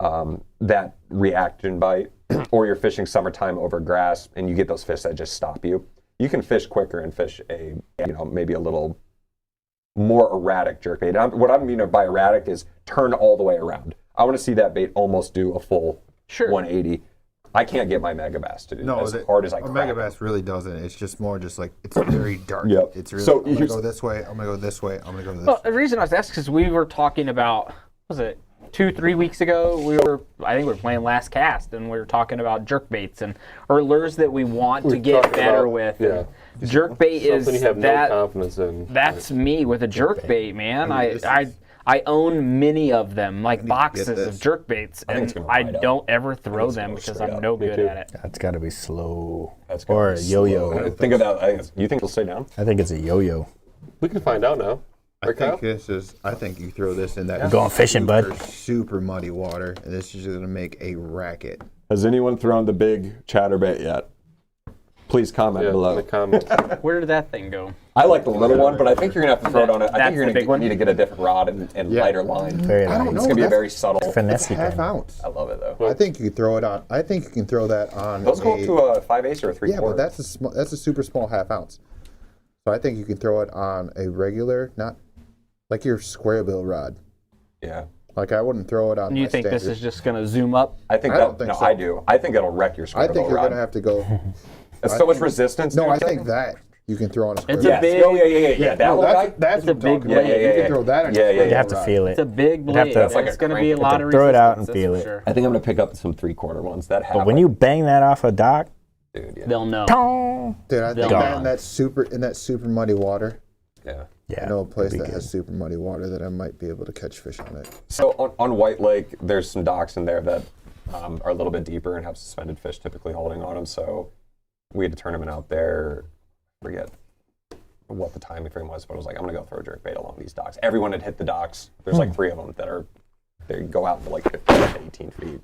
that reaction bite, or you're fishing summertime over grass and you get those fish that just stop you, you can fish quicker and fish maybe a little more erratic jerkbait. What I mean by erratic is turn all the way around. I want to see that bait almost do a full 180. I can't get my mega bass to do as hard as I can. Mega bass really doesn't. It's just more just like it's very dark. Yep. It's really. So I'm gonna go this way. I'm gonna go this way. I'm gonna go this. Well, the reason I was asking is because we were talking about, was it 2-3 weeks ago? I think we were playing Last Cast, and we were talking about jerkbaits or lures that we want to get better with. Yeah. Jerkbait is Something you have that. no confidence in. That's me with a jerkbait, man. I own many of them, like boxes of jerkbaits, I think it's and gonna I ride up. don't ever throw them because I'm no good at it. That's got to be slow. That's gotta Or be a yo-yo. slow. Think of that. You think it'll stay down? I think it's a yo-yo. We can find out now. I think you throw this in that. We're going fishing, bud. Super muddy water, and this is gonna make a racket. Has anyone thrown the big chatterbait yet? Please comment In below. the comments. Where did that thing go? I like the little one, but I think you're gonna have to throw it on it. I That's think you're the big gonna one? need to get a different rod and lighter line. Very I don't light. know. It's gonna be a That's- very subtle. Finesse Half kind. ounce. I love it though. I think you could throw it on. I think you can throw that on. Those go up to a 5/8 or a 3/4. Yeah, but that's a super small half ounce. So I think you can throw it on a regular, not like your square bill rod. Yeah. Like I wouldn't throw it on. You my think this standard. is just going to zoom up? I think I that. don't think No, so. I do. I think it'll wreck your I square think bill you're rod. gonna have to go. It's so much resistance. No, to I it. think that you can throw on a square. It's a bill. big- Oh yeah. That No, little guy. that's It's a what I'm big talking about. blade. You can throw that on Yeah, your yeah, square You have to bill rod. feel it. It's a big You'd have blade. to- That's like It's a going to crank. be a You lot have of to throw it out resistance, and feel that's it. for sure. I think I'm gonna pick up some 3/4 ones that have. But when you bang that off a dock, dude, yeah. They'll know. Dude, I think Gone. that in that super muddy water. Yeah. yeah, I know a place that'd that be has good. super muddy water that I might be able to catch fish on it. So on White Lake, there's some docks in there that are a little bit deeper and have suspended fish typically holding on them. So we had a tournament out there. Forget what the time frame was, but I was like, I'm gonna go throw a jerkbait along these docks. Everyone had hit the docks. There's like 3 of them that they go out to like 15 to 18 feet.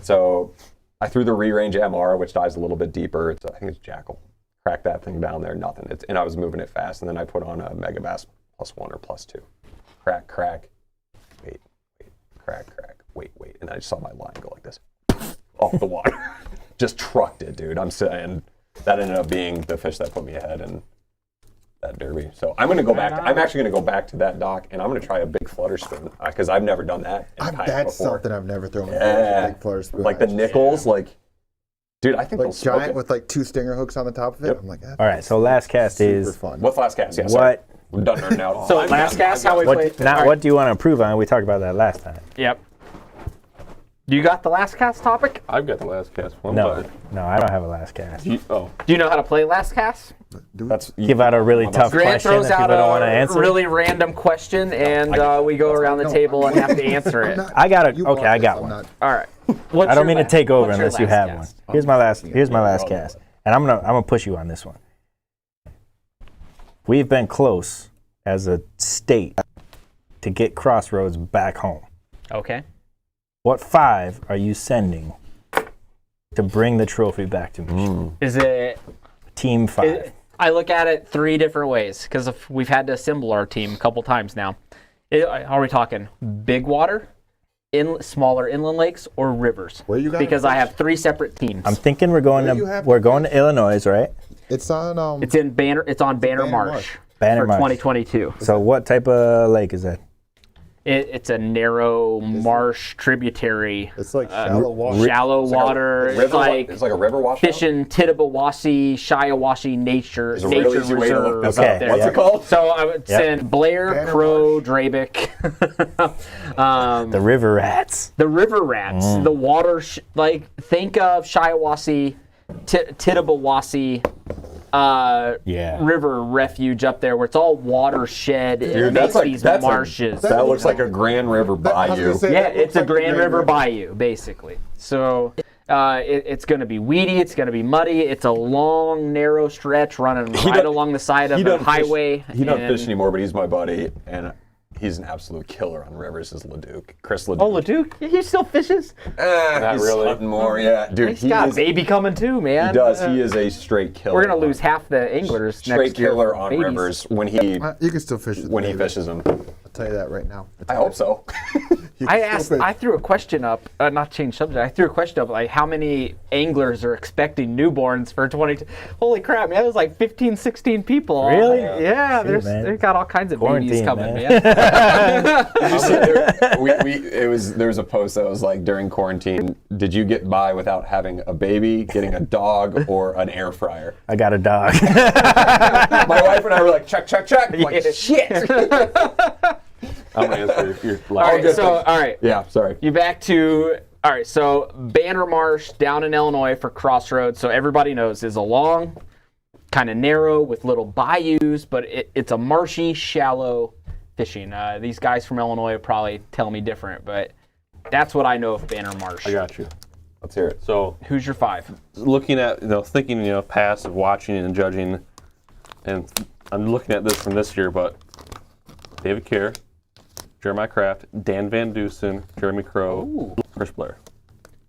So I threw the re-range MR, which dives a little bit deeper. I think it's Jackal. Cracked that thing down there, nothing. And I was moving it fast, and then I put on a Mega Bass +1 or +2. Crack, wait, crack, wait, and I just saw my line go like this off the water. Just trucked it, dude. I'm saying that ended up being the fish that put me ahead in that derby. So I'm gonna go back. I'm actually gonna go back to that dock, and I'm gonna try a big flutter spoon because I've never done that in kayak That's before. something I've never thrown. Yeah. Big flutter spoon. Like the nickels, like, dude, I think like they'll smoke giant it. with like 2 stinger hooks on the top of it. Yep. I'm like, All right, so last cast super is fun. What's last cast? Yeah, sorry. what? We're done nerding out. So last cast, how we played. What do you want to improve on? We talked about that last time. Yep. You got the last cast topic? I've got the last cast one. No, I don't have a last cast. Oh, Do you know how to play last cast? That's Give out a really tough Grant question throws that people out don't want to a answer. really random question, and we go around the table and have to answer it. I got a. You Okay, want I this, got I'm one. not- All right. I don't mean to take over what's your unless you last have cast? one. Here's my last cast, and I'm gonna push you on this one. We've been close as a state to get Crossroads back home. Okay. What 5 are you sending to bring the trophy back to Michigan? Is it? Team 5. I look at it 3 different ways because we've had to assemble our team a couple times now. Are we talking big water, smaller inland lakes, or rivers? Where you got Because it? I have 3 separate teams. I'm thinking we're going Where you to have Illinois, right? It's on. It's in Banner. It's on Banner Banner Marsh Marsh. Banner for Marsh. 2022. So what type of lake is that? It's a narrow marsh tributary. It's like shallow water. Shallow water. It's like It's like a river washout. fishing Tittabawassee, Shiawassee Nature There's a real Nature easy way to look Reserve this up up. there. What's it called? So I would send Blair, Banner Crow, Drabick, The river rats. the river rats, the water. Think of Shiawassee, Tittabawassee. River refuge up there where it's all watershed. It makes these marshes. That looks like a Grand River bayou. Yeah, it's a Grand River bayou, basically. So it's going to be weedy. It's going to be muddy. It's a long, narrow stretch running right along the side of the highway. He doesn't fish anymore, but he's my buddy, and he's an absolute killer on rivers. Is Leduc, Chris Leduc. Oh, Leduc? He still fishes? Not he's really. hunting more. Yeah, dude. He's got a baby coming too, man. He does. He is a straight killer. We're going to lose half the anglers straight next year. killer on Babies. rivers when he You can still fish with when he baby. fishes them. I'll tell you that right now. I hope so. I threw a question up, not change subject. I threw a question up, like how many anglers are expecting newborns for 20? Holy crap, man! It was like 15, 16 people. Really? Yeah, Shoot, man. they've got all kinds of babies Quarantine, coming, man. there was a post that was like during quarantine. Did you get by without having a baby, getting a dog, or an air fryer? I got a dog. My wife and I were like, check, check, check. Like, shit. I'm gonna answer your All last. right, so all right, Yeah, sorry. you back to all right. So Banner Marsh down in Illinois for Crossroads. So everybody knows is a long, kind of narrow with little bayous, but it's a marshy, shallow fishing. These guys from Illinois probably tell me different, but that's what I know of Banner Marsh. I got you. Let's hear it. So Who's your 5? looking at, thinking, past of watching and judging, and I'm looking at this from this year, but David Kerr, Jeremiah Kraft, Dan Van Dusen, Jeremy Crow, Chris Blair.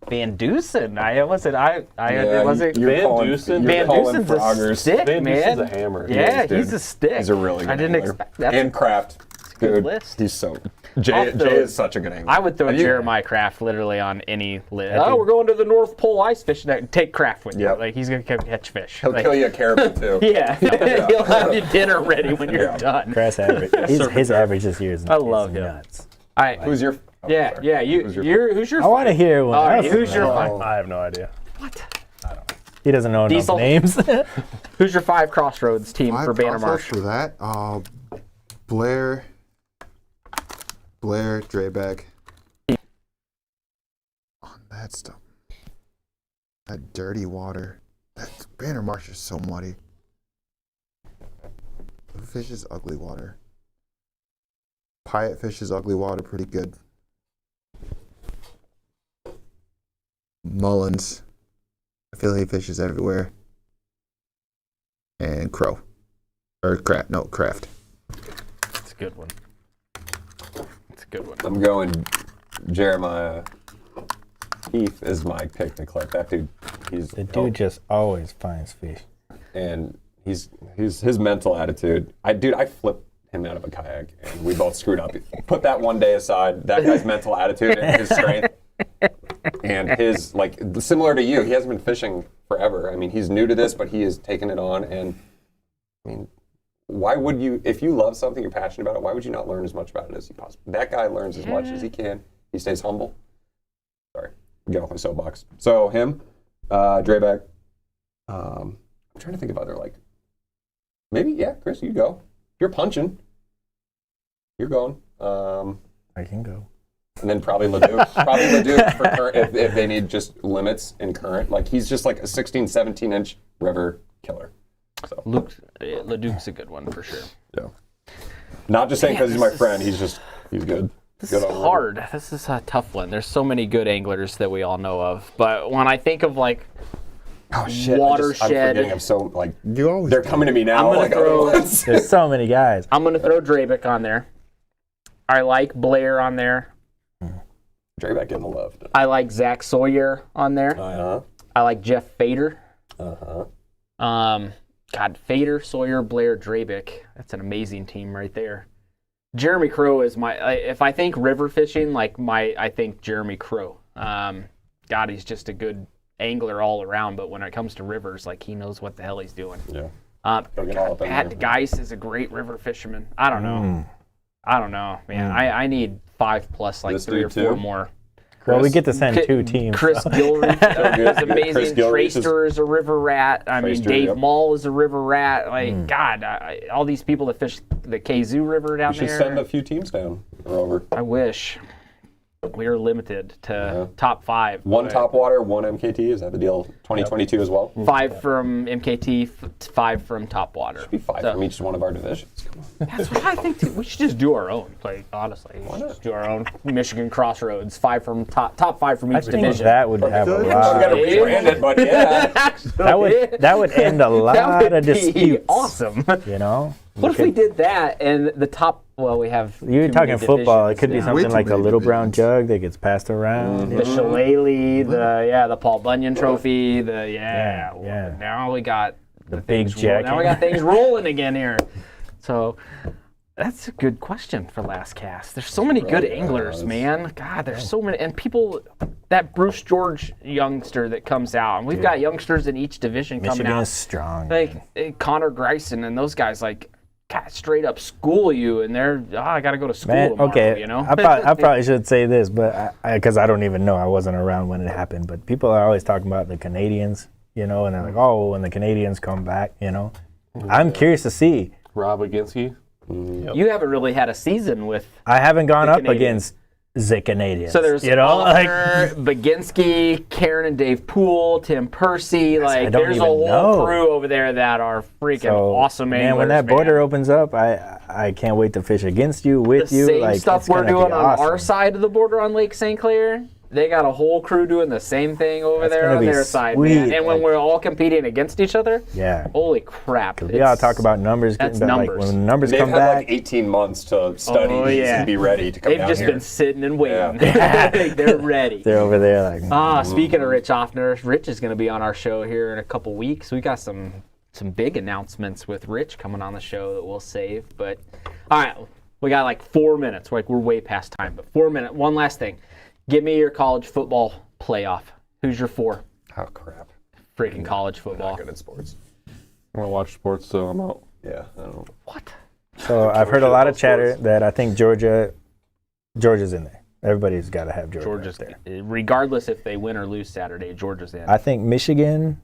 Van Dusen. I wasn't. Yeah, wasn't. you're Van calling- Dusen? you're Van calling Dusen's a Froggers. stick, Van man. Dusen's a hammer. Yeah, Dude, he's a stick. He's a really good I didn't angler. expect that. And Kraft. good Dude, list. he's so... I'll Jay throw- is such a good angler. I would throw And you- Jeremiah Kraft literally on any list. I think- We're going to the North Pole ice fishing. Take Kraft with you. Yep. Like he's gonna come catch fish. He'll Like, kill you a caribou, too. Yeah, he'll have your dinner ready when you're Yeah. done. Grass average. His average this year is I love is him. nuts. All right. Who's your... oh, Yeah, sorry. yeah. Who's your- Who's your? I want to hear one. All right, else. who's your Oh, five? I have no idea. He doesn't know enough Diesel? names. Who's your 5 Crossroads team for Banner Crossroads Marsh? for that. Blair, Drayback. On that stuff. That dirty water. That Banner Marsh is so muddy. Who fishes ugly water? Pyatt fishes ugly water pretty good. Mullins. I feel he fishes everywhere. And Crow. Or Kraft. No, Kraft. That's a good one. That's a good one. I'm going Jeremiah Heath is my pick to collect. That dude, he's... The dude just always finds fish. and he's his mental attitude. I flipped him out of a kayak, and we both screwed up. Put that one day aside. That guy's mental attitude and his strength, and his similar to you. He hasn't been fishing forever. I mean, he's new to this, but he has taken it on. And I mean, why would you? If you love something, you're passionate about it. Why would you not learn as much about it as you possibly? That guy learns as much as he can. He stays humble. Sorry, get off my soapbox. So him, Drayback. I'm trying to think of other maybe Chris, you go. You're punching. You're going. I can go. And then probably Leduc. For current if they need just limits in current. He's just like a 16, 17-inch river killer. So Leduc's a good one for sure. yeah. Not just saying because he's my this friend. He's good. This Good is on river. hard. This is a tough one. There's so many good anglers that we all know of, but when I think of Oh shit! I'm watershed. forgetting. I'm so You always they're coming to me now. I'm gonna throw- other ones. There's so many guys. I'm gonna throw Drabick on there. I like Blair on there. Drayback getting the love. I like Zach Sawyer on there. I like Jeff Fader. God, Fader, Sawyer, Blair, Drabick. That's an amazing team right there. Jeremy Crow is if I think river fishing, I think Jeremy Crow. God, he's just a good angler all around, but when it comes to rivers, he knows what the hell he's doing. Yeah. God, Gotta get all up in Pat there. Geis is a great river fisherman. I don't know. I don't know, man. I need 5+ like This 3 or dude 4 too? more. Well, we get to send 2 teams. Chris so. Gilreath is amazing. Chris Gilreath is- Traister is a river rat. I mean, Traister, Dave yep. Mall is a river rat. Like, God, all these people that fish the Kazoo River down We should there. send a few teams down or over. I wish. We are limited to top 5. One Topwater, one MKT. Is that the deal? 2022 as well. 5 from MKT, 5 from Topwater. Be 5 from each one of our divisions. Come on. That's what I think too. We should just do our own. Like, honestly, why not? Just do our own Michigan Crossroads. 5 from top 5 from I each think division. that would have a We gotta lot. rebrand it, but yeah. That would end a lot would of be disputes. Awesome. You know. What if we did that and the top? Well, we have. You're too talking many football. It divisions could be now. something too like a many little brown divisions. jug that gets passed around. The Shillelagh, the Paul Bunyan Trophy, Yeah. Now we got The big things roll- jacket. Now we got things rolling again here. So that's a good question for last cast. There's so many good anglers, man. God, there's so many, and people. That Bruce George youngster that comes out, and we've got youngsters in each division coming Michigan out. is strong. Like man. Connor Greisen and those guys, like. God, straight up school you, and they're I got to go to school Man, tomorrow. okay. You know. I probably should say this, but because I don't even know, I wasn't around when it happened. But people are always talking about the Canadians, you know, and they're like, oh, when the Canadians come back, you know. I'm curious to see. Rob Aginski. You haven't really had a season with. I haven't gone The up Canadians. against the Canadians. So there's you know, Faulkner, Baginski, Karen and Dave Poole, Tim Percy. Like don't there's a even whole know. crew over there that are freaking awesome anglers. Man, when that border opens up, I can't wait to fish against you, with the you. same like stuff it's we're gonna be doing on awesome. our side of the border on Lake St. Clair. They got a whole crew doing the same thing over That's there gonna on be their side, man. sweet, And when like- we're all competing against each other, Yeah. holy crap! We gotta talk about numbers. That's getting back, numbers. Like when the numbers They've come had back. like 18 months to study Oh, these yeah. and be ready to come They've down just here. been sitting and waiting. Yeah. They're ready. They're over there like. Speaking of Rich Offner, Rich is going to be on our show here in a couple weeks. We got some big announcements with Rich coming on the show that we'll save. But all right, we got like 4 minutes. We're way past time, but 4 minutes. One last thing. Give me your college football playoff. Who's your 4? Oh crap! Freaking college football. Not good at sports. I don't watch sports, so I'm out. Yeah, I don't know. What? So I've heard a lot of chatter that I think Georgia's in there. Everybody's got to have Georgia Georgia's up there. regardless if they win or lose Saturday, Georgia's in. I think Michigan.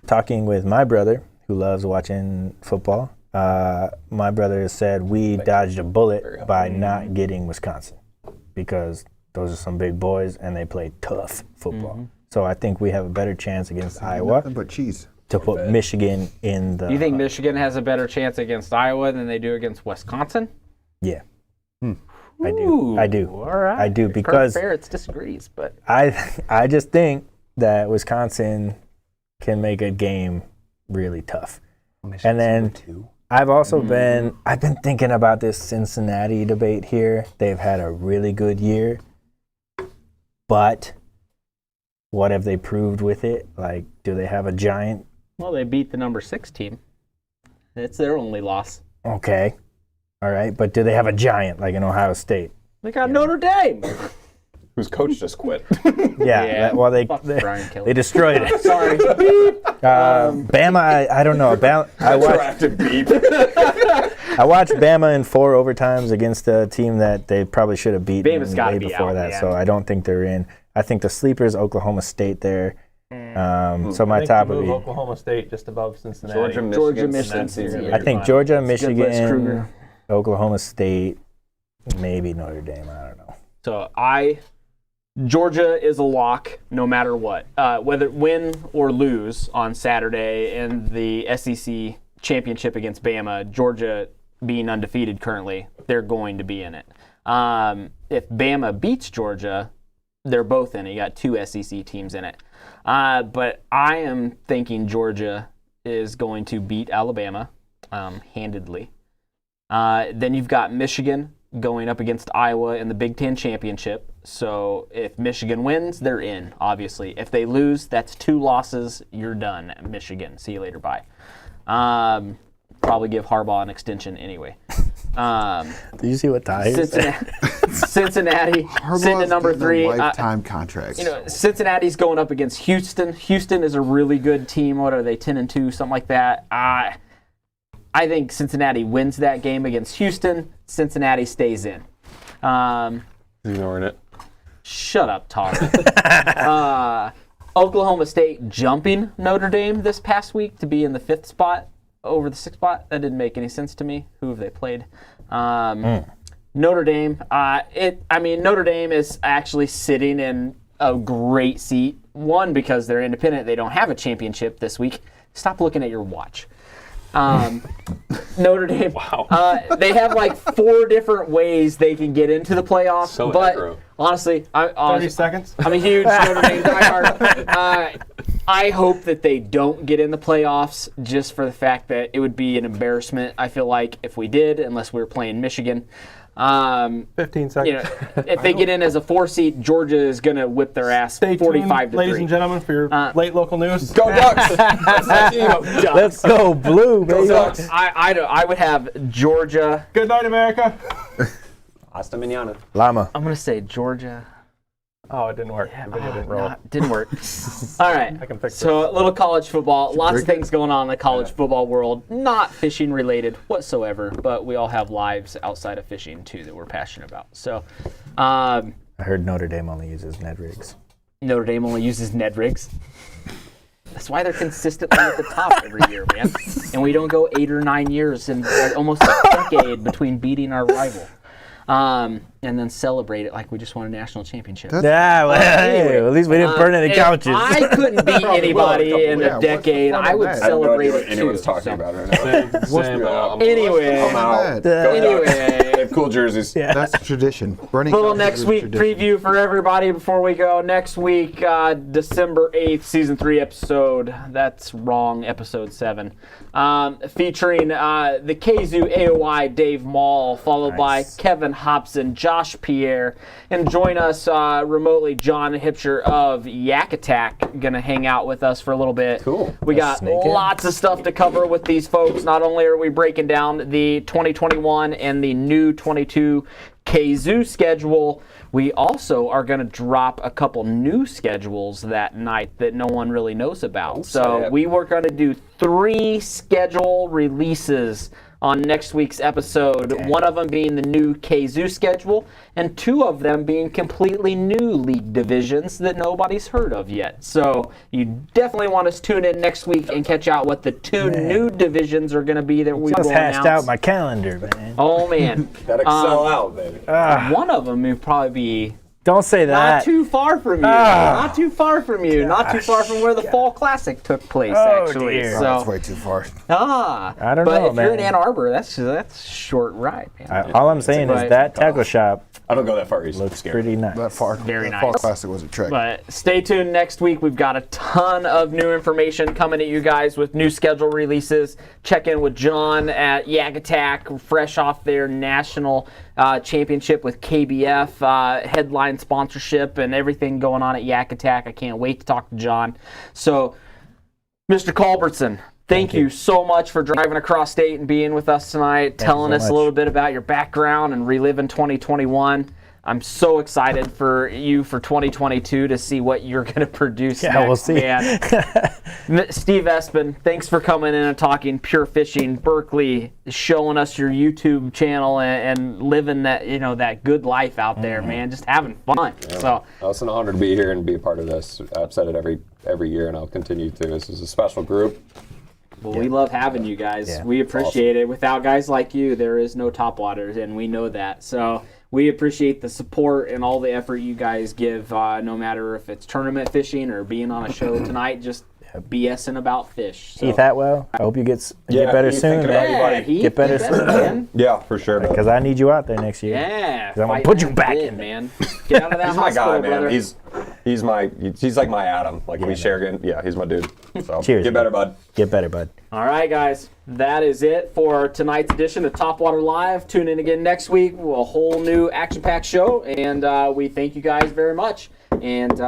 Talking with my brother who loves watching football, my brother said we dodged a bullet by not getting Wisconsin because those are some big boys and they play tough football. So I think we have a better chance against Iowa Nothing but cheese. to put Michigan in the. You think Michigan has a better chance against Iowa than they do against Wisconsin? Yeah. I do. I do. All right. I do, Kirk because Ferentz disagrees, but I just think that Wisconsin can make a game really tough. And then I've also been thinking about this Cincinnati debate here. They've had a really good year, but what have they proved with it? Like, do they have a giant? well, they beat the number 6 team. It's their only loss. Okay, all right, but do they have a giant like in Ohio State? They got Notre Dame. Whose coach just quit? Yeah. Well, Fuck Brian Kelly. they destroyed it. Sorry. Bama, I don't know. I watched. Proactive beep. I watched Bama in 4 overtimes against a team that they probably should have beaten Bama's gotta way be before out, that, man. so I don't think they're in. I think the sleepers, Oklahoma State there. So my I think top you would move be, Oklahoma State just above Cincinnati. Georgia, Michigan. Cincinnati. I think Georgia, Les Michigan, Kruger. Oklahoma State, maybe Notre Dame. I don't know. So Georgia is a lock no matter what. Whether win or lose on Saturday in the SEC championship against Bama, Georgia being undefeated currently, they're going to be in it. If Bama beats Georgia, they're both in it. You got 2 SEC teams in it. But I am thinking Georgia is going to beat Alabama handedly. Then you've got Michigan going up against Iowa in the Big Ten championship. So if Michigan wins, they're in, obviously. If they lose, that's 2 losses. You're done, Michigan. See you later. Bye. Probably give Harbaugh an extension anyway. Did you see what Ty said? Cincinnati sitting at number 3. Lifetime contracts. Cincinnati's going up against Houston. Houston is a really good team. What are they, 10-2, something like that? I I think Cincinnati wins that game against Houston. Cincinnati stays in. Ignoring it. Shut up, Tom. Oklahoma State jumping Notre Dame this past week to be in the 5th spot over the 6th spot. That didn't make any sense to me. Who have they played? Notre Dame. Notre Dame is actually sitting in a great seat. One, because they're independent. They don't have a championship this week. Stop looking at your watch. Notre Dame. Wow. They have like 4 different ways they can get into the playoffs. So but aggro. honestly, 30 seconds. I'm a huge Notre Dame diehard. I hope that they don't get in the playoffs just for the fact that it would be an embarrassment, I feel like, if we did, unless we were playing Michigan. 15 seconds. If they get in as a 4 seed, Georgia is going to whip their ass Stay 45 tuned, to ladies 3. and gentlemen, for your late local news. Go Ducks! Let's go blue, baby. Ducks! I would have Georgia. Good night, America. Hasta mañana. Llama. I'm going to say Georgia. Oh, it didn't work. The video didn't roll. Didn't work. All right. I can fix So a little college football. Lots of things going on in the college football world. Not fishing related whatsoever, but we all have lives outside of fishing too that we're passionate about. So I heard Notre Dame only uses Ned rigs. Notre Dame only uses Ned rigs. That's why they're consistently at the top every year, man. And we don't go 8 or 9 years and almost a decade between beating our rival. And then celebrate it like we just won a national championship. Yeah, well, hey, at least we didn't burn any If couches. I couldn't beat anybody in a decade, I would I celebrate have no idea it what anyone's too. talking So, about right now. Same. Anyway, I'm out. Go anyway. Ducks. They have cool jerseys. That's tradition. Burning Little couches next is week tradition. preview for everybody before we go. Next week, December 8th, Season 3 episode. That's wrong, Episode 7. Featuring the KZoo AOI Dave Mall, followed by Kevin Hobson, Josh Pierre, and join us remotely, John Hipsher of Yak Attack, going to hang out with us for a little bit. Cool. We got sneak in. lots of stuff to cover with these folks. Not only are we breaking down the 2021 and the new 22 KZoo schedule, we also are going to drop a couple new schedules that night that no one really knows about. So snap. we were going to do 3 schedule releases on next week's episode. One of them being the new KZoo schedule, and 2 of them being completely new league divisions that nobody's heard of yet. So you definitely want to tune in next week and catch out what the 2 new divisions are going to be that we Just will hashed announce. out my calendar, man. Oh man, Gotta sell out, baby. one of them would probably be Don't say that. not too far from you. Not too far from you. Not too far from where the Fall Classic took place, Oh, actually. dear. Oh, So, that's way too far. I don't but know, if you're in man. Ann Arbor, that's a short ride, man. All I'm saying Right. is that tackle shop I don't go that far east. looks Scared. pretty nice. That far, Very that Fall nice. Classic was a trick. But stay tuned next week. We've got a ton of new information coming at you guys with new schedule releases. Check in with John at Yak Attack, fresh off their national championship with KBF, headline sponsorship, and everything going on at Yak Attack. I can't wait to talk to John. So, Mr. Culbertson, thank you so much for driving across state and being with us tonight, telling so us a much. little bit about your background and reliving 2021. I'm so excited for you for 2022 to see what you're going to produce Yeah, next, we'll see. man. Steve Espin, thanks for coming in and talking pure fishing. Berkeley, showing us your YouTube channel and living that that good life out there, man. Just having fun. So It's an honor to be here and be a part of this. I've said it every year, and I'll continue to. This is a special group. well, we love having you guys. Yeah. We appreciate it. Without guys like you, there is no Topwater, and we know that. So we appreciate the support and all the effort you guys give, no matter if it's tournament fishing or being on a show tonight, just BSing about fish. So, Heath Atwell, I hope you get Yeah, better Heath, soon, thinking about man. you, buddy. Heath, Get better soon, man. Yeah, for sure. Because I need you out there next year. Yeah. 'Cause I'm gonna fight put you that back kid, in man. Get out of that He's my hospital, guy, man. brother. He's like my Adam. Like we share. Yeah, he's my dude. So Cheers, get man. better, bud. Get better, bud. All right, guys. That is it for tonight's edition of Topwater Live. Tune in again next week. A whole new action-packed show. And we thank you guys very much. And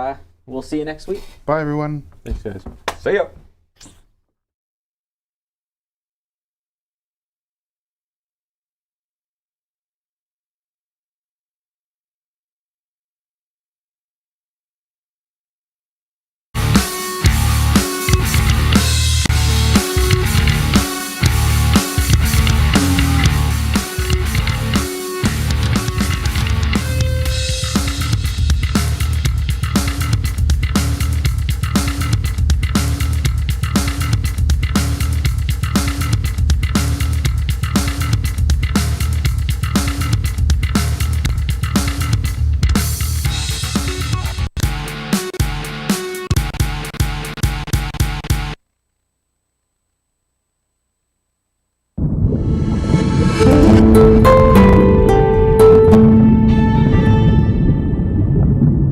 we'll see you next week. Bye, everyone. Thanks, guys. See ya.